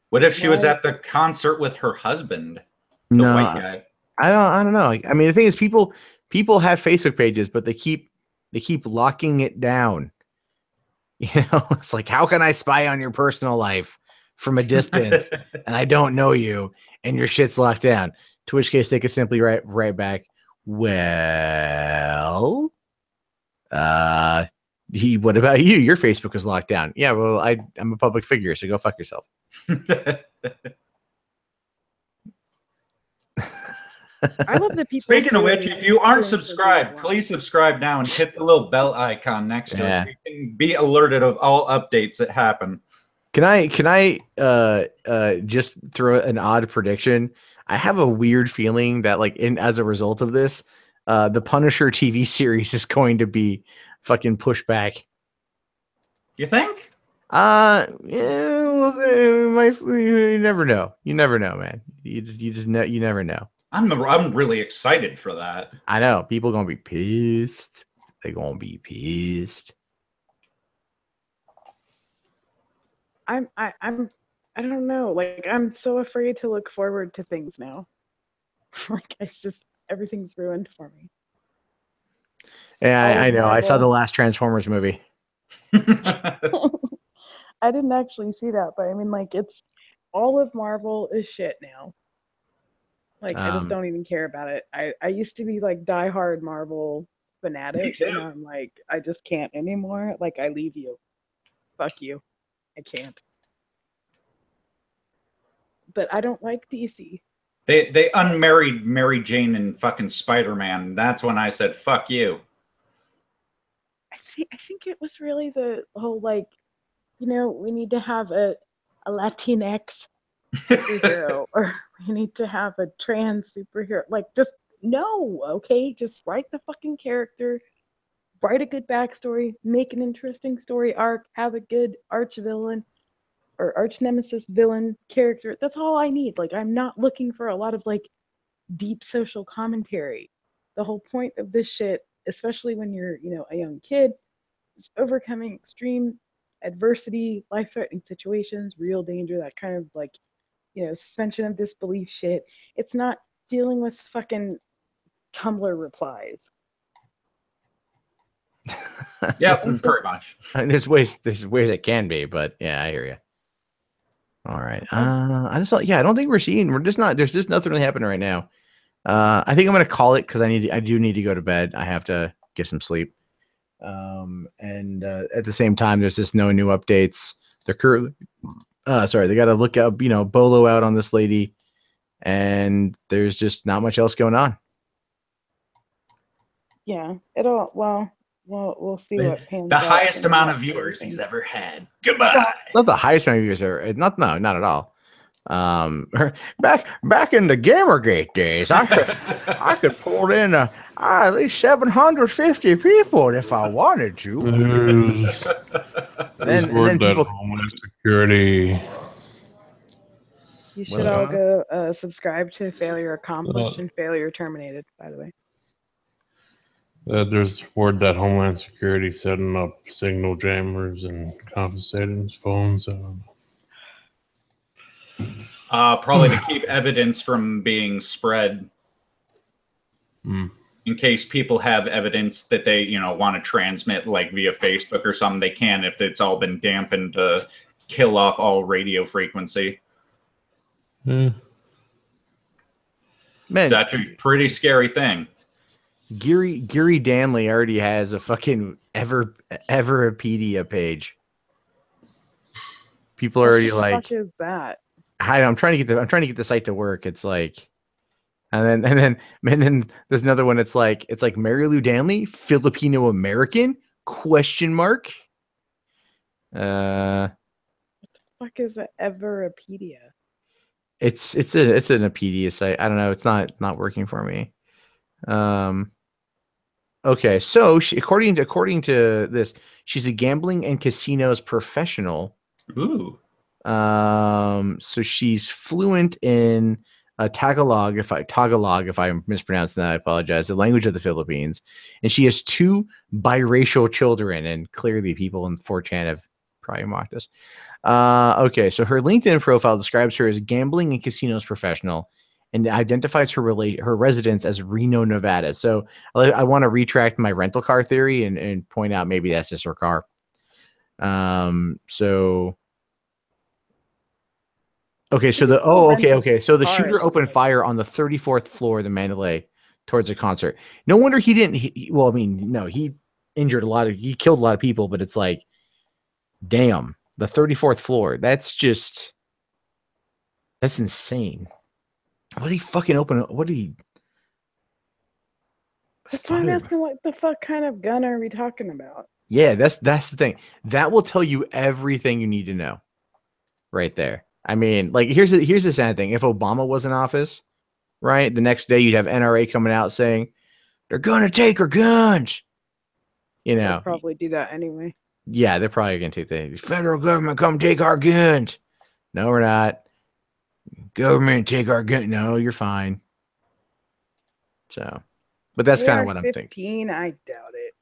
What if she was at the concert with her husband? The
No,
white guy.
I don't know. I mean, the thing is, people have Facebook pages, but they keep locking it down. It's like, how can I spy on your personal life from a distance and I don't know you and your shit's locked down? To which case they could simply write back, well, what about you? Your Facebook is locked down. Yeah, well, I'm a public figure, so go fuck yourself.
I love the people.
Speaking of which, if you aren't subscribed, please subscribe now and hit the little bell icon next to it so you can be alerted of all updates that happen.
Can I just throw an odd prediction? I have a weird feeling that as a result of this, the Punisher TV series is going to be fucking pushed back.
You think?
Yeah, you never know. You never know, man. You never know.
I'm really excited for that.
I know people gonna be pissed. They're gonna be pissed.
I don't know. Like, I'm so afraid to look forward to things now. It's just everything's ruined for me.
Yeah, I know. I saw the last Transformers movie.
I didn't actually see that, but I mean, it's all of Marvel is shit now. I just don't even care about it. I used to be diehard Marvel fanatic, and I'm I just can't anymore. I leave you. Fuck you. I can't. But I don't like DC.
They unmarried Mary Jane and fucking Spider-Man. That's when I said, fuck you.
I think it was really the whole we need to have a Latinx superhero, or we need to have a trans superhero. Just no, okay? Just write the fucking character, write a good backstory, make an interesting story arc, have a good arch villain or arch nemesis villain character. That's all I need. I'm not looking for a lot of deep social commentary. The whole point of this shit, especially when you're a young kid, is overcoming extreme adversity, life-threatening situations, real danger, that kind of suspension of disbelief shit. It's not dealing with fucking Tumblr replies.
Yep, pretty much.
There's ways it can be, but yeah, I hear you. All right. I don't think we're just not. There's just nothing really happening right now. I think I'm gonna call it because I do need to go to bed. I have to get some sleep. And at the same time, there's just no new updates. They're currently, they got to look up, Bolo out on this lady, and there's just not much else going on.
Yeah, we'll see what pans
the
out.
highest amount of viewers he's ever had. Goodbye.
Not the highest amount of viewers ever. Not at all. Back in the Gamergate days, I could pull in at least 750 people if I wanted to.
Then people Homeland Security.
You should all go subscribe to Failure Accomplished and Failure Terminated, by the way.
There's word that Homeland Security setting up signal jammers and confiscating phones.
Probably to keep evidence from being spread. In case people have evidence that they, want to transmit like via Facebook or something, they can if it's all been dampened to kill off all radio frequency.
Man,
it's actually a pretty scary thing.
Gary Danley already has a fucking Everpedia page. People are already like,
"What the fuck is that?"
I'm trying to get the site to work. It's like, and then there's another one. It's like Mary Lou Danley, Filipino American ?
What the fuck is an Everpedia?
It's an Apedia site. I don't know. It's not working for me. Okay, so according to this, she's a gambling and casinos professional.
Ooh.
So she's fluent in Tagalog. If I'm mispronouncing that, I apologize. The language of the Philippines, and she has 2 biracial children. And clearly, people in 4chan have probably mocked us. Okay, so her LinkedIn profile describes her as gambling and casinos professional, and identifies her residence as Reno, Nevada. So I want to retract my rental car theory and point out maybe that's just her car. So okay, so so the shooter opened fire on the 34th floor of the Mandalay towards a concert. No wonder he didn't. He injured he killed a lot of people, but it's like, damn, the 34th floor. That's insane. What did he fucking open? What did he?
That's why I'm asking, what the fuck kind of gun are we talking about?
Yeah, that's the thing. That will tell you everything you need to know, right there. I mean, like here's the sad thing. If Obama was in office, right, the next day you'd have NRA coming out saying they're gonna take our guns.
They'll probably do that anyway.
Yeah, they're probably gonna take the federal government come take our guns. No, we're not. Government take our gun. No, you're fine. So, but that's kind of what I'm thinking.
I doubt it.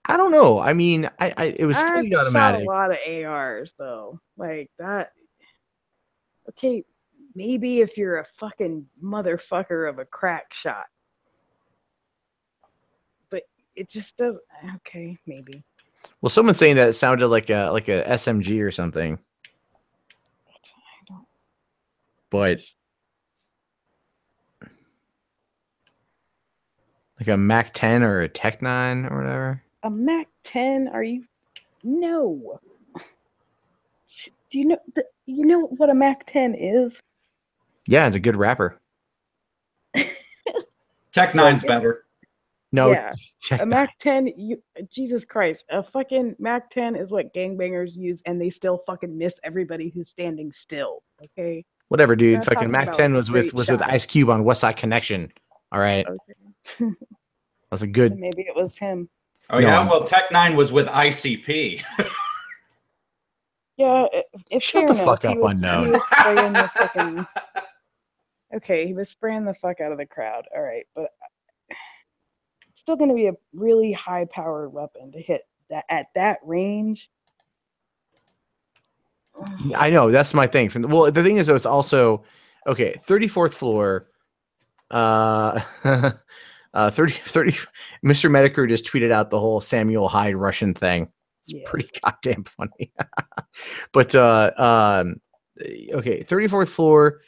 I don't know. I mean, it was fully automatic.
Shot a lot of ARs though, like that. Okay, maybe if you're a fucking motherfucker of a crack shot, but it just doesn't. Okay, maybe.
Well, someone's saying that it sounded like a SMG or something. But like a Mac 10 or a Tech 9 or whatever.
A Mac 10? Are you? No. Do you know what a Mac 10 is?
Yeah, it's a good rapper.
Tech 9's better.
No,
yeah. A Mac 10, Jesus Christ, a fucking Mac 10 is what gangbangers use, and they still fucking miss everybody who's standing still. Okay.
Whatever, dude. Fucking Mac 10 was with Ice Cube on West Side Connection. All right.
Okay.
That's a good.
Maybe it was him.
Oh yeah, well, Tech 9 was with ICP.
Yeah,
shut the fuck up, unknown.
He was spraying the fucking. Okay, he was spraying the fuck out of the crowd. All right, but it's still going to be a really high-powered weapon to hit that at that range.
I know, that's my thing. Well, the thing is, though, it's also okay. 34th floor. 30. Mr. Medicare just tweeted out the whole Samuel Hyde Russian thing. It's pretty goddamn funny. But okay, 34th floor,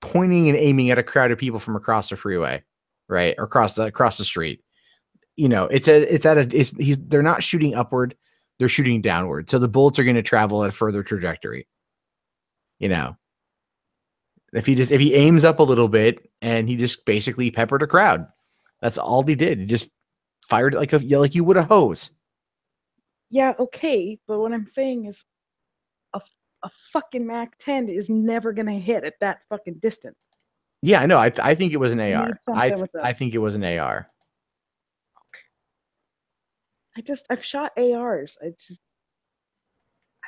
pointing and aiming at a crowd of people from across the freeway, right, or across the street. They're not shooting upward, they're shooting downward. So the bullets are going to travel at a further trajectory. If he aims up a little bit and he just basically peppered a crowd, that's all he did. He just fired like you would a hose.
Yeah, okay, but what I'm saying is a fucking Mac 10 is never gonna hit at that fucking distance.
Yeah, I know. I think it was an AR. I think it was an AR.
I've shot ARs.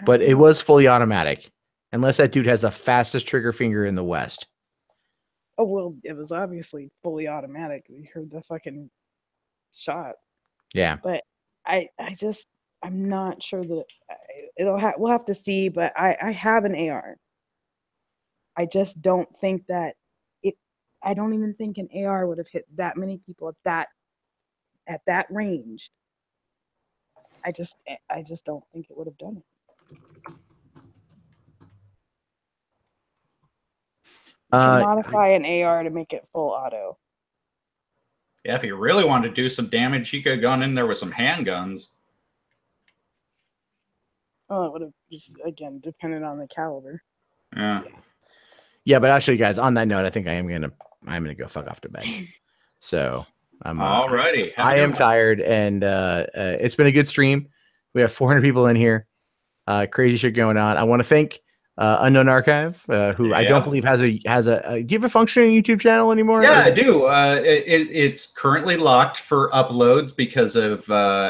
But it was fully automatic, unless that dude has the fastest trigger finger in the West.
Oh well, it was obviously fully automatic. We heard the fucking shot.
Yeah,
but I'm not sure that we'll have to see. But I have an AR. I just don't think that I don't even think an AR would have hit that many people at that range. I just don't think it would have done it. Modify an AR to make it full auto.
Yeah, if he really wanted to do some damage, he could have gone in there with some handguns.
Oh, it would have just, again, depended on the caliber.
Yeah.
Yeah, but actually, guys, on that note, I think I'm gonna go fuck off to bed. So I'm
alrighty.
I am tired, and it's been a good stream. We have 400 people in here. Crazy shit going on. I want to thank Unknown Archive, who I don't believe has a do you have a functioning YouTube channel anymore?
Yeah, I do. It's currently locked for uploads because of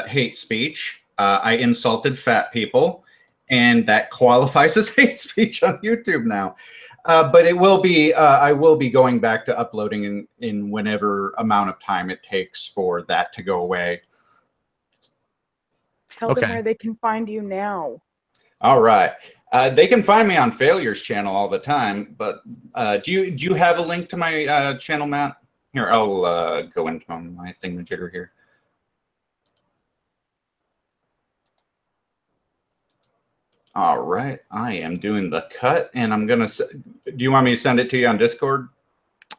hate speech. I insulted fat people, and that qualifies as hate speech on YouTube now. But it will be. I will be going back to uploading in whenever amount of time it takes for that to go away.
Tell them where they can find you now.
All right. They can find me on Failure's channel all the time, but do you have a link to my channel, Matt? Here, I'll go into my thingamajigger here. All right, I am doing the cut, and I'm gonna. Do you want me to send it to you on Discord?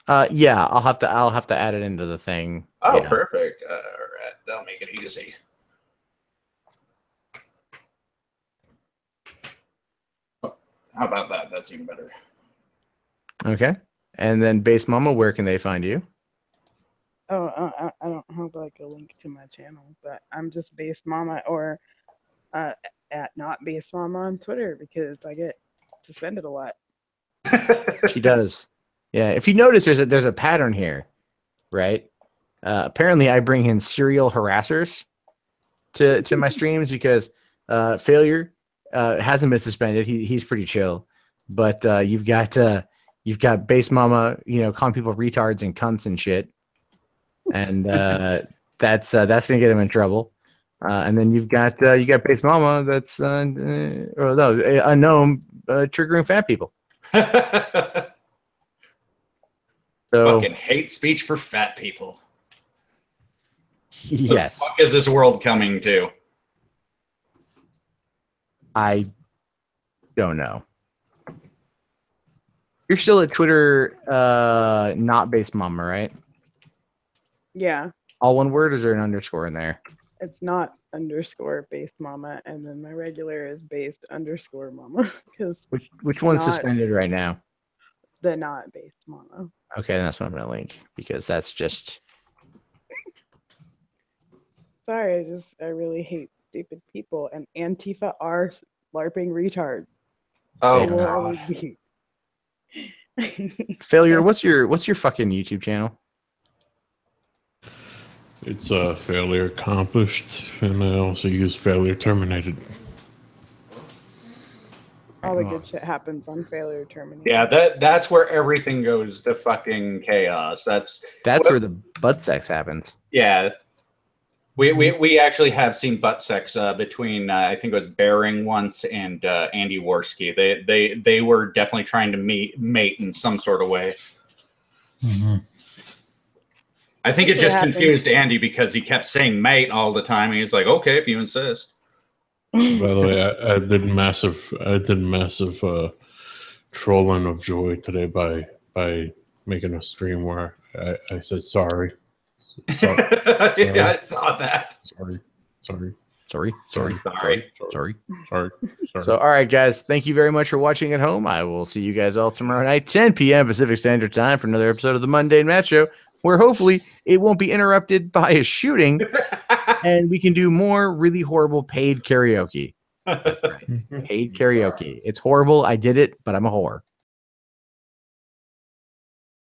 Yeah, I'll have to add it into the thing.
Oh,
yeah.
perfect. All right, that'll make it easy. How about that? That's even better.
Okay, and then Base Mama, where can they find you?
Oh, I don't have like a link to my channel, but I'm just Base Mama or at not Base Mama on Twitter because I get suspended a lot.
She does. Yeah, if you notice, there's a pattern here, right? Apparently, I bring in serial harassers to my streams because Failure hasn't been suspended. He's pretty chill, but you've got Base Mama, calling people retards and cunts and shit, and that's gonna get him in trouble. And then you got Base Mama that's unknown triggering fat people. So,
fucking hate speech for fat people.
Yes.
What the fuck is this world coming to?
I don't know. You're still at Twitter, not Base Mama, right?
Yeah,
All one word, or is there an underscore in there?
it's not underscore Base Mama, and then my regular is based underscore Mama because
Which one's suspended right now?
the not Base Mama.
Okay, that's what I'm gonna link because that's just.
Sorry, I really hate stupid people, and Antifa are LARPing retards.
Oh
They will
God.
always be.
Failure. What's your fucking YouTube channel?
It's failure accomplished, and I also use failure terminated.
All the good shit happens on Failure Terminated.
Yeah, that's where everything goes to fucking chaos. That's
where the butt sex happens.
Yeah. We actually have seen butt sex between I think it was Bering once and Andy Worski. They were definitely trying to mate in some sort of way.
Mm-hmm.
I think it just confused Andy because he kept saying mate all the time. And he's like, okay, if you insist.
By the way, I did massive trolling of Joy today by making a stream where I said sorry. Sorry.
Yeah, I saw that.
Sorry.
So, all right, guys, thank you very much for watching at home. I will see you guys all tomorrow night, 10 p.m. Pacific Standard Time, for another episode of the Mundane Match Show, where hopefully it won't be interrupted by a shooting, and we can do more really horrible paid karaoke. That's right. Paid karaoke. It's horrible. I did it, but I'm a whore.